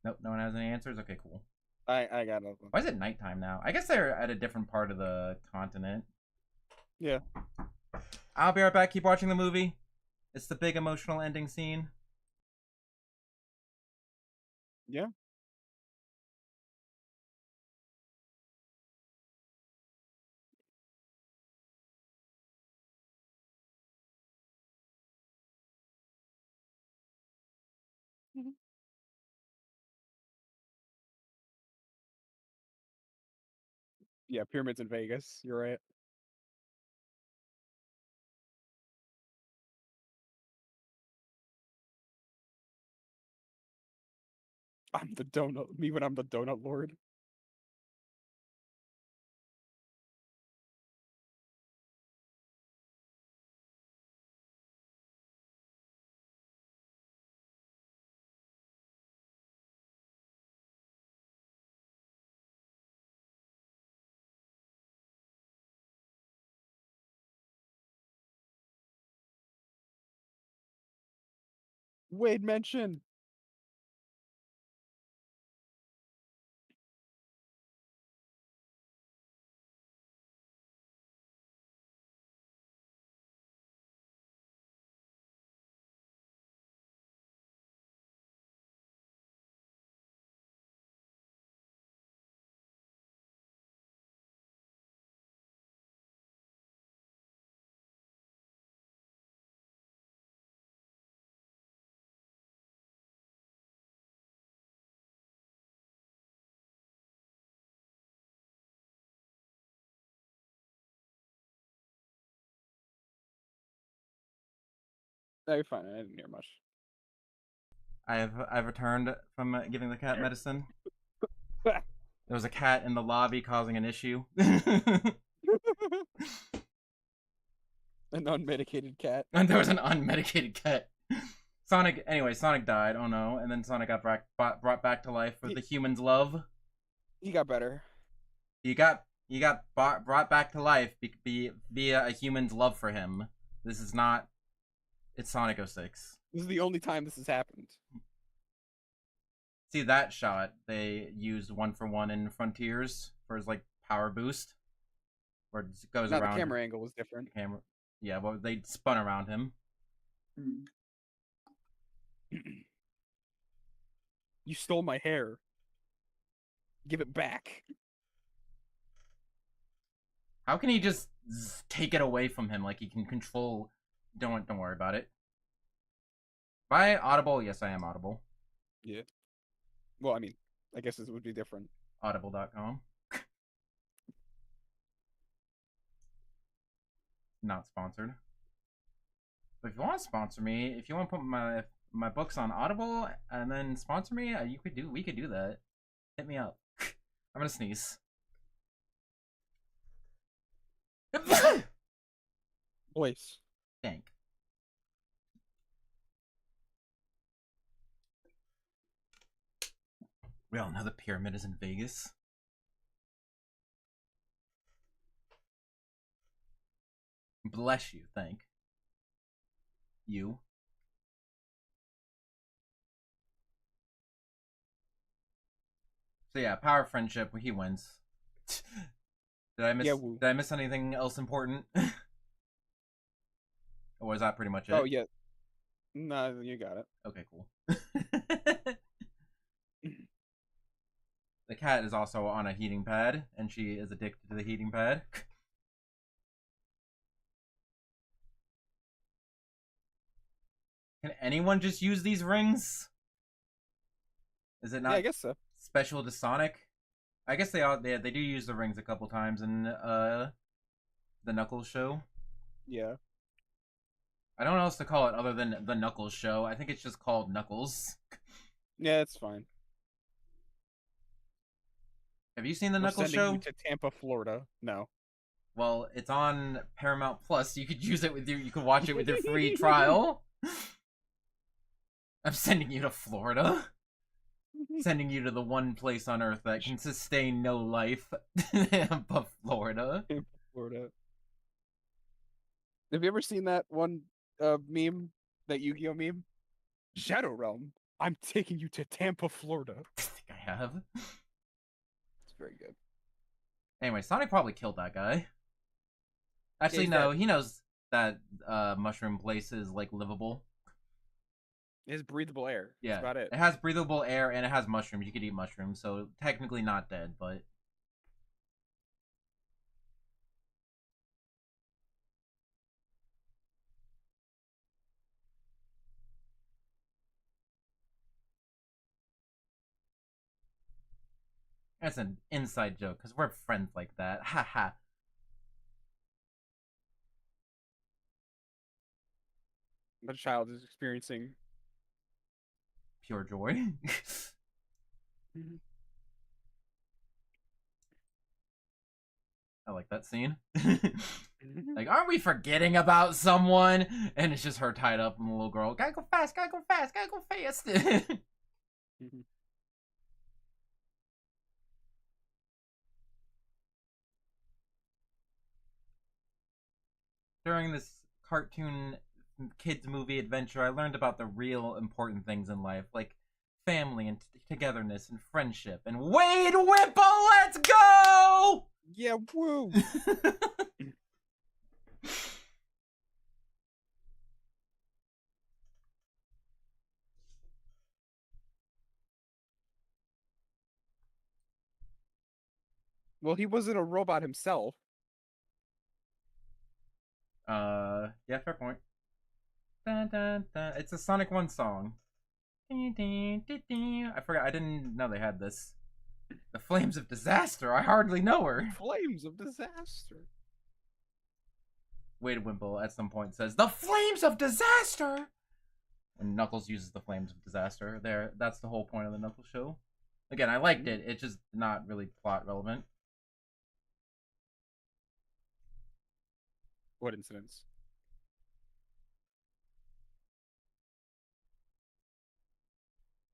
Nope, no one has any answers? Okay, cool. I got it. Why is it nighttime now? I guess they're at a different part of the continent. Yeah. I'll be right back. Keep watching the movie. It's the big emotional ending scene. Yeah. Mhm. Yeah, pyramids in Vegas. You're right. I'm the donut. Me when I'm the donut lord. Wade mentioned. No, you're fine. I didn't hear much. I've returned from giving the cat medicine. There was a cat in the lobby causing an issue. An unmedicated cat. And there was an unmedicated cat. Sonic died. Oh no! And then Sonic got brought back to life with the human's love. He got better. You got brought back to life via a human's love for him. This is not. It's Sonic 06. This is the only time this has happened. See that shot? They used 1-for-1 in Frontiers for his like power boost, where it goes Now around. the camera angle was different. Camera. Yeah, well, they spun around him. You stole my hair. Give it back. How can he just take it away from him like he can control? Don't worry about it. Am I audible? Yes, I am audible. Yeah. Well, I mean, I guess this would be different. Audible.com. Not sponsored. But if you want to sponsor me, if you want to put my books on Audible and then sponsor me, we could do that. Hit me up. I'm gonna sneeze. Voice. Thank. We all know the pyramid is in Vegas. Bless you, thank you. So yeah, power friendship, he wins. Did I miss anything else important? Or was that pretty much it? Oh yeah. No, you got it. Okay, cool. The cat is also on a heating pad, and she is addicted to the heating pad. Can anyone just use these rings? Is it not? Yeah, I guess so. Special to Sonic? I guess they do use the rings a couple times in the Knuckles show. Yeah. I don't know what else to call it other than the Knuckles show. I think it's just called Knuckles. Yeah, it's fine. Have you seen the Knuckles show? You to Tampa, Florida. No. Well, it's on Paramount Plus. You could use it with you could watch it with your free trial. I'm sending you to Florida. Sending you to the one place on Earth that can sustain no life. But Florida. Florida. Have you ever seen that one meme? That Yu-Gi-Oh meme? Shadow Realm. I'm taking you to Tampa, Florida. I think I have. It's very good. Anyway, Sonic probably killed that guy. Actually, no, he knows that mushroom place is like livable. It has breathable air. Yeah, that's about it. It has breathable air and it has mushrooms. You could eat mushrooms, so technically not dead, but that's an inside joke because we're friends like that. Ha ha. The child is experiencing Pure joy. I like that scene. Like, aren't we forgetting about someone? And it's just her tied up and the little girl. Gotta go fast, gotta go fast, gotta go fast. During this cartoon kids movie adventure, I learned about the real important things in life, like family and togetherness and friendship. And Wade Whipple, let's go! Yeah, woo! Well, he wasn't a robot himself. Yeah, fair point. Dun, dun, dun. It's a Sonic 1 song. I forgot, I didn't know they had this. The Flames of Disaster, I hardly know her. Flames of Disaster. Wade Wimple at some point says, "The Flames of Disaster!" And Knuckles uses the Flames of Disaster. There, that's the whole point of the Knuckles show. Again, I liked it, it's just not really plot relevant. What incidents?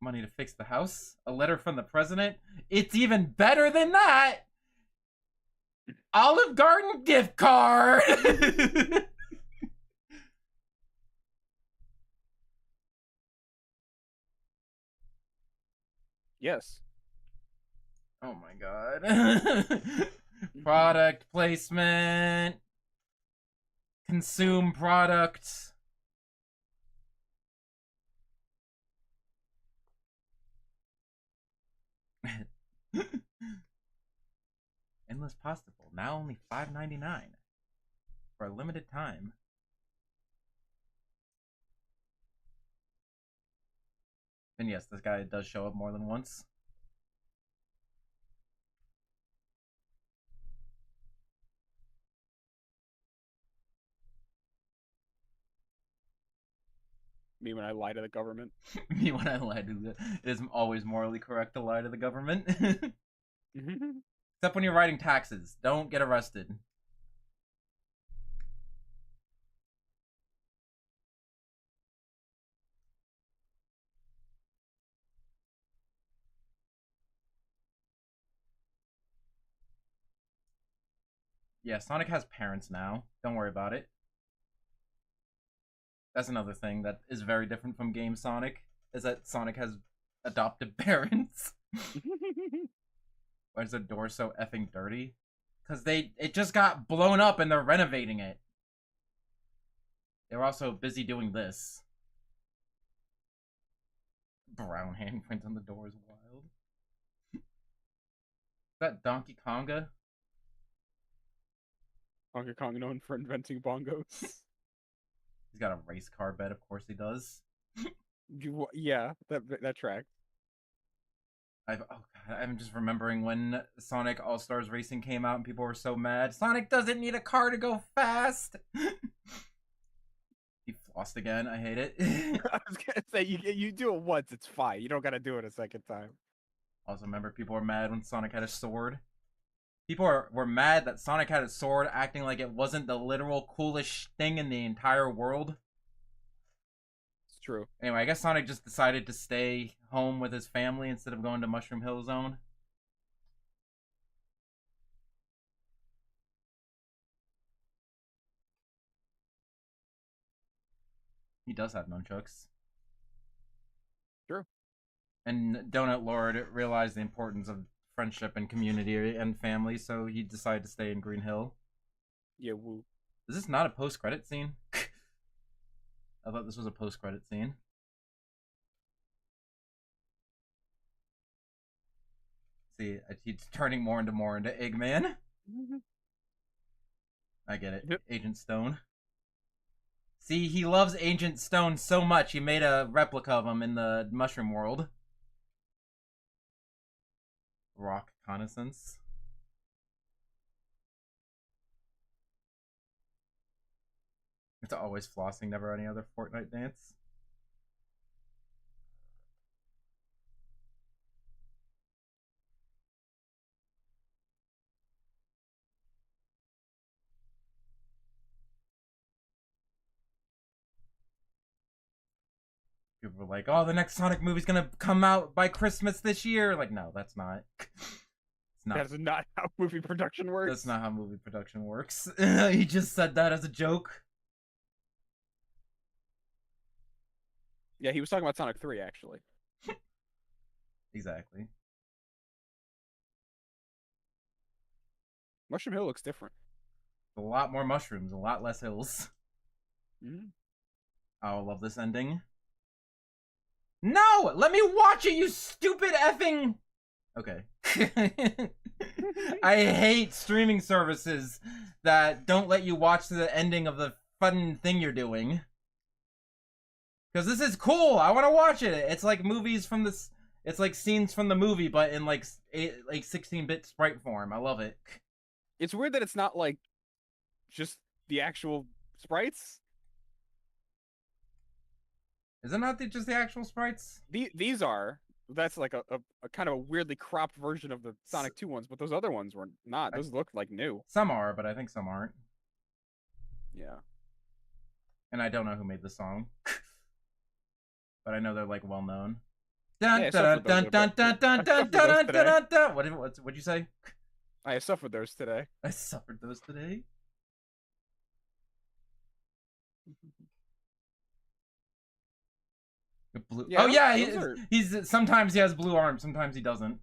Money to fix the house? A letter from the president? It's even better than that! Olive Garden gift card! Yes. Oh my god. Product placement. Consume product. Endless Pasta Bowl. Now only $5.99 for a limited time. And yes, this guy does show up more than once. Me when I lie to the government. Me when I lie to the... It is always morally correct to lie to the government. Except when you're writing taxes. Don't get arrested. Yeah, Sonic has parents now. Don't worry about it. That's another thing that is very different from Game Sonic, is that Sonic has adopted parents. Why is the door so effing dirty? Because it just got blown up and they're renovating it. They were also busy doing this. Brown handprint on the door is wild. Is that Donkey Konga? Donkey Kong known for inventing bongos. He's got a race car bed, of course he does. Yeah, that track. Oh god, I'm just remembering when Sonic All-Stars Racing came out and people were so mad. Sonic doesn't need a car to go fast! He flossed again, I hate it. I was gonna say, you do it once, it's fine. You don't gotta do it a second time. Also remember, people were mad when Sonic had a sword. People were mad that Sonic had a sword, acting like it wasn't the literal coolest thing in the entire world. It's true. Anyway, I guess Sonic just decided to stay home with his family instead of going to Mushroom Hill Zone. He does have nunchucks. True. And Donut Lord realized the importance of friendship and community and family, so he decided to stay in Green Hill. Yeah, woo. Is this not a post-credit scene? I thought this was a post-credit scene. See, he's turning more into Eggman. I get it. Yep. Agent Stone. See, he loves Agent Stone so much, he made a replica of him in the Mushroom World. Rock Reconnaissance. It's always flossing, never any other Fortnite dance. People were like, oh, the next Sonic movie's gonna come out by Christmas this year. Like, no, that's not. It's not. That's not how movie production works. That's not how movie production works. He just said that as a joke. Yeah, he was talking about Sonic 3, actually. Exactly. Mushroom Hill looks different. A lot more mushrooms, a lot less hills. Mm-hmm. Oh, I love this ending. No! Let me watch it, you stupid effing... Okay. I hate streaming services that don't let you watch the ending of the fun thing you're doing. Because this is cool. I want to watch it. It's like movies from this... It's like scenes from the movie, but in like 16-bit sprite form. I love it. It's weird that it's not like just the actual sprites. Is it not just the actual sprites? These are. That's like a kind of a weirdly cropped version of the Sonic 2 ones, but those other ones were not. Those looked like new. Some are, but I think some aren't. Yeah. And I don't know who made the song. But I know they're like well known. What'd you say? I suffered those today. I suffered those today. Blue. Yeah, oh yeah, he's sometimes he has blue arms, sometimes he doesn't.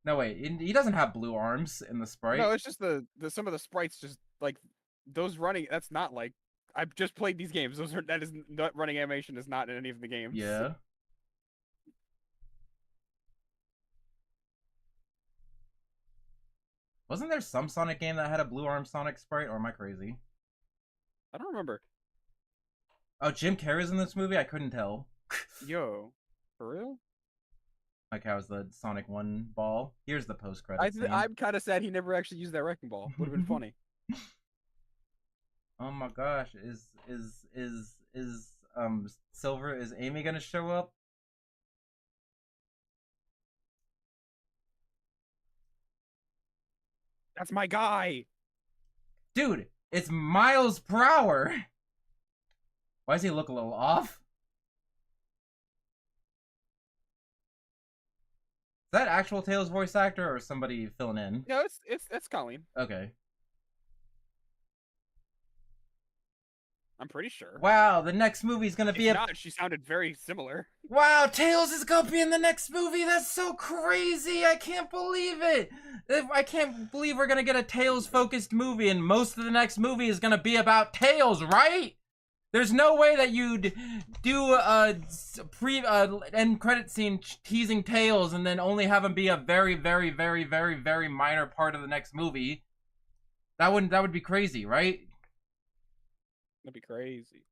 No wait, he doesn't have blue arms in the sprite. No, it's just the some of the sprites just like those running. That's not like I've just played these games. That is not running animation is not in any of the games. Yeah. Wasn't there some Sonic game that had a blue arm Sonic sprite, or am I crazy? I don't remember. Oh, Jim Carrey's in this movie? I couldn't tell. Yo, for real? Like, how's the Sonic 1 ball? Here's the post-credits scene. I'm kind of sad he never actually used that wrecking ball. Would have been funny. Oh my gosh, is Silver, is Amy gonna show up? That's my guy. Dude, it's miles per hour. Why does he look a little off? Is that actual Tails voice actor or somebody filling in? No, it's Colleen. Okay. I'm pretty sure. Wow, the next movie's gonna be If not, she sounded very similar. Wow, Tails is gonna be in the next movie. That's so crazy. I can't believe it. I can't believe we're gonna get a Tails-focused movie, and most of the next movie is gonna be about Tails, right? There's no way that you'd do a end credit scene teasing Tails and then only have him be a very, very, very, very, very minor part of the next movie. That would be crazy, right? That'd be crazy.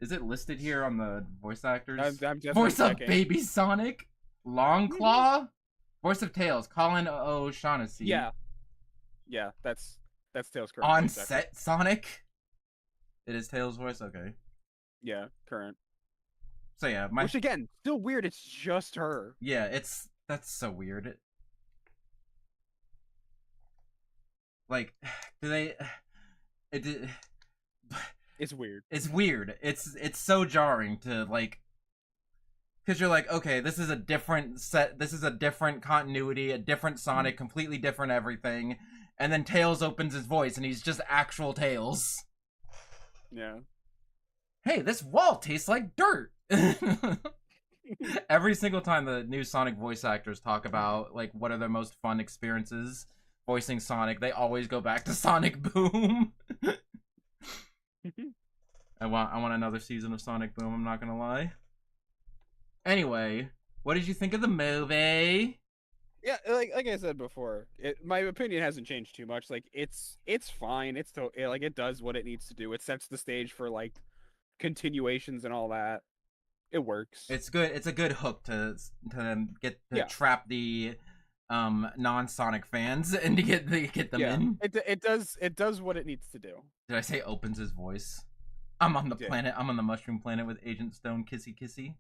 Is it listed here on the voice actors? I'm voice of checking. Baby Sonic, Longclaw, voice of Tails, Colin O'Shaughnessy. Yeah, that's Tails' current. On set Sonic. It is Tails' voice. Okay. Yeah, current. So yeah, which again, still weird. It's just her. Yeah, that's so weird. Like, do they? It's weird. It's weird. It's so jarring to like, because you're like, okay, this is a different set. This is a different continuity, a different Sonic, completely different everything. And then Tails opens his voice, and he's just actual Tails. Yeah. Hey, this wall tastes like dirt. Every single time the new Sonic voice actors talk about like what are their most fun experiences voicing Sonic, they always go back to Sonic Boom. I want another season of Sonic Boom, I'm not gonna lie. Anyway, what did you think of the movie? Yeah, like I said before, my opinion hasn't changed too much. Like it's fine. Like it does what it needs to do. It sets the stage for like continuations and all that. It works. It's good. It's a good hook to trap the non-Sonic fans and to get them in. It does what it needs to do. Did I say opens his voice? I'm on the planet. I'm on the mushroom planet with Agent Stone. Kissy kissy.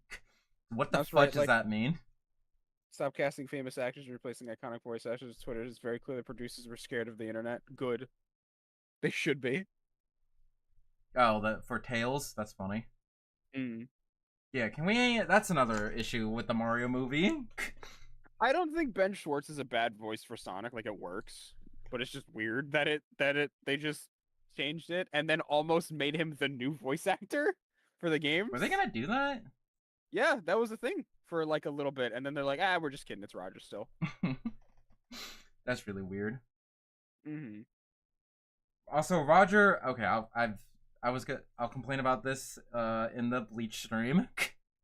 What the fuck does that mean? Stop casting famous actors and replacing iconic voice actors. Twitter is very clear the producers were scared of the internet. Good. They should be. Oh, for Tails? That's funny. Yeah, can we... That's another issue with the Mario movie. I don't think Ben Schwartz is a bad voice for Sonic. Like, it works. But it's just weird that they just changed it and then almost made him the new voice actor for the game. Were they gonna do that? Yeah, that was the thing for like a little bit, and then they're like, we're just kidding. It's Roger still. That's really weird. Mm-hmm. Also, Roger. Okay, I'll complain about this in the Bleach stream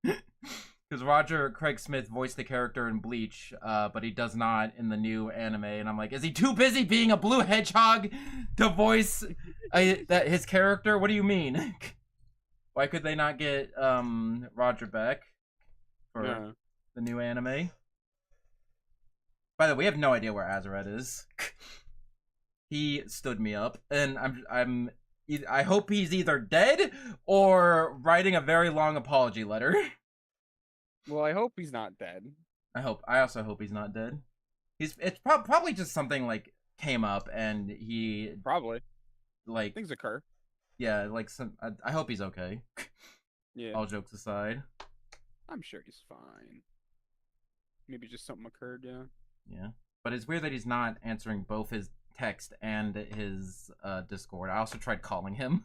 because Roger Craig Smith voiced the character in Bleach, but he does not in the new anime, and I'm like, is he too busy being a blue hedgehog to voice that his character? What do you mean? Why could they not get Roger back for the new anime? By the way, we have no idea where Azaret is. He stood me up, and I hope he's either dead or writing a very long apology letter. Well, I hope he's not dead. I also hope he's not dead. It's probably just something like came up, and he probably like things occur. Yeah, like I hope he's okay. Yeah. All jokes aside, I'm sure he's fine. Maybe just something occurred. Yeah. Yeah, but it's weird that he's not answering both his text and his Discord. I also tried calling him.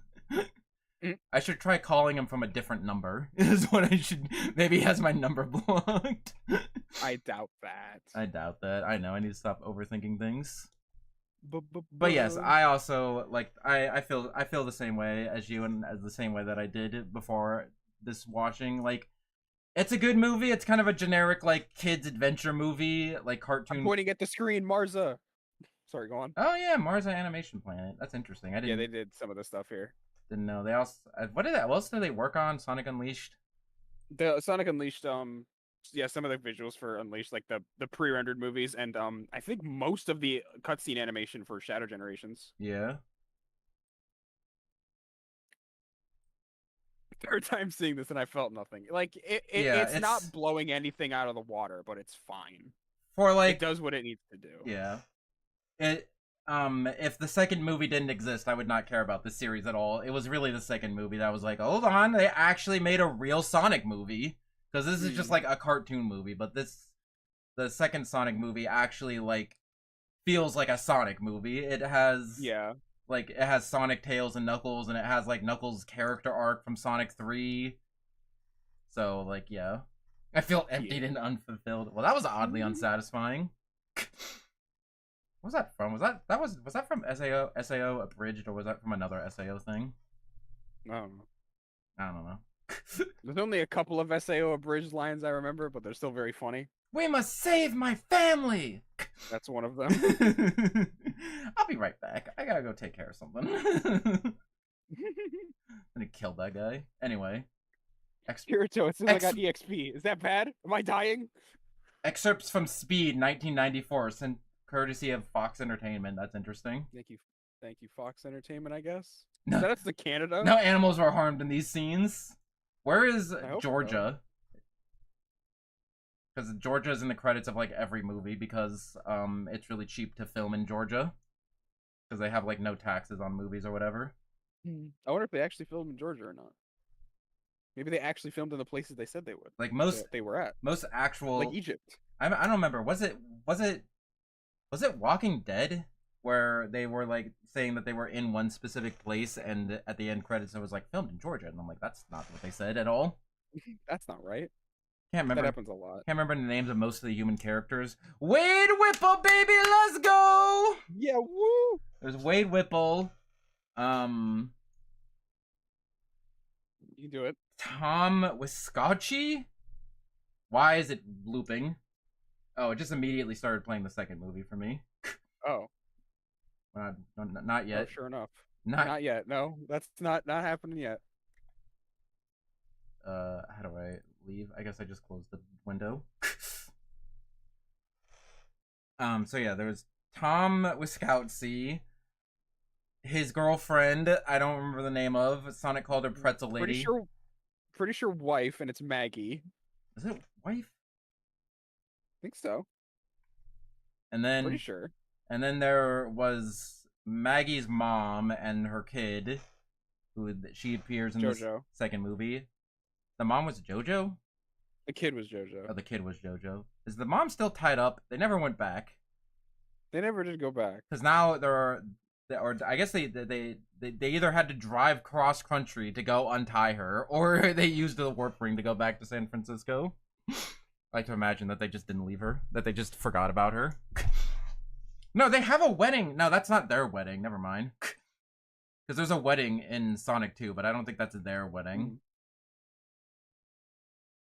I should try calling him from a different number. Is what I should. Maybe he has my number blocked. I doubt that. I doubt that. I know. I need to stop overthinking things. But yes, I also like. I feel the same way as you, and as the same way that I did before this watching. Like, it's a good movie. It's kind of a generic like kids adventure movie, like cartoon. I'm pointing at the screen, Marza. Sorry, go on. Oh yeah, Marza Animation Planet. That's interesting. I didn't. Yeah, they did some of the stuff here. Didn't know. They also. What else did they work on? Sonic Unleashed. The Sonic Unleashed. Yeah, some of the visuals for Unleashed, like the pre-rendered movies, and I think most of the cutscene animation for Shadow Generations. Yeah. third time seeing this and I felt nothing. Like Yeah, it's not blowing anything out of the water, but it's fine. For like it does what it needs to do. Yeah. It if the second movie didn't exist, I would not care about this series at all. It was really the second movie that was like, hold on, they actually made a real Sonic movie. Because this is just like a cartoon movie, but the second Sonic movie actually like feels like a Sonic movie. It has like it has Sonic, Tails, and Knuckles, and it has like Knuckles' character arc from Sonic 3. So like yeah. I feel emptied and unfulfilled. Well, that was oddly unsatisfying. What was that from? Was that from SAO Abridged, or was that from another SAO thing? I don't know. I don't know. There's only a couple of SAO Abridged lines I remember, but they're still very funny. We must save my family! That's one of them. I'll be right back. I gotta go take care of something. I'm gonna kill that guy. Anyway. Kirito, it says I got EXP. Is that bad? Am I dying? Excerpts from Speed 1994, sent courtesy of Fox Entertainment. That's interesting. Thank you, Fox Entertainment, I guess. No, that's the Canada. No animals were harmed in these scenes. Where is Georgia? Because Georgia's in the credits of like every movie because it's really cheap to film in Georgia. Because they have like no taxes on movies or whatever. I wonder if they actually filmed in Georgia or not. Maybe they actually filmed in the places they said they would. Like most they were at. Most actual like Egypt. I don't remember. Was it Walking Dead where they were like saying that they were in one specific place and at the end credits it was like filmed in Georgia, and I'm like, that's not what they said at all. That's not right. Can't remember. That happens a lot. Can't remember the names of most of the human characters. Wade Whipple, baby, let's go! Yeah, woo! There's Wade Whipple. You do it. Tom Wiscocci? Why is it looping? Oh, it just immediately started playing the second movie for me. Oh. Not yet. Oh, sure enough. Not yet. No, that's not happening yet. How do I leave? I guess I just closed the window. So yeah, there's Tom Wiscocci. His girlfriend, I don't remember the name of. Sonic called her Pretzel Lady. Pretty sure wife, and it's Maggie. Is it wife? I think so. And then pretty sure. And then there was Maggie's mom and her kid, who she appears in the second movie. The mom was JoJo? The kid was JoJo. Oh, the kid was JoJo. Is the mom still tied up? They never went back. They never did go back. Because now I guess they either had to drive cross country to go untie her, or they used the warp ring to go back to San Francisco. I like to imagine that they just didn't leave her, that they just forgot about her. No, they have a wedding. No, that's not their wedding. Never mind. Because there's a wedding in Sonic 2, but I don't think that's their wedding.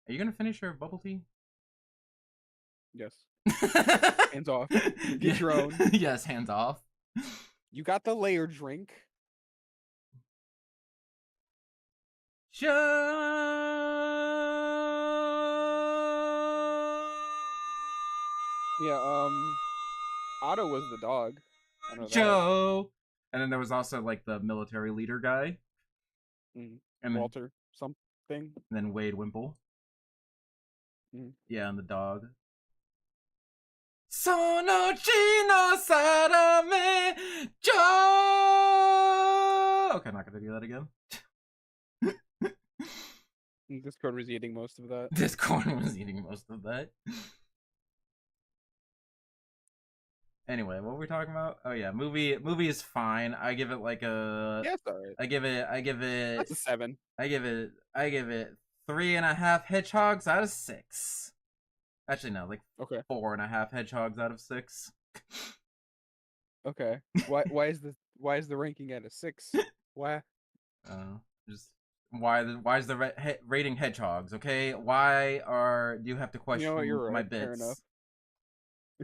Are you gonna finish your bubble tea? Yes. Hands off. Get your own. Yes, hands off. You got the layer drink. Yeah, Otto was the dog. I know Joe. And then there was also like the military leader guy. And Walter something. And then Wade Wimple. Yeah, and the dog. Sono Chino Sarame Joe. Okay, I'm not gonna do that again. Discord was eating most of that. Discord was eating most of that. Anyway, what were we talking about? Oh yeah, movie is fine. I give it like a. Yeah, it's alright. I give it. That's a 7. I give it 3.5 hedgehogs out of 6. Actually, no, like 4.5 hedgehogs out of 6. Okay. Why is the ranking at a 6? Why? Just why is the rating hedgehogs? Okay, why do you have to question my bits? Fair enough.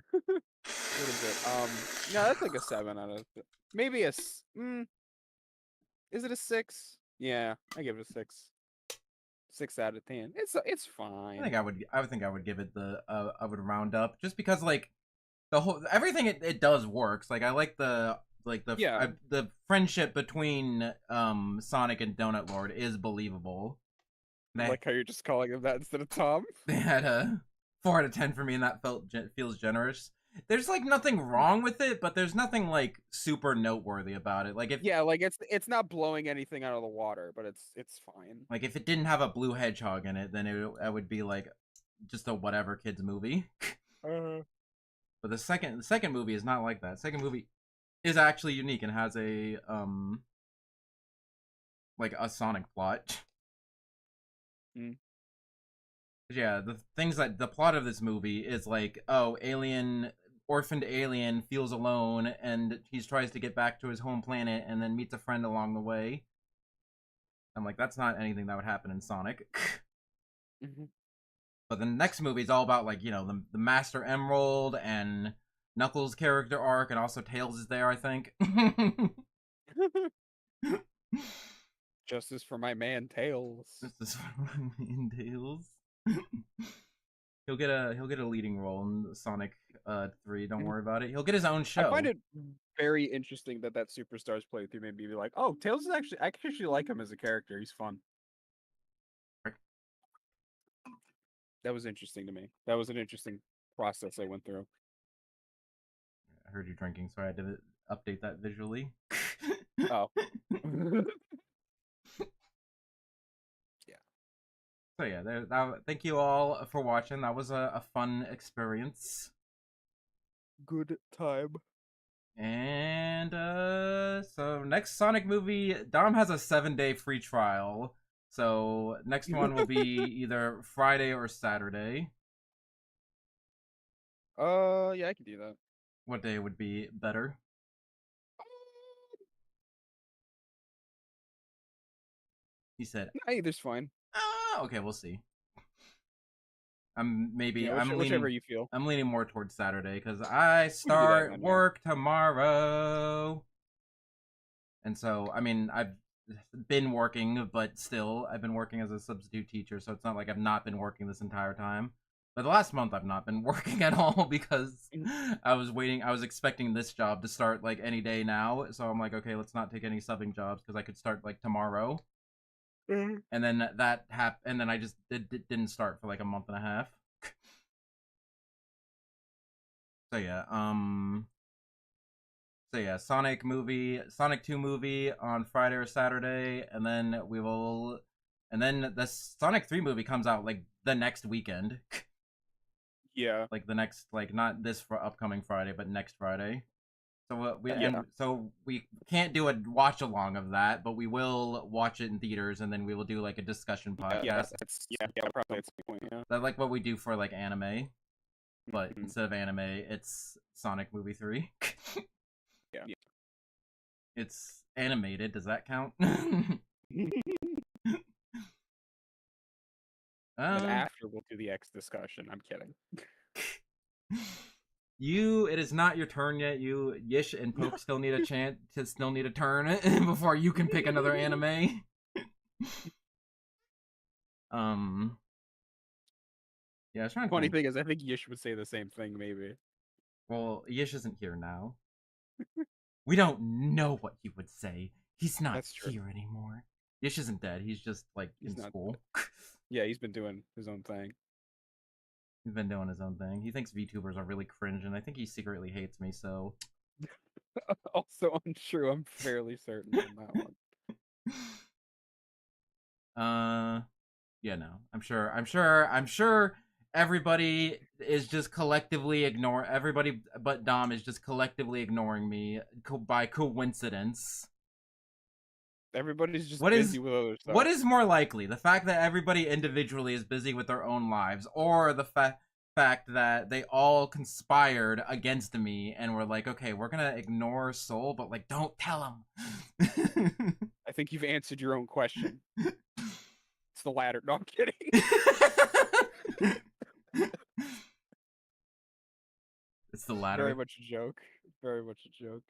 A little bit. No, that's like a 7 out of maybe a. Is it a 6? Yeah, I give it a 6. 6 out of 10. It's fine. I think I would give it I would round up just because like the whole everything it does works. Like I like the like Yeah. the friendship between Sonic and Donut Lord is believable. I They like how you're just calling him that instead of Tom. they had a 4 out of 10 for me, and that feels generous. There's like nothing wrong with it, but there's nothing like super noteworthy about it. Like if Yeah, like it's not blowing anything out of the water, but it's fine. like if it didn't have a blue hedgehog in it, then it would be like just a whatever kids movie. Uh, But the second movie is not like that. Second movie is actually unique and has a like a Sonic plot. mm. Yeah, the things that the plot of this movie is like, oh, orphaned alien feels alone and he tries to get back to his home planet and then meets a friend along the way. I'm like, that's not anything that would happen in Sonic. Mm-hmm. But the next movie is all about like, the Master Emerald and Knuckles' character arc, and also Tails is there, I think. Justice for my man Tails. This is in Tails. He'll get a leading role in Sonic 3. Don't worry about it. He'll get his own I show. find it very interesting that Superstars playthrough made me be like, oh, Tails is actually I actually like him as a character. He's fun. That was interesting to me. That was an interesting process I went through. I heard you drinking, so I had to update that visually. Oh. So yeah, thank you all for watching. That was a fun experience. Good time. And so next Sonic movie, Dom has a 7-day free trial. So next one will be either Friday or Saturday. Yeah, I can do that. What day would be better? He said, Either's fine. okay, we'll see. I'm Whichever you feel. I'm leaning more towards Saturday because I We can do that start then, work tomorrow. And so, I mean, I've been working, but still, I've been working as a substitute teacher, so it's not like I've not been working this entire time. But the last month, I've not been working at all because I was expecting this job to start like any day now. So I'm like, okay, let's not take any subbing jobs because I could start like tomorrow. Mm-hmm. And then that happened, and then I just didn't start for like a month and a half. So yeah, Sonic 2 movie on Friday or Saturday, and then the Sonic 3 movie comes out like the next weekend. Yeah. Like the next, like not this for upcoming Friday, but next Friday. So we can't do a watch along of that, but we will watch it in theaters, and then we will do like a discussion podcast. Yeah, probably at some point. Yeah. That's like what we do for like anime, but instead of anime, it's Sonic movie 3. Yeah. It's animated. Does that count? And after we'll do the X discussion. I'm kidding. It is not your turn yet. Yish and Poke still need a chance to still need a turn before you can pick another anime. Yeah, I was trying to Funny thing is, I think Yish would say the same thing, maybe. Well, Yish isn't here now. We don't know what he would say. He's not here anymore. Yish isn't dead. He's just like in school. Yeah, he's been doing his own thing. He's been doing his own thing. He thinks VTubers are really cringe, and I think he secretly hates me, so... Also untrue. I'm fairly certain on that one. Yeah, no. I'm sure everybody is just collectively everybody but Dom is just collectively ignoring me by coincidence. Everybody's just busy with other stuff. What is more likely? The fact that everybody individually is busy with their own lives, or the fact that they all conspired against me and were like, okay, we're gonna ignore Soul, but like, don't tell him. I think you've answered your own question. It's the latter. No, I'm kidding. It's the latter. Very much a joke. Very much a joke.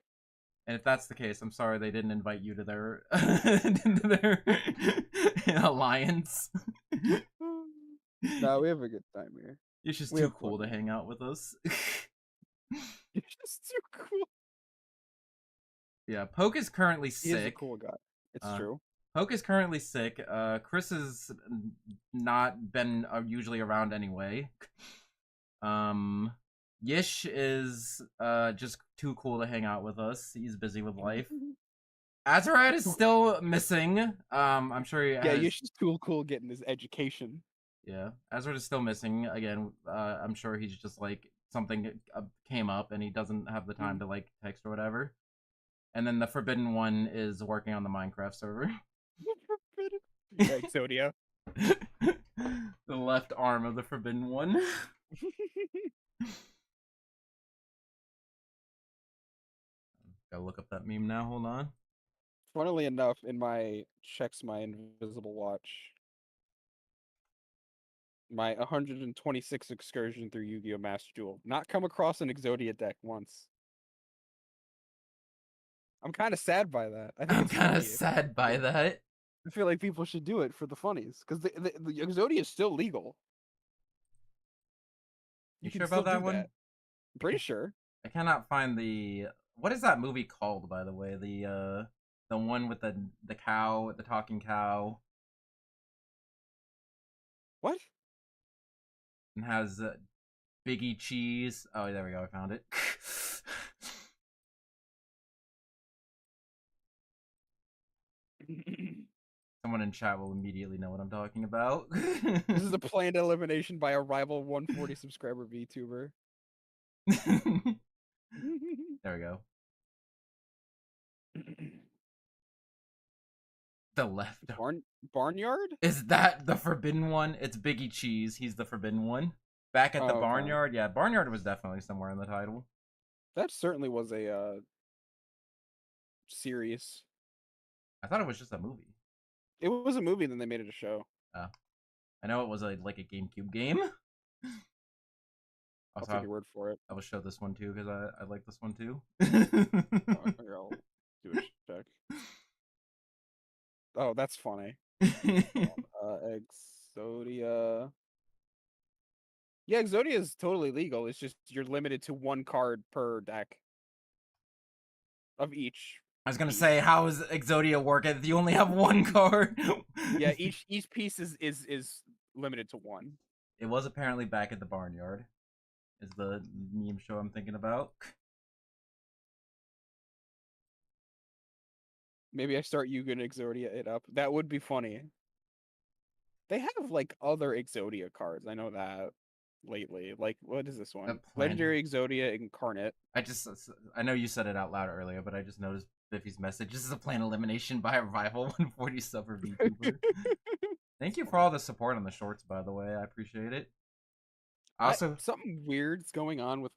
And if that's the case, I'm sorry they didn't invite you to their alliance. No, we have a good time here. You're just too cool to hang out with us. You're just too cool. Yeah, Poke is currently He is a sick. cool guy. It's Uh, true. Poke is currently sick. Chris has not been usually around anyway. Um, Yish is just too cool to hang out with us. He's busy with life. Azarad is still missing. I'm sure he Yeah, has. Yoshi's cool getting his education. Yeah, Azarad is still missing. Again, I'm sure he's just like something came up and he doesn't have the time to like text or whatever. And then the Forbidden One is working on the Minecraft server. Yeah, Exodia. The left arm of the Forbidden One. Gotta look up that meme now. Hold on. Funnily enough, in my checks my invisible watch, my 126 excursion through Yu-Gi-Oh! Master Duel, not come across an Exodia deck once. I'm kind of sad by that. I think I'm it's kind of funny. sad by that. I feel like people should do it for the funnies because the Exodia is still legal. You You sure can still about that do one? that. I'm pretty sure. I cannot find the. What is that movie called, by the way? The one with the cow, the talking cow, What? and has Biggie cheese. Oh, there we go. I found it. Someone in chat will immediately know what I'm talking about. This is a planned elimination by a rival 140 subscriber VTuber. There we go. The left Barnyard? is that the Forbidden One? It's Biggie Cheese. He's the Forbidden One. Back at the Oh, okay. Barnyard. Yeah, Barnyard was definitely somewhere in the title. That certainly was a series. I thought it was just a movie. It was a movie, and then they made it a show. I know it was like a GameCube game. I'll Also, take your word for it. I will show this one too because I like this one too. I'll do a check. Oh, that's funny. Exodia. Yeah, Exodia is totally legal. It's just you're limited to one card per deck of each. I was gonna say, how does Exodia work if you only have one card? Yeah, each piece is limited to one. It was apparently back at the Barnyard. Is the meme show I'm thinking about? Maybe I start Yuga and Exodia it up. That would be funny. They have like other Exodia cards. I know that lately. Like, what is this one? Legendary Exodia Incarnate. I know you said it out loud earlier, but I just noticed Biffy's message. This is a planned elimination by a rival 140 suffer VTuber. Thank you for all the support on the shorts, by the way. I appreciate it. Also, something weird's going on with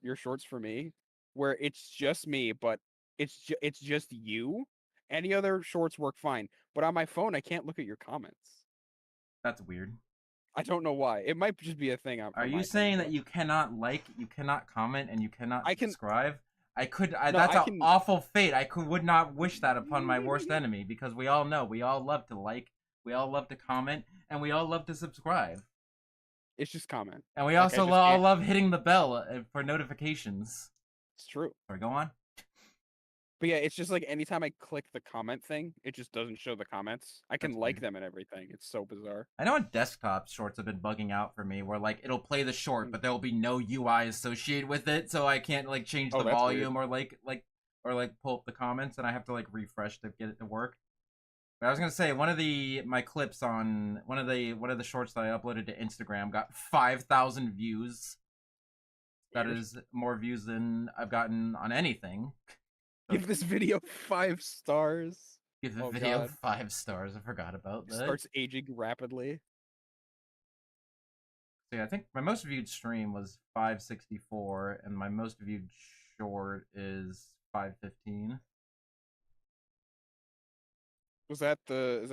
your shorts for me, where it's just me, but it's just you. Any other shorts work fine, but on my phone I can't look at your comments. that's weird. I don't know why. It might just be a thing. Are you saying that you cannot like, you cannot comment, and you cannot subscribe? That's an awful fate. Would not wish that upon my worst enemy, because we all know, we all love to like, we all love to comment, and we all love to subscribe. It's just comment. And we also all love hitting the bell for notifications. It's true. Sorry, go on. But yeah, it's just like anytime I click the comment thing, it just doesn't show the comments. I can like them and everything. It's so bizarre. I know on desktop shorts have been bugging out for me, where like it'll play the short, but there will be no UI associated with it, so I can't like change the volume or pull up the comments, and I have to like refresh to get it to work. But I was gonna say one of my clips on one of the shorts that I uploaded to Instagram got 5,000 views. That is more views than I've gotten on anything. Give this video 5 stars. Give the video 5 stars. I forgot about that. It starts aging rapidly. So yeah, I think my most viewed stream was 564, and my most viewed short is 515. Is that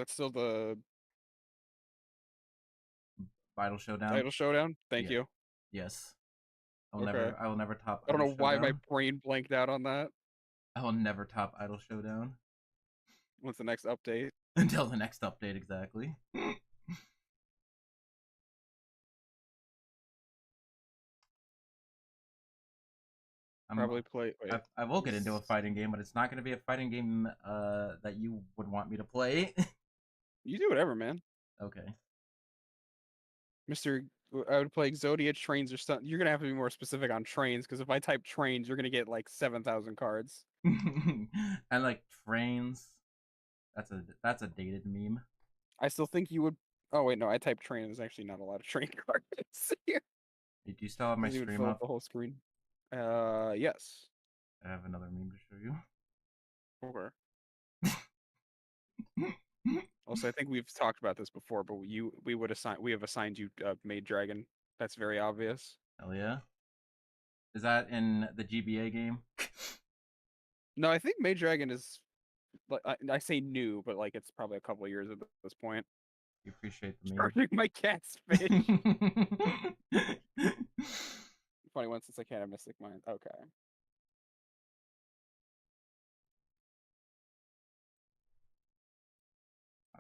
still the Vital Showdown? Title Showdown? Thank you. Yes. I will never top. I don't know why my brain blanked out on that. I will never top Idle Showdown. What's the next update? Until the next update, exactly. Probably play. Wait, I will get into a fighting game, but it's not going to be a fighting game that you would want me to play. You do whatever, man. Okay. Mr. I would play Exodia trains or something. You're gonna have to be more specific on trains, because if I type trains, you're gonna get like 7,000 cards. And like trains. That's a dated meme. I still think you would. Oh wait, no, I typed train. There's actually not a lot of train cards here. Do you still have my You would stream fill up up? the whole screen. Yes. I have another meme to show you. Or also, I think we've talked about this before, but we have assigned you Maid Dragon. That's very obvious. Hell yeah. Is that in the GBA game? No, I think Maid Dragon is like I say new, but like it's probably a couple of years at this point. You appreciate the meme. Charging my cat's fish. Funny one since I can't have Mystic Mind. Okay.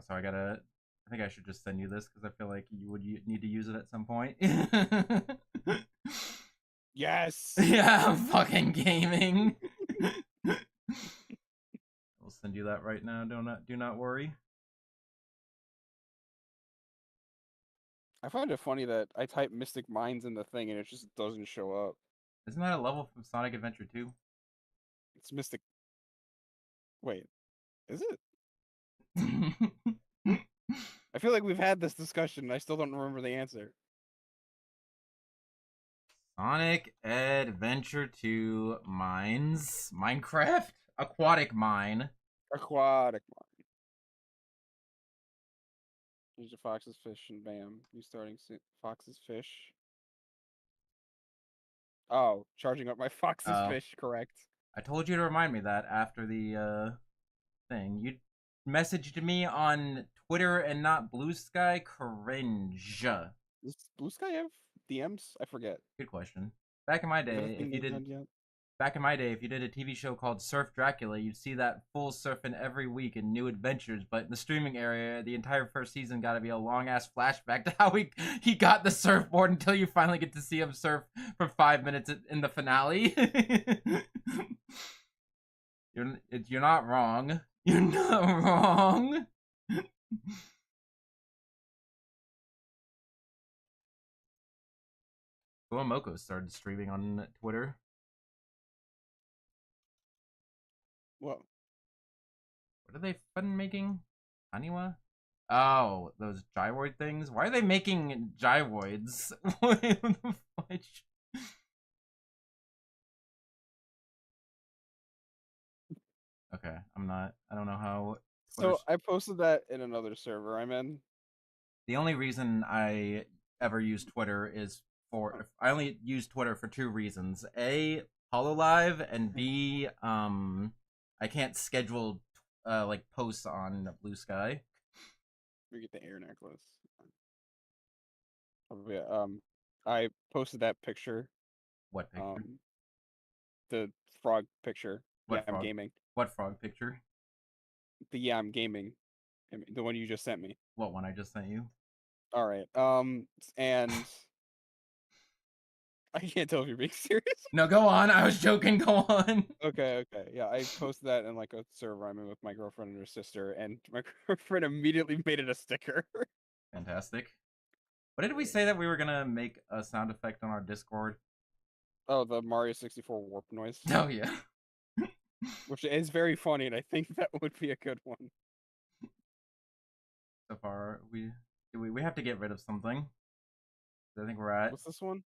So I think I should just send you this because I feel like you would need to use it at some point. Yes. Yeah, I'm fucking gaming. We'll send you that right now. Do not worry. I find it funny that I type Mystic Minds in the thing and it just doesn't show up. Isn't that a level from Sonic Adventure 2? It's Mystic. Wait, is it? I feel like we've had this discussion and I still don't remember the answer. Sonic Adventure 2 Mines. Minecraft? Aquatic Mine. Aquatic Mine. Use your Fox's fish and bam. You starting Fox's fish. Oh, charging up my Fox's fish, correct. I told you to remind me that after the thing. You messaged me on Twitter and not Blue Sky. Cringe. Does Blue Sky have DMs? I forget. Good question. Back in my day, if you did a TV show called Surf Dracula, you'd see that full surfing every week in New Adventures. But in the streaming area, the entire first season got to be a long ass flashback to how he got the surfboard until you finally get to see him surf for 5 minutes in the finale. You're not wrong. You're not wrong. Moko started streaming on Twitter. What? What are they fun making? Aniwa? Oh, those gyroid things? Why are they making gyroids? What the fudge? Okay, I don't know how. So I posted that in another server I'm in. The only reason I ever use Twitter is I only use Twitter for 2 reasons. A, HoloLive, and B, I can't schedule like posts on Blue Sky. We get the air necklace. Oh, yeah, I posted that picture. What picture? The frog picture. What I'm frog? gaming. What frog picture? The I'm gaming. The one you just sent me. What one I just sent you? All right. And I can't tell if you're being serious. No, go on. I was joking. Go on. Okay. Yeah, I posted that in like a server I'm in with my girlfriend and her sister, and my girlfriend immediately made it a sticker. Fantastic. What did we say that we were gonna make a sound effect on our Discord? Oh, the Mario 64 warp noise. Oh yeah. Which is very funny, and I think that would be a good one. So far, we have to get rid of something. I think we're at. What's this one?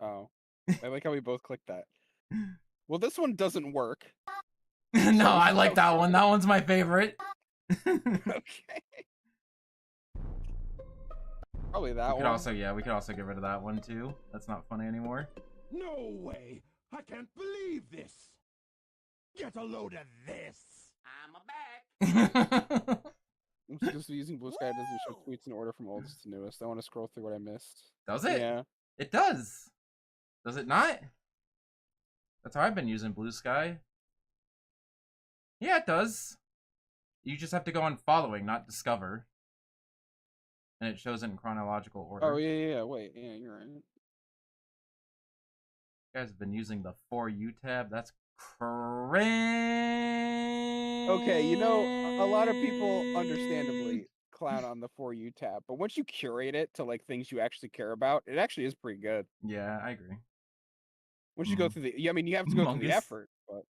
Oh, I like how we both clicked that. Well, this one doesn't work. No, I like that one. That one's my favorite. Okay. Probably that one. We could also get rid of that one too. That's not funny anymore. No way! I can't believe this! Get a load of this! I'm back. I'm just using Blue Sky. It doesn't show tweets in order from oldest to newest. I want to scroll through what I missed. Does it? Yeah. It does. Does it not? That's how I've been using Blue Sky. Yeah, it does. You just have to go on following, not discover. And it shows it in chronological order. Oh, yeah. Wait, yeah, you're right. You guys have been using the For You tab. That's cringe. Okay, you know, a lot of people understandably clown on the For You tab, but once you curate it to like things you actually care about, it actually is pretty good. Yeah, I agree. Once you go through the, I mean, you have to go through the Mungus. effort, but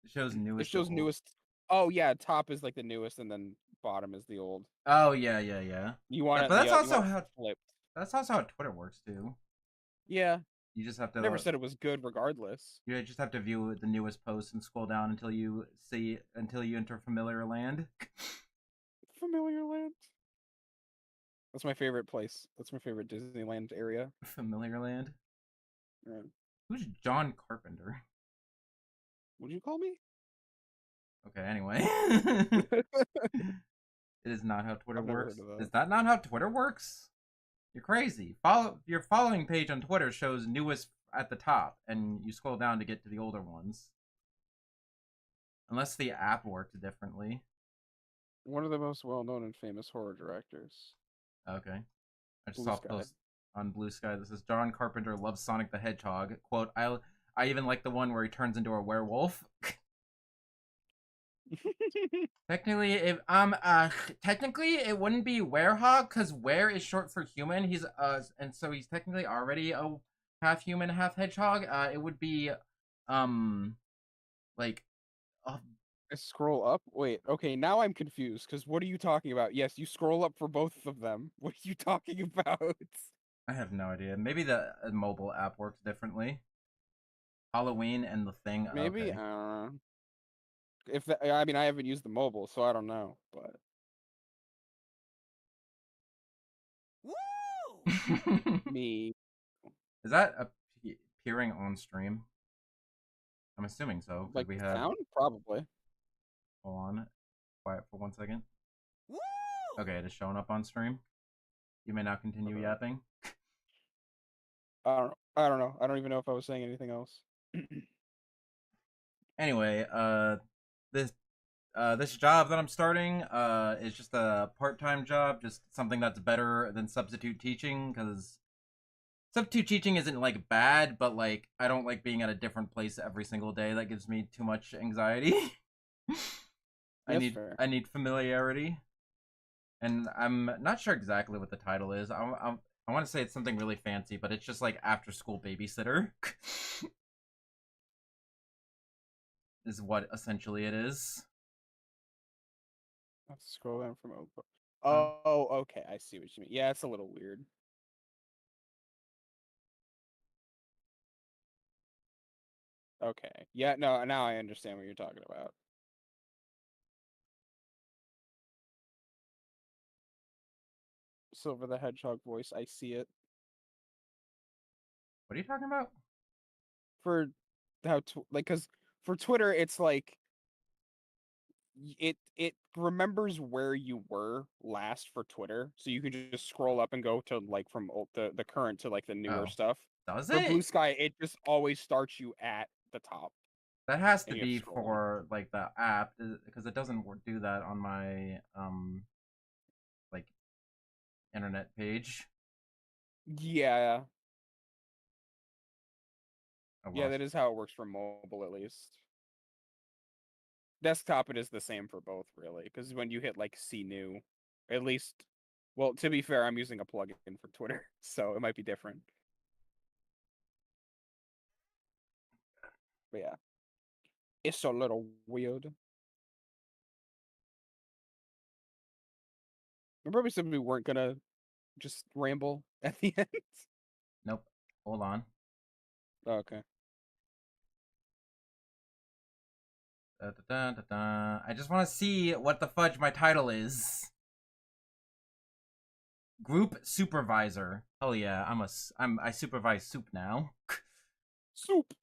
It shows it newest to shows old. newest. Oh yeah, top is like the newest, and then bottom is the old. Oh yeah. You want But it, that's you also want it how flipped. Twitter works too. Yeah, You just have never to said it was good, regardless. you just have to view the newest post and scroll down until you enter familiar land. Familiar Land. That's my favorite place. That's my favorite Disneyland area. Familiar land. Yeah. Who's John Carpenter? Would you call me? Okay, anyway. It is not how Twitter I've never works. heard of that. Is that not how Twitter works? You're crazy. Your following page on Twitter shows newest at the top, and you scroll down to get to the older ones. Unless the app works differently. One of the most well-known and famous horror directors. Okay. I just Blue saw a Sky. post on Blue Sky that says John Carpenter loves Sonic the Hedgehog. Quote, I even like the one where he turns into a werewolf. Technically, it wouldn't be werehog because were is short for human. And so he's technically already a half human, half hedgehog. It would be, like, I scroll up. Wait, okay, now I'm confused because what are you talking about? Yes, you scroll up for both of them. What are you talking about? I have no idea. Maybe the mobile app works differently. Halloween and the thing. Maybe. Okay. If that, I mean, I haven't used the mobile, so I don't know. But me, Is that appearing on stream? I'm assuming so because like we the have. sound, probably. Hold on. Quiet for 1 second. Okay, it is showing up on stream. You may now continue yapping. I don't know. I don't even know if I was saying anything else. Anyway, this job that I'm starting is just a part-time job, just something that's better than substitute teaching because substitute teaching isn't like bad, but like I don't like being at a different place every single day. That gives me too much anxiety. I need familiarity, and I'm not sure exactly what the title is. I want to say it's something really fancy, but it's just like after school babysitter. Is what essentially it is. Let's scroll down from open. Oh, okay. I see what you mean. Yeah, it's a little weird. Okay. Yeah, no, now I understand what you're talking about. Silver the Hedgehog voice, I see it. What are you talking about? For how like cuz for Twitter it's like it remembers where you were last for Twitter, so you can just scroll up and go to like from the current to like the newer Oh, stuff. does For Blue it? Sky, it just always starts you at the top. That has to And you have to be scroll on. for like the app because it doesn't do that on my like internet page. Yeah. Oh, Yeah, well. that is how it works for mobile at least. Desktop it is the same for both really, because when you hit like see new, at least well, to be fair, I'm using a plugin for Twitter, so it might be different. But yeah. It's a little weird. Remember we said we weren't gonna just ramble at the end? Nope. Hold on. Oh, okay. I just want to see what the fudge my title is. Group supervisor. Hell yeah, I supervise soup now. Soup.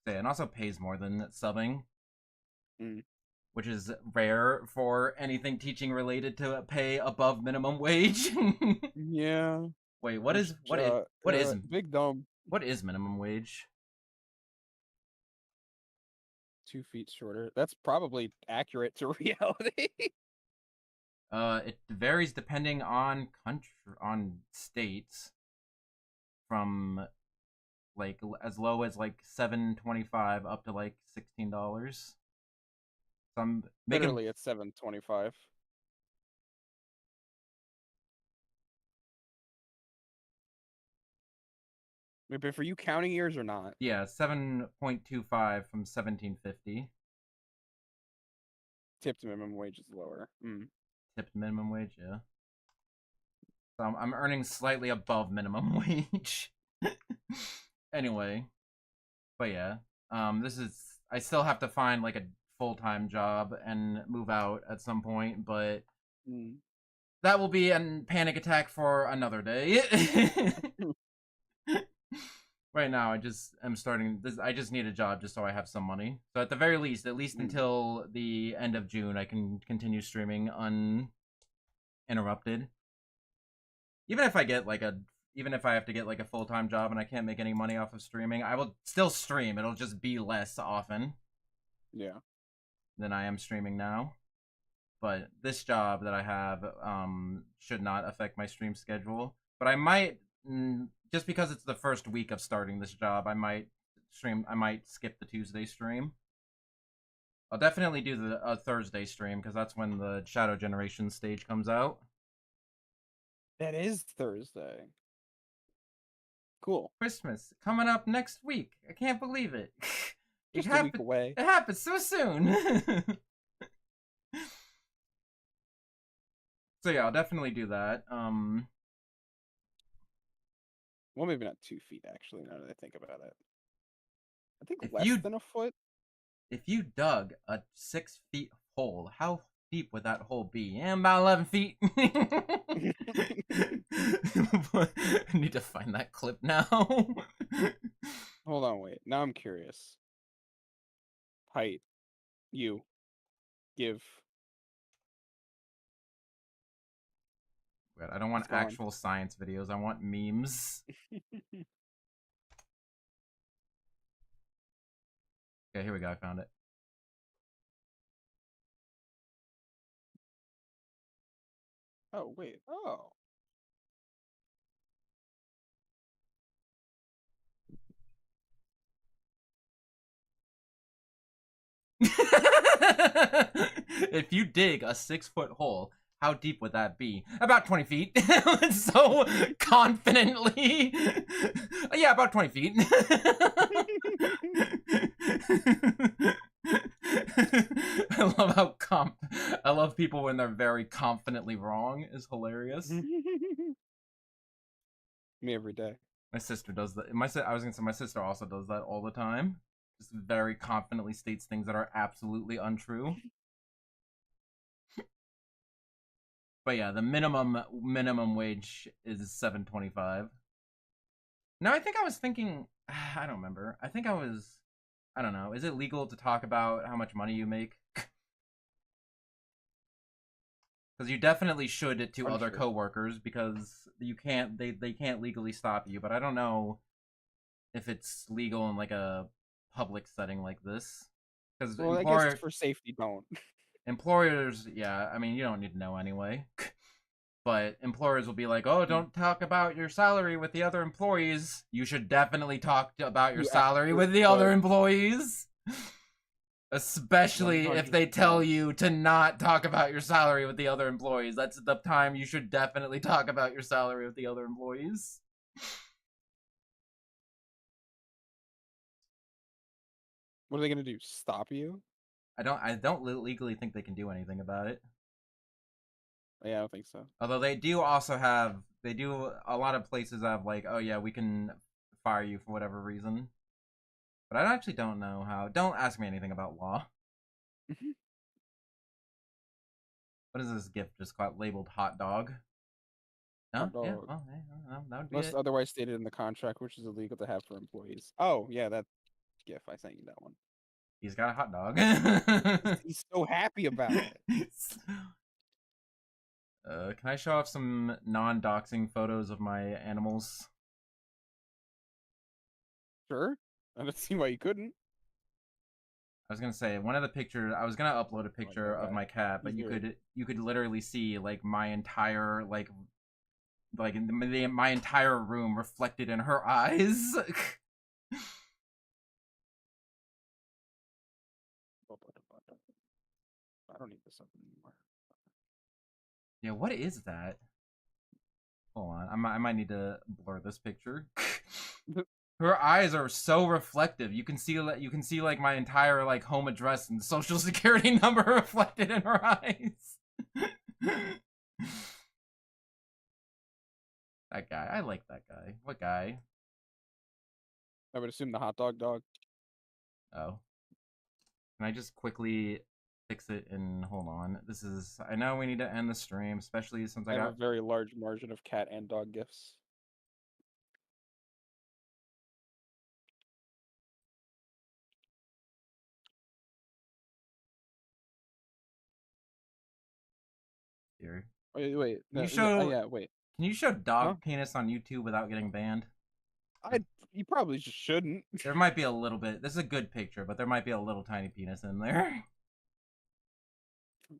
Yeah, and also pays more than subbing. Mm. Which is rare for anything teaching related to pay above minimum wage. Yeah. Wait, what Which, is Big Dome? what is minimum wage? 2 feet shorter. That's probably accurate to reality. It varies depending on states. From like as low as like $7.25 up to like $16. So I'm making Literally, it's 7.25. But for you counting years or not? 7.25 from 17.50. Tipped minimum wage is lower. Tipped minimum wage, yeah. So I'm earning slightly above minimum wage. Anyway, but yeah, this is I still have to find like a full-time job and move out at some point, but that will be a panic attack for another day. Right now, I just am starting this. I just need a job just so I have some money. So at the very least, at least until the end of June, I can continue streaming uninterrupted. Even if I get like even if I have to get like a full-time job and I can't make any money off of streaming, I will still stream. It'll just be less often. Yeah. Than I am streaming now. But this job that I have should not affect my stream schedule. But I might, just because it's the first week of starting this job, I might skip the Tuesday stream. I'll definitely do the Thursday stream because that's when the Shadow Generation stage comes out. That is Thursday. Cool. Christmas coming up next week. I can't believe it. Just a week away. It happened so soon. So yeah, I'll definitely do that. Well, maybe not 2 feet actually. Now that I think about it, I think less than a foot. If you dug a 6 feet hole, how deep would that hole be? About 11 feet. I need to find that clip now. Hold on, wait. Now I'm curious. Height. You. Give. I don't want actual science videos. I want memes. Okay, here we go. I found it. Oh, wait. Oh. If you dig a 6-foot hole, how deep would that be? About 20 feet. So confidently. Yeah, about 20 feet. I love people when they're very confidently wrong. Is hilarious. Me every day. My sister does that. I was gonna say my sister also does that all the time. Just very confidently states things that are absolutely untrue. But yeah, the minimum wage is $7.25. No, I think I was thinking. I don't remember. I think I don't know. Is it legal to talk about how much money you make? Because you definitely should to other coworkers because you can't. They can't legally stop you. But I don't know if it's legal in like a public setting like this. Because I guess for safety, don't. Employers, yeah, I mean, you don't need to know anyway. But employers will be like, oh, don't talk about your salary with the other employees. You should definitely talk about your salary with the other employees. Especially 100%. If they tell you to not talk about your salary with the other employees. That's the time you should definitely talk about your salary with the other employees. What are they going to do? Stop you? I don't legally think they can do anything about it. Yeah, I don't think so. Although they do also have, a lot of places have like, oh yeah, we can fire you for whatever reason. But I actually don't know how. Don't ask me anything about law. What is this gift just got labeled hot dog? No? Hot dog. Yeah, well, that would be Unless otherwise stated in the contract, which is illegal to have for employees. Oh, yeah, that GIF. I sent you that one. He's got a hot dog. He's so happy about it. Can I show off some non-doxing photos of my animals? Sure. I don't see why you couldn't. I was gonna say one of the pictures. I was gonna upload a picture of my cat, but you could literally see like my entire my entire room reflected in her eyes. I don't need this up anymore. Yeah, what is that? Hold on, I might need to blur this picture. Her eyes are so reflective. You can see like my entire like home address and social security number reflected in her eyes. That guy, I like that guy. What guy? I would assume the hot dog dog. Oh, can I just quickly fix it and hold on? This is. I know we need to end the stream, especially since I have a very large margin of cat and dog gifts. here. Wait. Can you No, show? yeah, wait. Can you show dog Huh? penis on YouTube without getting banned? You probably just shouldn't. There might be a little bit. This is a good picture, but there might be a little tiny penis in there.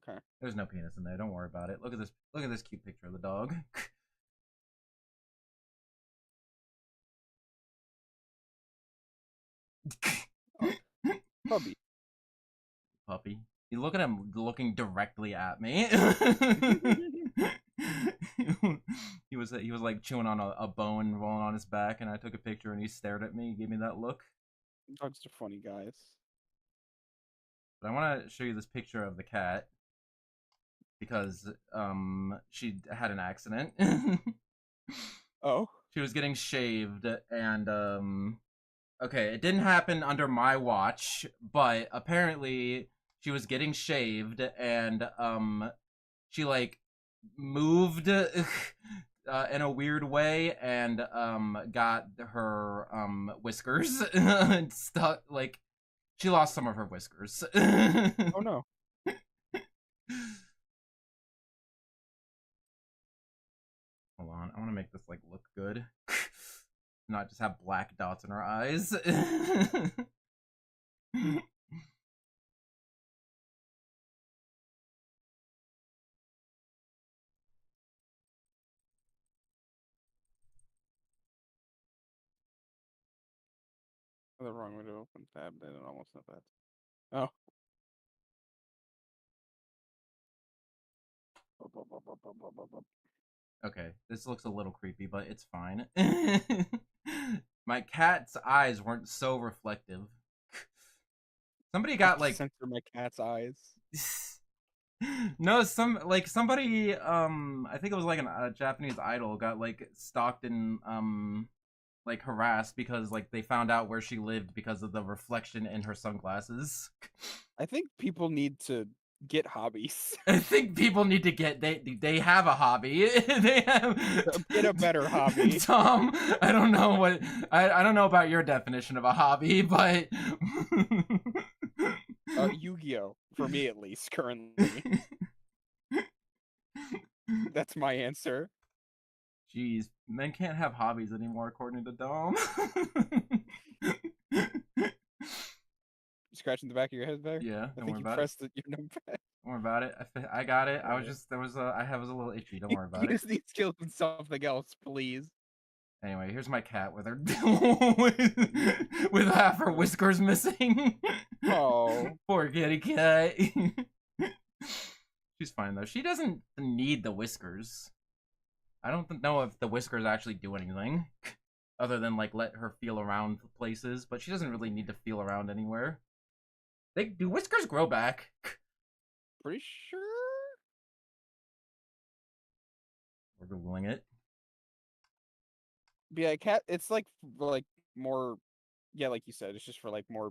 Okay. There's no penis in there. Don't worry about it. Look at this. Look at this cute picture of the dog. Puppy. Puppy. You look at him looking directly at me. he was like chewing on a bone rolling on his back, and I took a picture and he stared at me. He gave me that look. Dogs are funny guys. But I want to show you this picture of the cat because she had an accident. Oh. She was getting shaved and okay, it didn't happen under my watch, but apparently she was getting shaved and she like moved in a weird way and got her whiskers stuck, like she lost some of her whiskers. Oh no. Hold on, I want to make this like look good. Not just have black dots in her eyes. The wrong way to open tab. They don't almost know that. Oh. Okay, this looks a little creepy, but it's fine. My cat's eyes weren't so reflective. Somebody got like censor my cat's eyes. no, somebody I think it was like a Japanese idol got like stalked and like harassed because like they found out where she lived because of the reflection in her sunglasses. I think people need to get hobbies. I think people need to get they have a hobby. They have Get a better hobby. Tom, I don't know what I don't know about your definition of a hobby, but Yu-Gi-Oh! For me at least, currently. That's my answer. Jeez, men can't have hobbies anymore, according to Dom. Scratching the back of your head there? Yeah, I think you pressed your numpad. Don't worry about it. I got it. I was just I was a little itchy. Don't worry about He it. just needs skills in something else, please. Anyway, here's my cat with her with half her whiskers missing. Oh, poor kitty cat. She's fine though. She doesn't need the whiskers. I don't know if the whiskers actually do anything other than like let her feel around places, but she doesn't really need to feel around anywhere. Do whiskers grow back? pretty sure. We're googling it. But yeah, cat. It's like more. Yeah, like you said, it's just for like more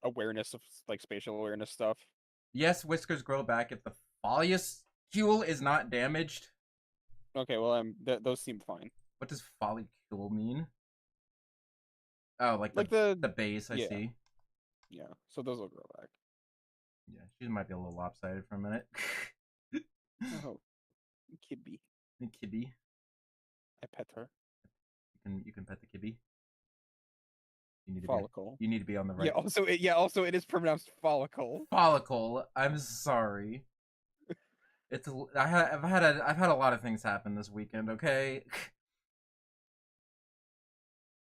awareness of like spatial awareness stuff. Yes, whiskers grow back if the follicule is not damaged. Okay, well, those seem fine. What does follicule mean? Oh, like Like the base. I yeah. see. Yeah, so those will grow back. Yeah, she might be a little lopsided for a minute. Oh, Kibby. Kibby. I pet her. You can pet the kibby. You need to Follicle. You need to be on the right. Also it is pronounced follicle. Follicle. I'm sorry. I've had a lot of things happen this weekend. Okay.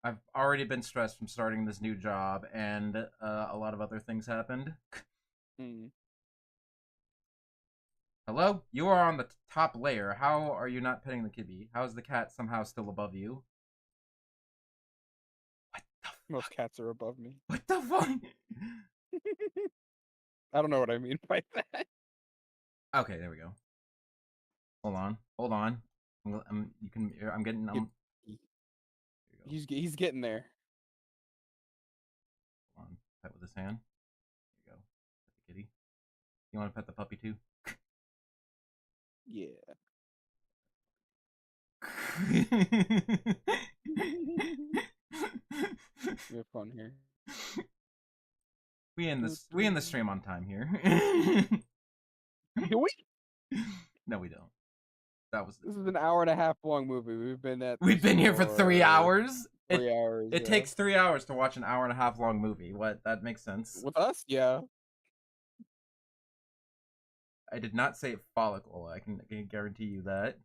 I've already been stressed from starting this new job, and a lot of other things happened. Mm. Hello? You are on the top layer. How are you not petting the kitty? How is the cat somehow still above you? What the Most fuck? cats are above me. What the fuck? I don't know what I mean by that. Okay, there we go. Hold on. Hold on. You can. I'm getting. He- There you go. he's getting there. Hold on. Pet with his hand. There you go. Pet the kitty. You want to pet the puppy too? Yeah. We have fun here. We end the stream on time here. Do we? No, we don't. That was. This is an hour and a half long movie. We've been Here for 3 hours. 3 hours. It takes 3 hours to watch an hour and a half long movie. What? That makes sense. With us, yeah. I did not say follicle. I can guarantee you that.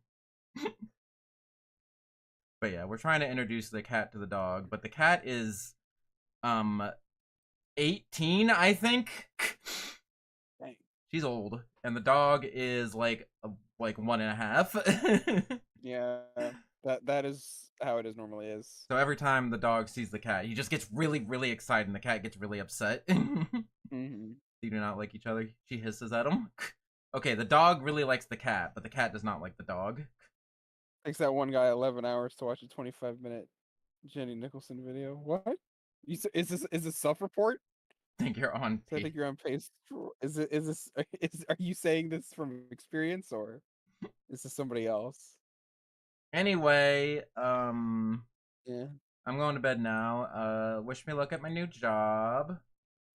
But yeah, we're trying to introduce the cat to the dog, but the cat is 18, I think. Dang. She's old, and the dog is like 1.5. Yeah. That is how it is normally is. So every time the dog sees the cat, he just gets really, really excited, and the cat gets really upset. Mm-hmm. They do not like each other. She hisses at him. Okay, the dog really likes the cat, but the cat does not like the dog. Takes that one guy 11 hours to watch a 25-minute Jenny Nicholson video. What? Is this self-report? I think you're on I pace. think you're on pace. Are you saying this from experience or is this somebody else? Anyway, Yeah. I'm going to bed now. Wish me luck at my new job.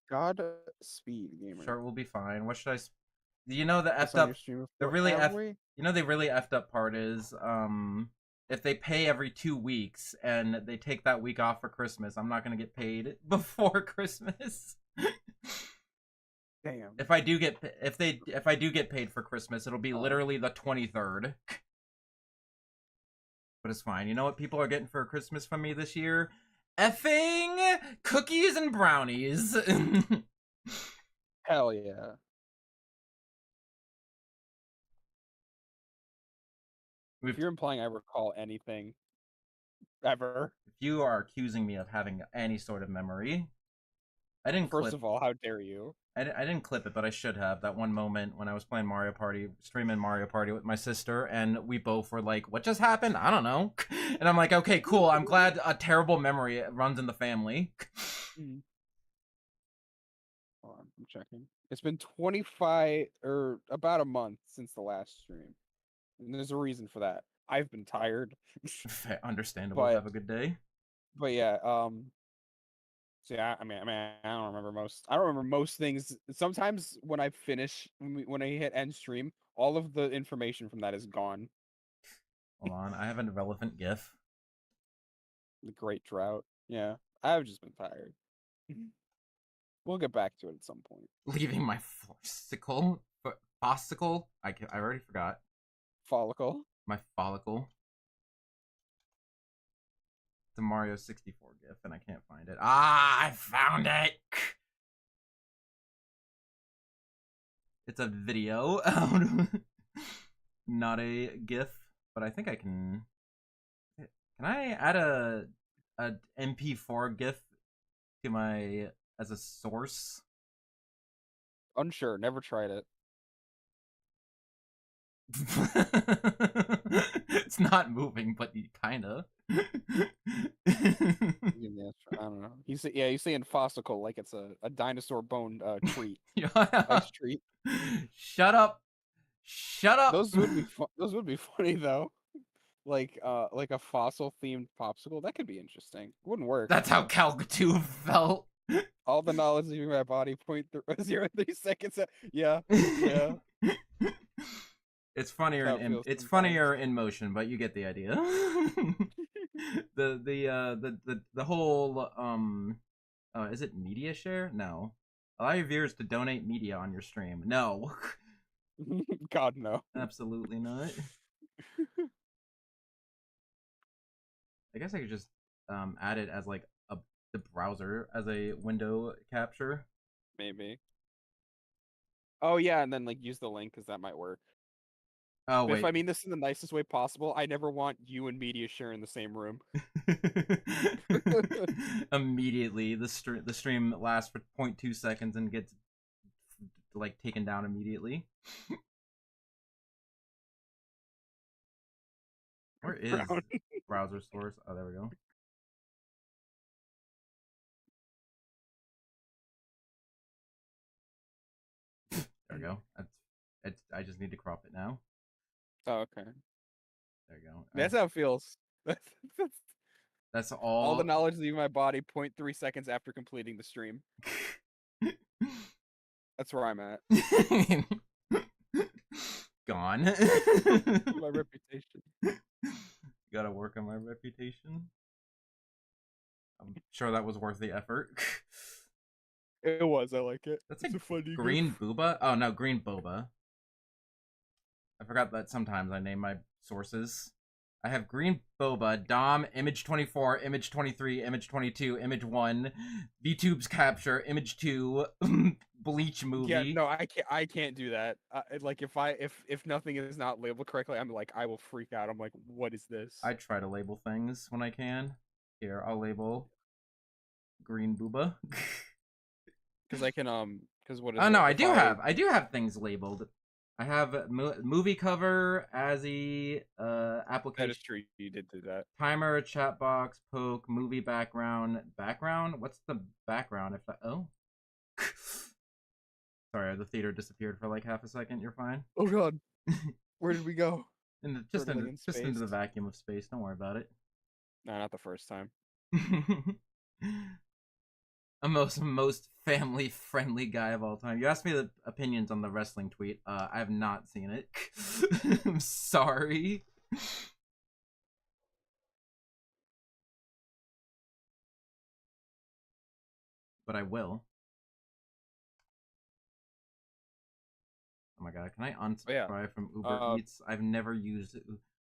Godspeed, gamer. Sure, we'll be fine. What should I? You know the That's effed on up. your stream The report, really have effed. we? You know the really effed up part is if they pay every 2 weeks and they take that week off for Christmas, I'm not gonna get paid before Christmas. Damn. If I do get paid for Christmas, it'll be literally the 23rd. But it's fine. You know what people are getting for Christmas from me this year? Effing cookies and brownies. Hell yeah. If you're implying I recall anything ever, If you are accusing me of having any sort of memory, I didn't first clip. of all, how dare you? I didn't clip it, but I should have. That one moment when I was playing Mario Party, streaming Mario Party with my sister, and we both were like, "What just happened? I don't know." And I'm like, "Okay, cool. I'm glad a terrible memory runs in the family." Hold on, I'm checking. It's been 25 or about a month since the last stream, and there's a reason for that. I've been tired. Understandable. But- Have a good day. But yeah, so yeah, I mean, I don't remember most. I don't remember most things. Sometimes when I finish, when I hit end stream, all of the information from that is gone. Hold on, I have an irrelevant GIF. The Great Drought. Yeah, I've just been tired. We'll get back to it at some point. Leaving my fossicle. I already forgot. Follicle. My follicle. The Mario 64 GIF, and I can't find it. Ah, I found it! It's a video. Not a GIF, but I think I can. Can I add a MP4 GIF to my as a source? Unsure. Never tried it. It's not moving, but kinda. I don't know. He's saying fossicle like it's a dinosaur bone treat. Ice treat. Shut up. Shut up. Those would be funny though. Like a fossil themed popsicle. That could be interesting. Wouldn't work. That's how Calcatu felt. All the knowledge leaving my body 0.03 seconds. Yeah. Yeah. It's funnier in motion, but you get the idea. the whole is it media share? No. Allow your viewers to donate media on your stream. No. God no. Absolutely not. I guess I could just add it as like the browser as a window capture. Maybe. Oh yeah, and then like use the link because that might work. Oh But if wait. I mean this in the nicest way possible, I never want you and media share in the same room. Immediately, the stream lasts for 0.2 seconds and gets like taken down immediately. Where is browser source? Oh, there we go. There we go. I just need to crop it now. Oh, okay. There you go. That's how it feels. That's all the knowledge leaving my body 0.3 seconds after completing the stream. That's where I'm at. Gone. My reputation. Gotta work on my reputation. I'm sure that was worth the effort. It was. I like it. That's a funny green booba. Oh no, green boba. I forgot that sometimes I name my sources. I have green boba, Dom, image 24, image 23, image 22, image 1, VTube's capture, image 2, Bleach movie. Yeah, no, I can't do that. Like if nothing is not labeled correctly, I'm like I will freak out. I'm like, what is this? I try to label things when I can. Here, I'll label green booba. Because I can because what is oh it? no, I do have things labeled. I have movie cover, Azzy, application. That is true. You did do that. Timer, chat box, poke, movie background. Background? What's the background? If that? Oh, sorry, the theater disappeared for like half a second. You're fine. Oh god, where did we go? Just into the vacuum of space. Don't worry about it. No, not the first time. A most family friendly guy of all time. You asked me the opinions on the wrestling tweet. I have not seen it. I'm sorry. But I will. Oh my god, can I unsubscribe from Uber Eats? I've never used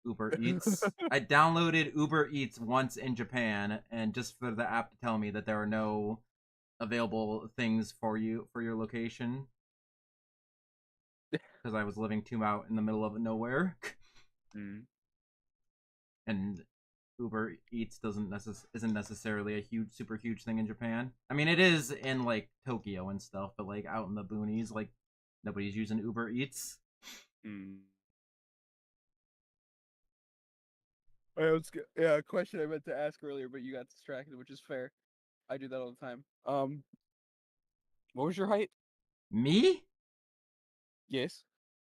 Uber Eats. I downloaded Uber Eats once in Japan, and just for the app to tell me that there are no available things for your location, because I was living too out in the middle of nowhere. And Uber Eats isn't necessarily a super huge thing in Japan. I mean, it is in like Tokyo and stuff, but like out in the boonies, like nobody's using Uber Eats. A question I meant to ask earlier, but you got distracted, which is fair. I do that all the time. What was your height? Me? Yes.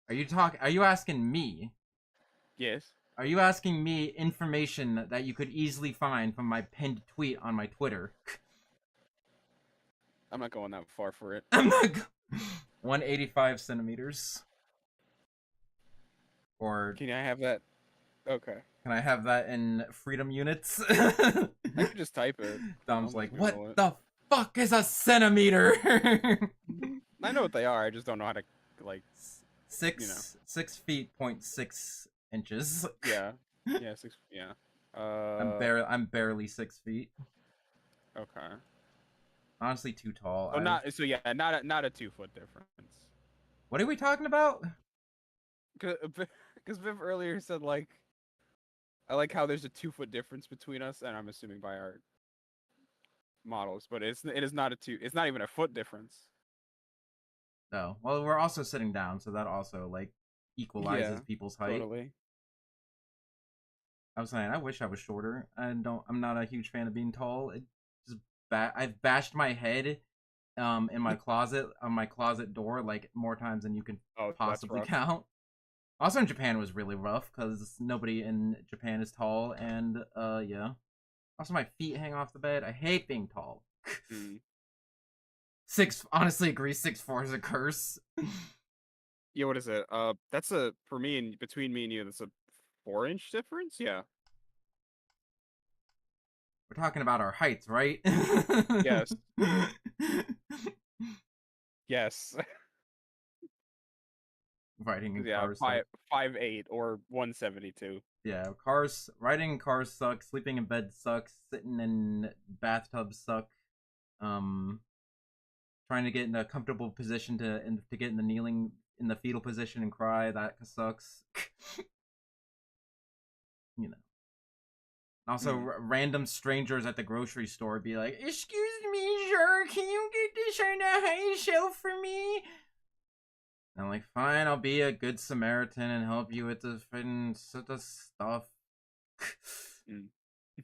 Are you asking me? Yes. Are you asking me information that you could easily find from my pinned tweet on my Twitter? I'm not going that far for it. I'm not 185 centimeters. Or can I have that? Okay. Can I have that in freedom units? I could just type it. Dom's like, what the fuck is a centimeter? I know what they are. I just don't know how to like 6 feet 0.6 inches. Yeah. Yeah, 6. Yeah. I'm barely 6 feet. Okay. Honestly, too tall. Oh, not a 2 foot difference. What are we talking about? Because Viv earlier said like, I like how there's a 2 foot difference between us, and I'm assuming by our models, but it is not it's not even a foot difference. No. Well, we're also sitting down, so that also like equalizes people's height. Totally. I was saying, I wish I was shorter. I'm not a huge fan of being tall. I've bashed my head in my closet on my closet door like more times than you can possibly count. Also in Japan was really rough because nobody in Japan is tall, and yeah. Also my feet hang off the bed. I hate being tall. Honestly agree, 6'4" is a curse. Yeah, what is it? That's for me and between me and you, that's a 4-inch difference. Yeah. We're talking about our heights, right? Yes. Yes. Writing in cars. 5'8" or 172. Yeah, cars, riding in cars sucks, sleeping in bed sucks, sitting in bathtubs suck. Trying to get in a comfortable position to get in the kneeling in the fetal position and cry, that sucks. You know. Also, random strangers at the grocery store be like, "Excuse me, sir, can you get this on the high shelf for me?" And I'm like, "Fine, I'll be a good Samaritan and help you with the stuff." Excuse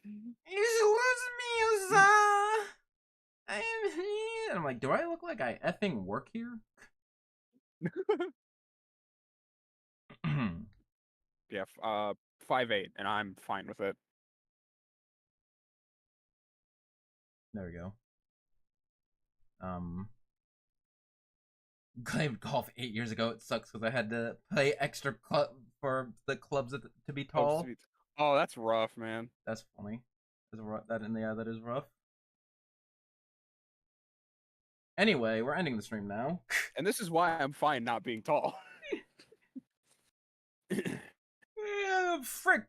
me, sir. And I'm like, do I look like I effing work here? Yeah, 5'8", and I'm fine with it. There we go. Claimed golf 8 years ago. It sucks because I had to pay extra for the clubs to be tall. Oh, that's rough, man. That's funny. That is rough. Anyway, we're ending the stream now. And this is why I'm fine not being tall. Yeah, frick.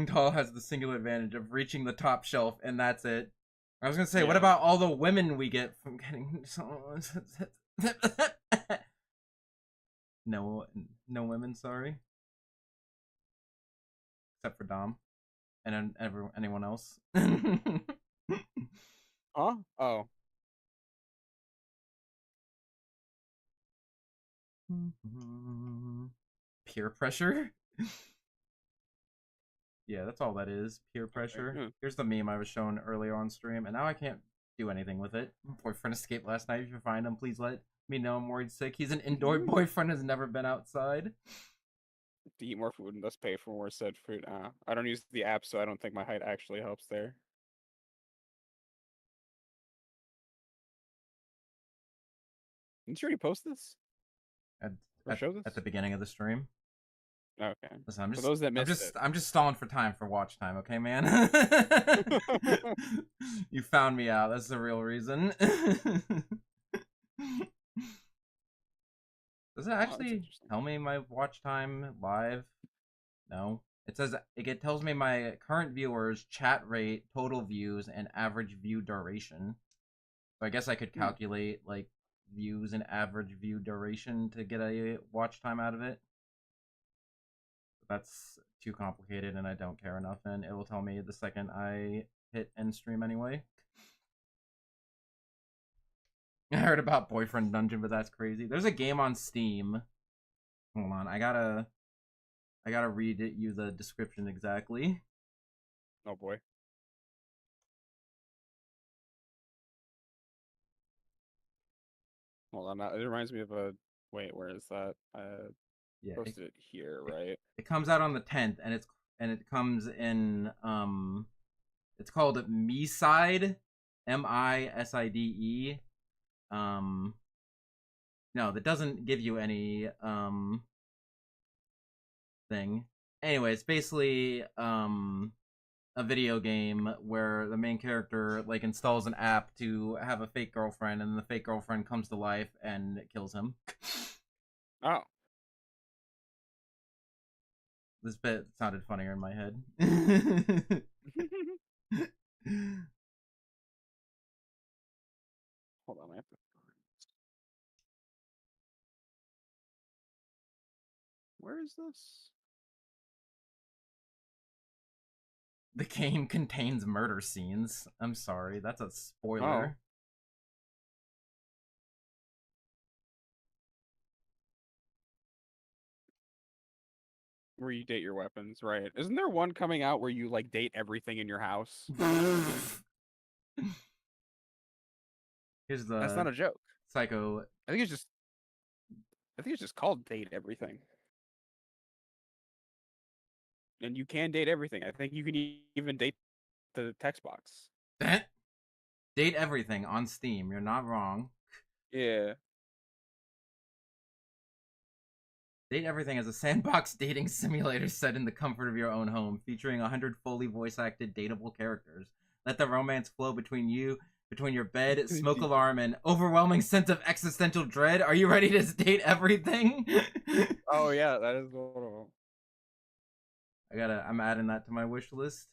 Tall has the singular advantage of reaching the top shelf, and that's it. I was gonna say, what about all the women we get from getting no women, sorry. Except for Dom. And anyone else. Huh? Oh. Peer pressure? Yeah, that's all that is. Peer pressure. Here's the meme I was shown earlier on stream, and now I can't do anything with it. Boyfriend escaped last night. If you find him, please let me know. I'm worried sick. He's an indoor boyfriend, has never been outside. To eat more food and thus pay for more said food. I don't use the app, so I don't think my height actually helps there. Didn't you already post this? At the beginning of the stream. Okay. Listen, for those that missed I'm just stalling for time for watch time, okay, man? You found me out. That's the real reason. Does it actually tell me my watch time live? No. It says it tells me my current viewers, chat rate, total views, and average view duration. So I guess I could calculate like views and average view duration to get a watch time out of it. But that's too complicated and I don't care enough, and it will tell me the second I hit end stream anyway. I heard about Boyfriend Dungeon, but that's crazy. There's a game on Steam. Hold on, I gotta read you the description exactly. Oh boy. Hold on, it reminds me of a... Wait, where is that? Yeah, posted it here, right? It comes out on the 10th, and it comes in it's called Miside, MISIDE. No, that doesn't give you any thing. Anyway, it's basically a video game where the main character like installs an app to have a fake girlfriend, and the fake girlfriend comes to life and kills him. Oh. This bit sounded funnier in my head. Hold on, I have to... Where is this? The game contains murder scenes. I'm sorry, that's a spoiler. Oh. Where you date your weapons, right? Isn't there one coming out where you like date everything in your house? Here's the... That's not a joke. Psycho. I think it's just called Date Everything. And you can date everything. I think you can even date the text box. Date Everything on Steam. You're not wrong. Yeah. Date Everything is a sandbox dating simulator set in the comfort of your own home, featuring 100 fully voice-acted dateable characters. Let the romance flow between your bed, smoke alarm, and overwhelming sense of existential dread. Are you ready to date everything? Oh yeah, that is one of them. I'm adding that to my wish list.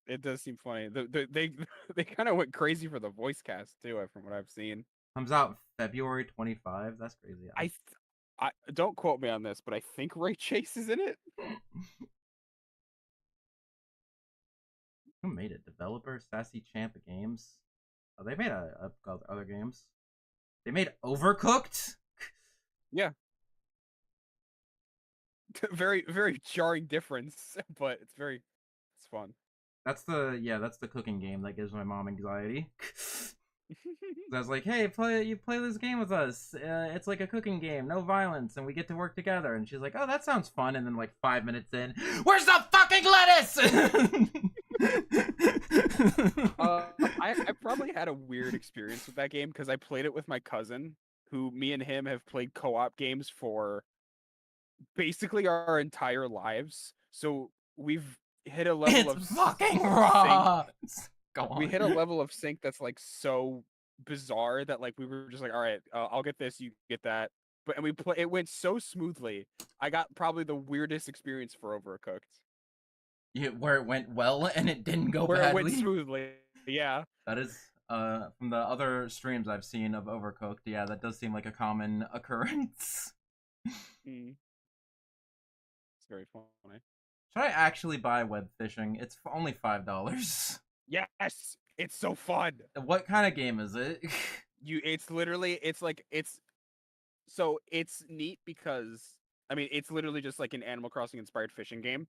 It does seem funny. They they kind of went crazy for the voice cast too, from what I've seen. Comes out February 25. That's crazy. I don't quote me on this, but I think Ray Chase is in it. Who made it? Developer Sassy Champ Games. Oh, they made other games. They made Overcooked. Yeah. Very very jarring difference, but it's fun. That's the cooking game that gives my mom anxiety. I was like, "Hey, play this game with us. It's like a cooking game, no violence, and we get to work together." And she's like, "Oh, that sounds fun." And then like 5 minutes in, where's the fucking lettuce? I probably had a weird experience with that game because I played it with my cousin, who me and him have played co-op games for basically our entire lives. So we've hit a level It's of fucking sync. raw. Go on. We hit a level of sync that's like so bizarre that like we were just like, all right, I'll get this, you get that. And we play. It went so smoothly. I got probably the weirdest experience for Overcooked. Yeah, where it went well and it didn't go Where badly. it went smoothly. Yeah. That is from the other streams I've seen of Overcooked. Yeah, that does seem like a common occurrence. Mm. It's very funny. Should I actually buy web fishing? It's only $5. Yes, it's so fun. What kind of game is it? It's neat because I mean it's literally just like an Animal Crossing inspired fishing game.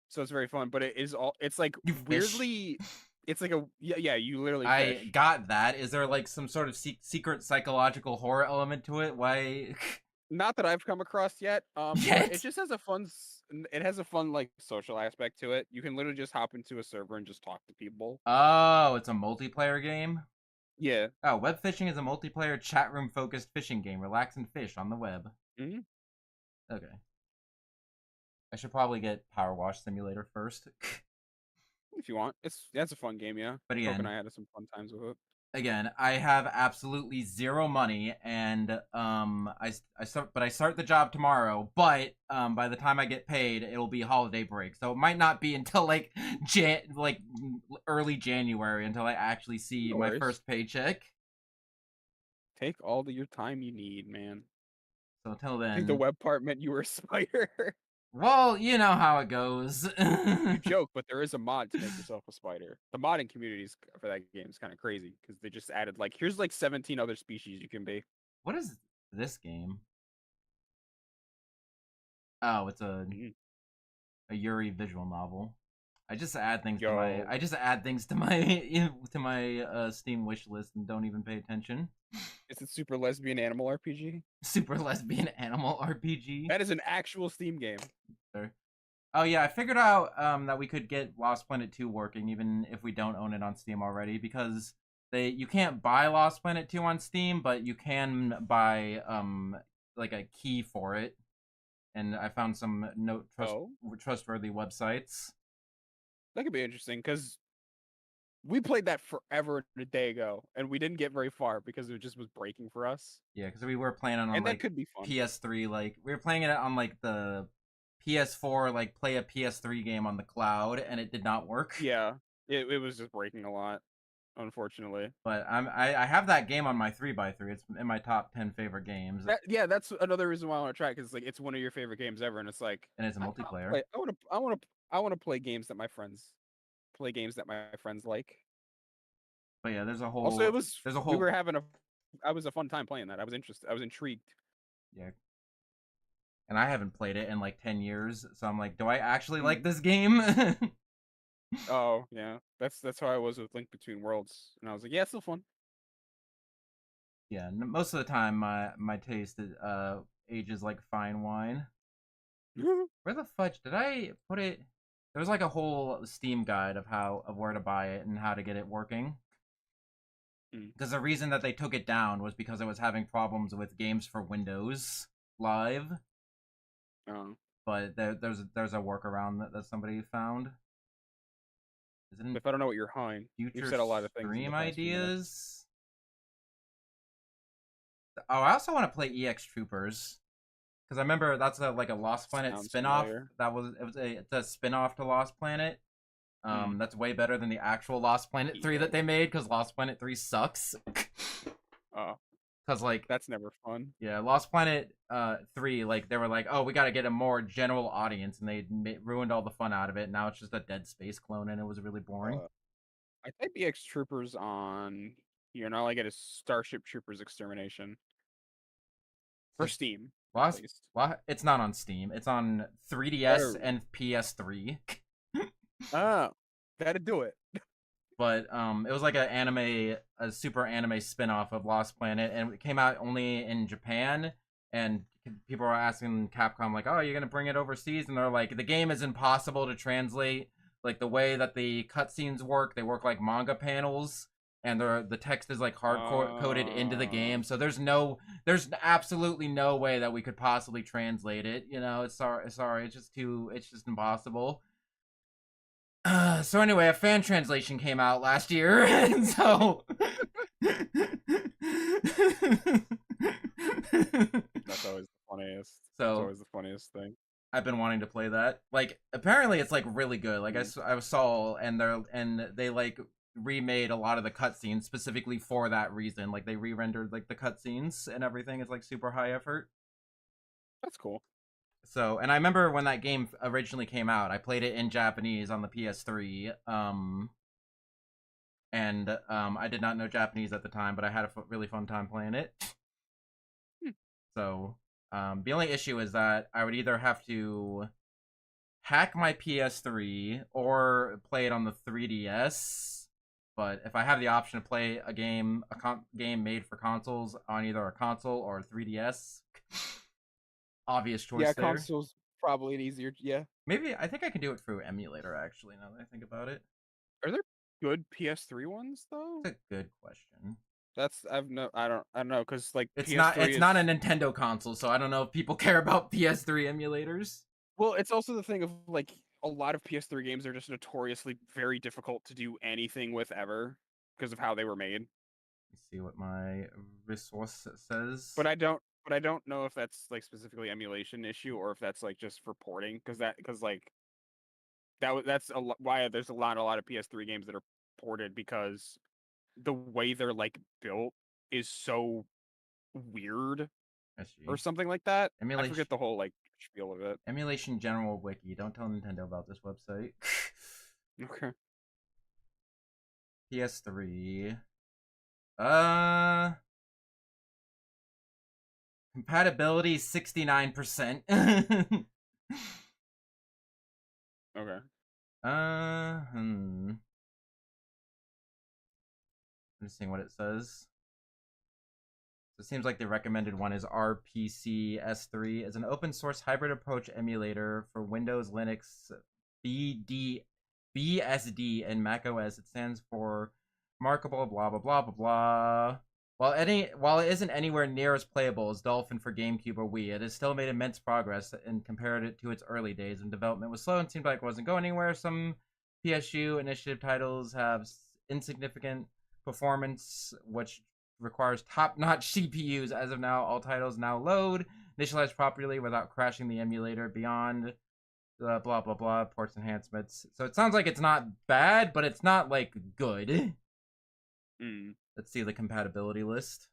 So it's very fun, but it's like You fish? weirdly, it's like you literally I fish. got that. Is there like some sort of secret psychological horror element to it? Why? Not that I've come across yet. Yet? It just has it has a fun like social aspect to it. You can literally just hop into a server and just talk to people. Oh, it's a multiplayer game? Yeah. Oh, web fishing is a multiplayer chat room focused fishing game. Relax and fish on the web. Mm-hmm. Okay. I should probably get Power Wash Simulator first. If you want, that's a fun game, yeah. But Coke again, and I had some fun times with it. Again, I have absolutely zero money, and I start the job tomorrow. But by the time I get paid, it'll be holiday break, so it might not be until like early January until I actually see my first paycheck. Take all your time you need, man. So until I then, think the web part meant you were a spider. well, you know how it goes. You joke, but there is a mod to make yourself a spider. The modding communities for that game is kind of crazy because they just added like here's like 17 other species you can be. What is this game? Oh, it's a Yuri visual novel. I just add things to my Steam wish list and don't even pay attention. Is it Super Lesbian Animal RPG? Super Lesbian Animal RPG. That is an actual Steam game. Oh yeah, I figured out that we could get Lost Planet 2 working even if we don't own it on Steam already, because you can't buy Lost Planet 2 on Steam, but you can buy like a key for it. And I found some trustworthy websites. That could be interesting because we played that forever and a day ago, and we didn't get very far because it just was breaking for us. Yeah, because we were playing on and like that could be fun. PS3, like we were playing it on like the PS4, like play a PS3 game on the cloud, and it did not work. Yeah, it was just breaking a lot, unfortunately. But I have that game on my 3x3. It's in my top 10 favorite games. That's another reason why I want to try it, because like it's one of your favorite games ever, and it's like and it's a multiplayer. I want to play games that my friends like. But yeah, there's a whole. Also, we were having I was a fun time playing that. I was interested. I was intrigued. Yeah. And I haven't played it in like 10 years, so I'm like, do I actually like this game? Oh yeah, that's how I was with Link Between Worlds, and I was like, yeah, it's still fun. Yeah, most of the time my taste ages like fine wine. Where the fudge did I put it? There was like a whole Steam guide of where to buy it and how to get it working. Because the reason that they took it down was because it was having problems with games for Windows Live. Oh. But there's a workaround that somebody found. If I don't know what you're behind, you've said a lot of things. Stream ideas. Oh, I also want to play EX Troopers. Because I remember that's like a Lost Planet Sounds spinoff. familiar. It's a spinoff to Lost Planet. That's way better than the actual Lost Planet 3 Yeah. that they made, because Lost Planet 3 sucks. Oh, Because like that's never fun. yeah, Lost Planet 3, like they were like, oh, we got to get a more general audience, and they ruined all the fun out of it. Now it's just a Dead Space clone, and it was really boring. I type EX Troopers on here, and all I get is Starship Troopers Extermination for Just Steam, at Lost, least. it's not on Steam. It's on 3DS Oh. and PS3. Oh, that'd do it. But it was like a super anime spin-off of Lost Planet, and it came out only in Japan, and people were asking Capcom like, oh, you're gonna bring it overseas, and they're like, the game is impossible to translate. Like the way that the cutscenes work, they work like manga panels, and the text is like hard coded into the game, so there's absolutely no way that we could possibly translate it. You know, it's just impossible. So anyway, a fan translation came out last year, and so That's always the funniest. So That's always the funniest thing. I've been wanting to play that. Like, apparently it's like really good. Like I saw, and they like remade a lot of the cutscenes specifically for that reason. Like they re-rendered like the cutscenes and everything. It's like super high effort. That's cool. So, and I remember when that game originally came out, I played it in Japanese on the PS3. I did not know Japanese at the time, but I had a really fun time playing it. So, the only issue is that I would either have to hack my PS3 or play it on the 3DS. But if I have the option to play a game made for consoles on either a console or a 3DS, obvious choice there. Yeah, console's probably an easier. Yeah. Maybe I think I can do it through emulator. Actually, now that I think about it, Are there good PS3 ones though? it's a good question. I don't know, because like It's PS3 not a Nintendo console, so I don't know if people care about PS3 emulators. Well, it's also the thing of like a lot of PS3 games are just notoriously very difficult to do anything with ever because of how they were made. Let's see what my resource says. But I don't know if that's like specifically emulation issue or if that's like just for porting, because that's why there's a lot of PS3 games that are ported, because the way they're like built is so weird or something like that. I forget the whole like spiel of it. Emulation General Wiki. Don't tell Nintendo about this website. Okay. PS3. Compatibility 69%. Okay. I'm just seeing what it says. So it seems like the recommended one is RPC S3. It's an open source hybrid approach emulator for Windows, Linux, BSD, and macOS. It stands for Remarkable blah blah blah blah blah. While it isn't anywhere near as playable as Dolphin for GameCube or Wii, it has still made immense progress and compared it to its early days when development was slow and seemed like it wasn't going anywhere. Some PSU initiative titles have insignificant performance, which requires top-notch CPUs. As of now, all titles now load, initialize properly without crashing the emulator beyond blah blah blah ports enhancements. So it sounds like it's not bad, but it's not like good. Let's see the compatibility list.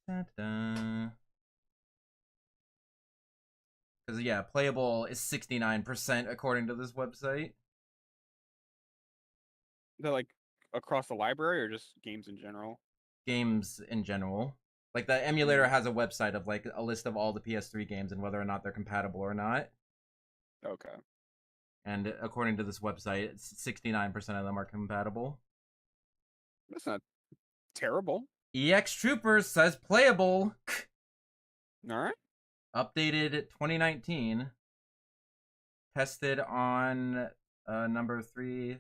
Because yeah, playable is 69% according to this website. They're like across the library or just games in general? Games in general. Like the emulator has a website of like a list of all the PS3 games and whether or not they're compatible or not. Okay. And according to this website, 69% of them are compatible. That's not terrible. EX Troopers says playable. All right. Updated 2019. Tested on number 3.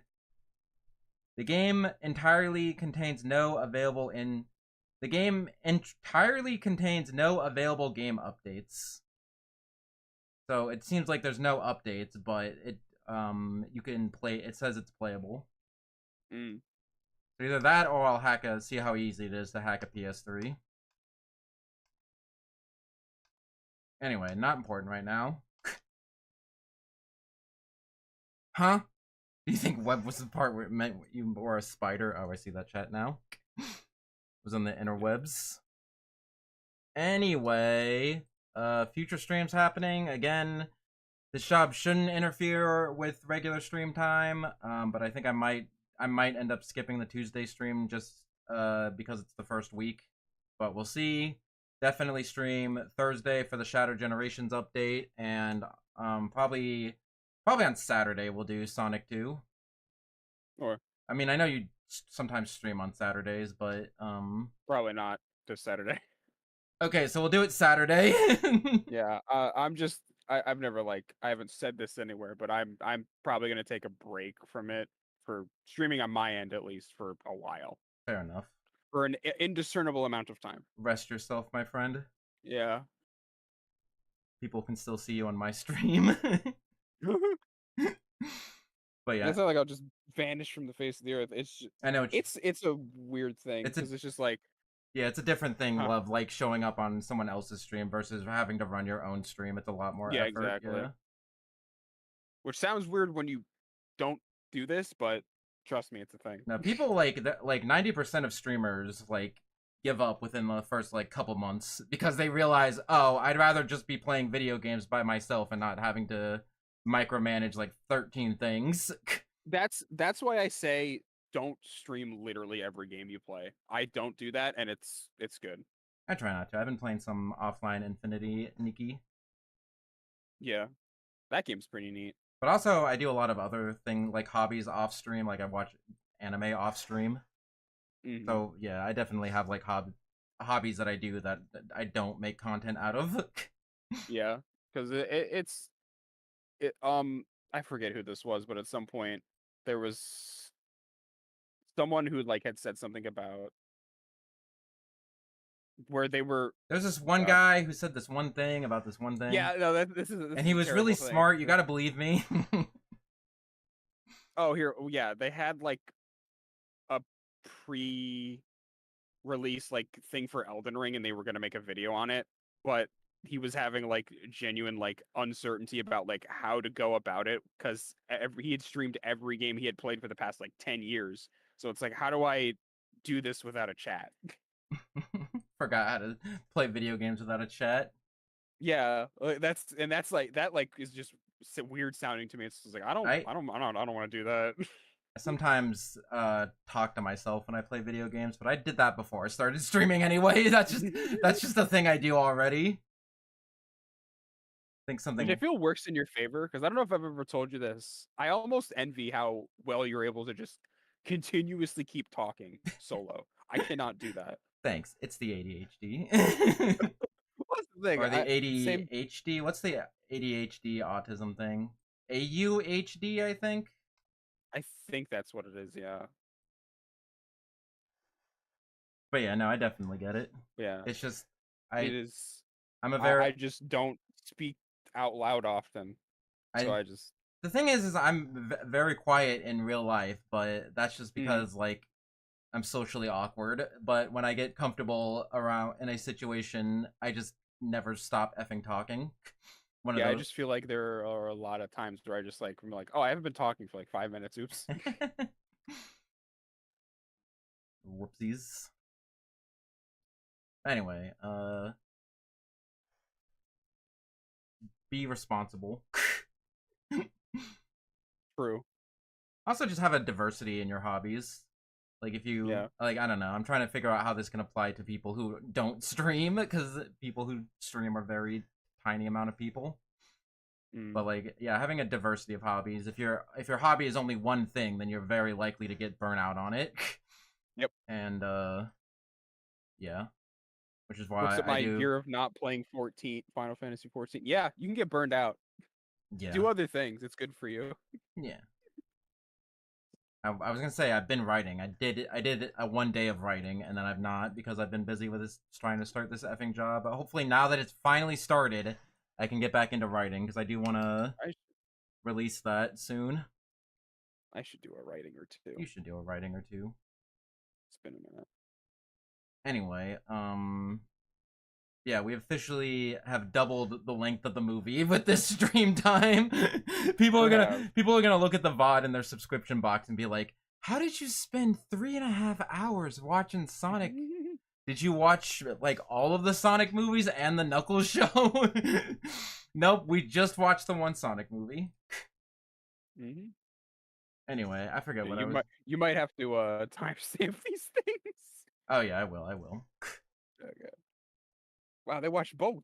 The game entirely contains no available game updates. So it seems like there's no updates, but you can play. It says it's playable. So either that, or I'll see how easy it is to hack a PS3. Anyway, not important right now. Huh? Do you think web was the part where it meant you were a spider? Oh, I see that chat now. It was on the interwebs. Anyway, future streams happening again. This job shouldn't interfere with regular stream time, but I think I might end up skipping the Tuesday stream just because it's the first week. But we'll see. Definitely stream Thursday for the Shattered Generations update, and probably on Saturday we'll do Sonic 2. Or I mean, I know you sometimes stream on Saturdays, but probably not this Saturday. okay, so we'll do it Saturday. Yeah, I've never I haven't said this anywhere, but I'm probably gonna take a break from it for streaming on my end at least for a while, Fair enough. for an indiscernible amount of time. Rest yourself, my friend. Yeah. People can still see you on my stream. But yeah, It's not like I'll just vanish from the face of the earth. I know It's a weird thing It's a- because it's just like, yeah, it's a different thing Huh. of like showing up on someone else's stream versus having to run your own stream. It's a lot more Yeah, effort. exactly. Yeah. which sounds weird when you don't do this, but trust me, it's a thing. Now people like 90% of streamers like give up within the first like couple months because they realize, oh, I'd rather just be playing video games by myself and not having to micromanage like 13 things. That's why I say don't stream literally every game you play. I don't do that, and it's good. I try not to. I've been playing some offline Infinity Nikki. Yeah, that game's pretty neat. But also, I do a lot of other like hobbies off stream. Like I watch anime off stream. Mhm. So yeah, I definitely have like hobbies that I do that I don't make content out of. Yeah, because I forget who this was, but at some point there was someone who had said something about where they were. There's this one guy who said this one thing about this one thing. Yeah, no, this and is he a was really terrible thing. smart. You gotta believe me. Oh, yeah, they had a pre-release thing for Elden Ring, and they were gonna make a video on it, but he was having genuine uncertainty about how to go about it because he had streamed every game he had played for the past 10 years. So it's how do I do this without a chat? Forgot how to play video games without a chat. Yeah, that is just weird sounding to me. It's just I don't want to do that. I sometimes talk to myself when I play video games, but I did that before I started streaming anyway. That's just a thing I do already. I think something Which I feel works in your favor because I don't know if I've ever told you this. I almost envy how well you're able to just continuously keep talking solo. I cannot do that. Thanks. It's the ADHD. What's the thing? Or the ADHD. What's the ADHD autism thing? AUHD, I think. I think that's what it is. Yeah. But yeah, no, I definitely get it. Yeah. It's just it is. I'm a very. I just don't speak out loud often. So I just. The thing is I'm very quiet in real life, but that's just because I'm socially awkward. But when I get comfortable around in a situation, I just never stop effing talking. I just feel like there are a lot of times where I just I'm like, oh, I haven't been talking for 5 minutes. Oops. Whoopsies. Anyway, be responsible. True. Also, just have a diversity in your hobbies. Like if you I don't know, I'm trying to figure out how this can apply to people who don't stream because people who stream are very tiny amount of people. But having a diversity of hobbies. If your hobby is only one thing, then you're very likely to get burnout on it. Yep. And yeah, which is why my year of not playing Final Fantasy 14. Yeah, you can get burned out. Yeah. Do other things. It's good for you. Yeah. I was gonna say I've been writing. I did a 1 day of writing, and then I've not because I've been busy with this trying to start this effing job. But hopefully now that it's finally started, I can get back into writing because I do want to release that soon. I should do a writing or two. You should do a writing or two. It's been a minute. Anyway, Yeah, we officially have doubled the length of the movie with this stream time. people are gonna look at the VOD in their subscription box and be like, "How did you spend 3.5 hours watching Sonic? Did you watch like all of the Sonic movies and the Knuckles show?" Nope, we just watched the one Sonic movie. Anyway, I forget what I was. You might have to timestamp these things. Oh yeah, I will. Okay. Wow, they watched both.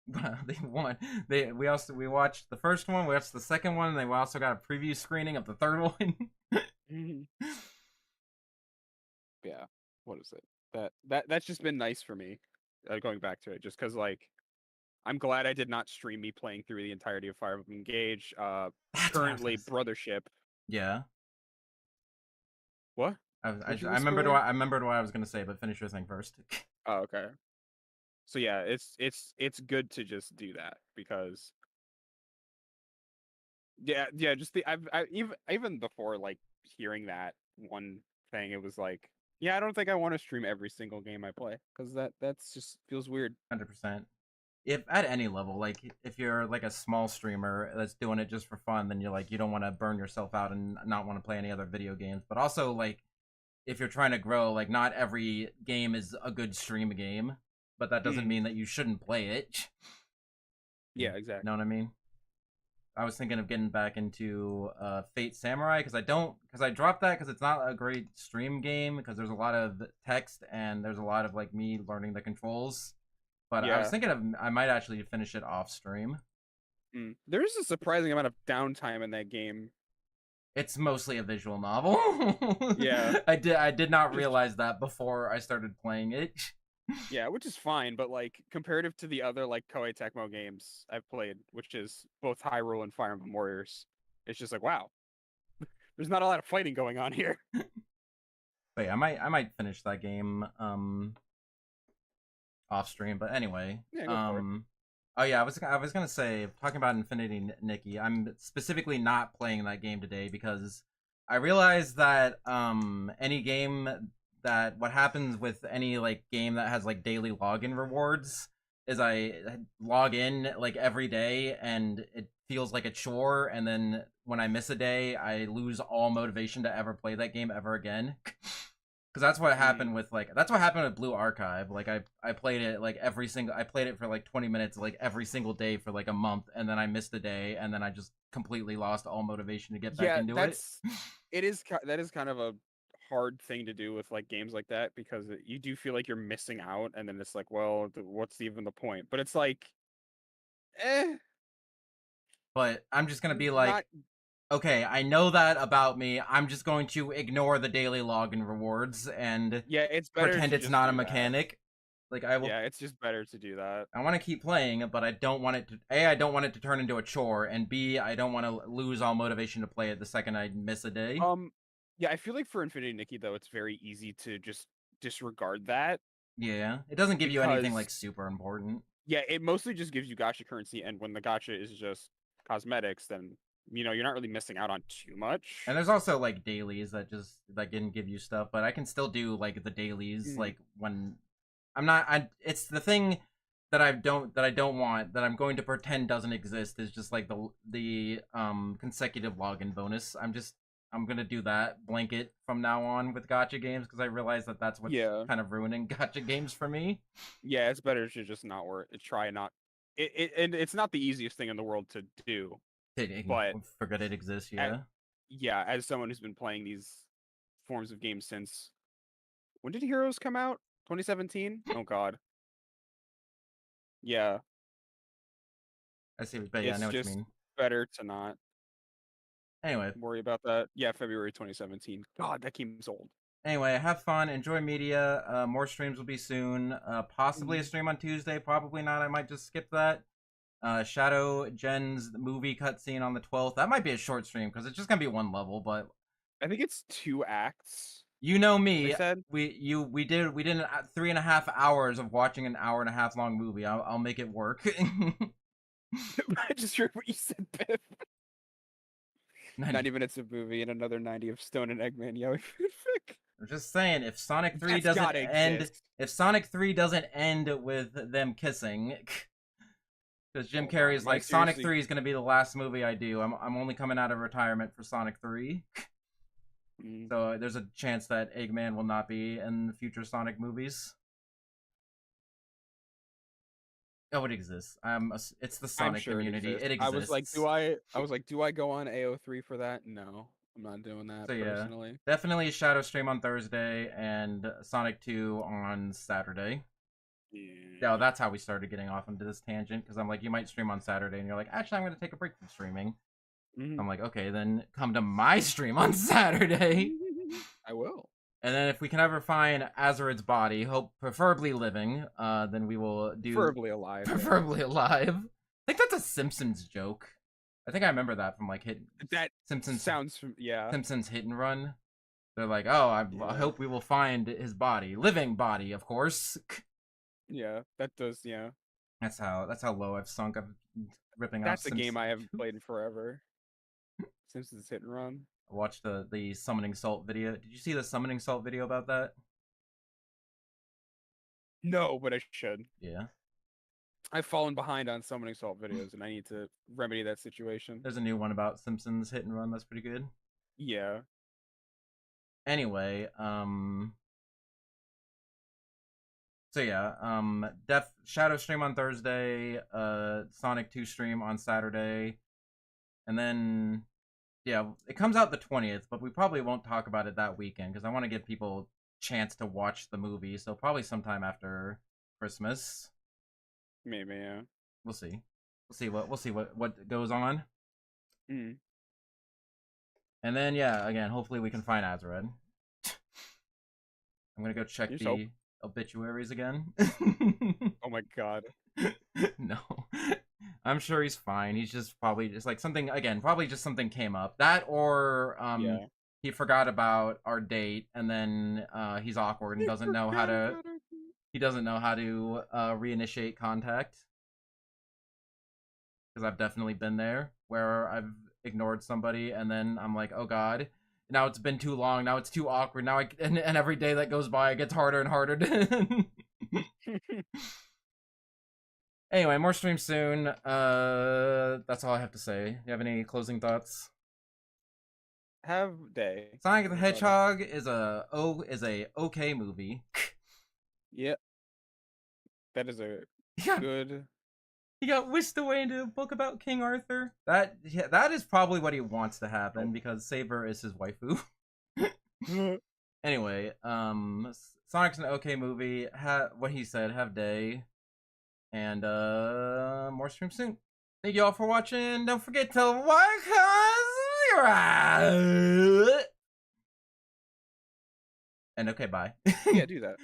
They won. We watched the first one. We watched the second one. And they also got a preview screening of the third one. Yeah. What is it? That's just been nice for me. Going back to it, just because like, I'm glad I did not stream me playing through the entirety of Fire Emblem Engage. Currently, Brothership. Yeah. What? I remembered what I was gonna say, but finish your thing first. Oh, okay. So yeah, it's good to just do that because yeah, just I even before like hearing that one thing, it was like, yeah, I don't think I want to stream every single game I play because that's just feels weird. 100%. If at any level, like if you're like a small streamer that's doing it just for fun, then you're like you don't want to burn yourself out and not want to play any other video games. But also like if you're trying to grow, like not every game is a good stream game, but that doesn't mean that you shouldn't play it. Yeah, exactly. Know what I mean? I was thinking of getting back into Fate Samurai because I dropped that because it's not a great stream game because there's a lot of text and there's a lot of like me learning the controls. But I was thinking of I might actually finish it off stream. There is a surprising amount of downtime in that game. It's mostly a visual novel. Yeah. I did not realize that before I started playing it. Yeah, which is fine, but like comparative to the other like Koei Tecmo games I've played, which is both Hyrule and Fire Emblem Warriors, it's just like, wow. There's not a lot of fighting going on here. But yeah, I might finish that game off stream, but anyway. Yeah, go for it. Oh yeah, I was gonna say, talking about Infinity Nikki, I'm specifically not playing that game today because I realized that any game that what happens with any like game that has like daily login rewards is I log in like every day and it feels like a chore, and then when I miss a day, I lose all motivation to ever play that game ever again. Because that's what happened with Blue Archive. Like I played it like I played it for like 20 minutes like every single day for like a month, and then I missed a day, and then I just completely lost all motivation to get back into it. That is kind of a hard thing to do with like games like that because you do feel like you're missing out, and then it's like, well, what's even the point? But it's like, But I'm just gonna be like, okay, I know that about me. I'm just going to ignore the daily login rewards and it's better pretend it's not a mechanic. Like I will. Yeah, it's just better to do that. I want to keep playing, but I don't want it to. I don't want it to turn into a chore, and B, I don't want to lose all motivation to play it the second I miss a day. Yeah, I feel like for Infinity Nikki though, it's very easy to just disregard that. Yeah, it doesn't give you anything like super important. Yeah, it mostly just gives you gacha currency, and when the gacha is just cosmetics, then you're not really missing out on too much. And there's also like dailies that didn't give you stuff, but I can still do like the dailies like when I'm not. It's the thing that I don't want that I'm going to pretend doesn't exist is just like the consecutive login bonus. I'm gonna do that blanket from now on with gacha games because I realize that that's what's kind of ruining gacha games for me. Yeah, it's better to just not work. Try not. And it's not the easiest thing in the world to do. But forget it exists. Yeah. As someone who's been playing these forms of games since when did Heroes come out? 2017. Oh God. Yeah. I see, but yeah, I know what you mean. Better to not. Anyway, worry about that. Yeah, February 2017. God, that game's old. Anyway, have fun, enjoy media. More streams will be soon. Possibly a stream on Tuesday. Probably not. I might just skip that. Shadow Jen's movie cutscene on the 12th. That might be a short stream because it's just gonna be one level, but I think it's 2 acts. You know me. We did 3.5 hours of watching an hour and a half long movie. I'll make it work. I just heard what you said, Biff. 90 minutes of movie and another 90 of Stone and Eggman yelling fanfic. I'm just saying, if Sonic 3 That's doesn't gotta end, exist. if Sonic 3 doesn't end with them kissing, because Jim Oh, God, Carrey's am I like, Sonic seriously- 3 is gonna be the last movie I do. I'm only coming out of retirement for Sonic 3. Mm. So there's a chance that Eggman will not be in the future Sonic movies. Oh, it exists. It's the I'm Sonic sure community. it exists. It exists. I was like, do I go on AO3 for that? No, I'm not doing that So yeah, personally. definitely Shadow Stream on Thursday and Sonic 2 on Saturday. Yeah, that's how we started getting off into this tangent, because I'm like, you might stream on Saturday, and you're like, actually, I'm going to take a break from streaming. Mhm. I'm like, okay, then come to my stream on Saturday. I will. And then if we can ever find Azarid's body, preferably living, then we will do Preferably alive. yeah. preferably alive. I think that's a Simpsons joke. I think I remember that from like That Simpsons yeah. Simpsons Hit and Run. They're like, oh, I Yeah. hope we will find his body, living body, of course. Yeah, that does. Yeah, That's how low I've sunk. I'm ripping that's off a game I haven't Simpsons. played in forever. Simpsons Hit and Run. I watched the summoning salt video. Did you see the summoning salt video about that? No, but I should. Yeah. I've fallen behind on summoning salt videos, and I need to remedy that situation. There's a new one about Simpsons Hit and Run that's pretty good. Yeah. Anyway, so yeah, Shadow stream on Thursday, Sonic 2 stream on Saturday, and then yeah, it comes out the 20th, but we probably won't talk about it that weekend because I want to give people chance to watch the movie, so probably sometime after Christmas. Maybe, yeah. We'll see. We'll see what goes on. Mm. And then yeah, again, hopefully we can find Azared. I'm gonna go check Here's the hope. obituaries again. Oh my god. No. I'm sure he's fine. He's just probably just like something again, probably just something came up. That or Yeah. he forgot about our date and then he's awkward and doesn't know how to reinitiate contact. Because I've definitely been there where I've ignored somebody and then I'm like, oh god, now it's been too long, now it's too awkward, now and every day that goes by it gets harder and harder to Anyway, more streams soon. That's all I have to say. You have any closing thoughts? Have day. Sonic the Hedgehog is a okay movie. Yep. That is a good. He got whisked away into a book about King Arthur. That is probably what he wants to happen because Saber is his waifu. Anyway, Sonic's an okay movie. What he said, have day. And more streams soon. Thank you all for watching. Don't forget to like us. And okay, bye. Yeah, do that.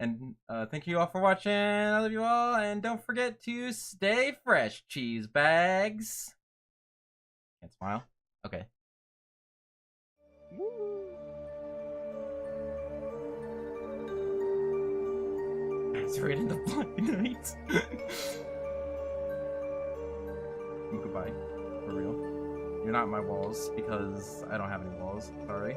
And thank you all for watching. I love you all. And don't forget to stay fresh, cheese bags. Can't smile. Okay. It's right in the blind night. Goodbye. For real. You're not my walls because I don't have any walls. Sorry.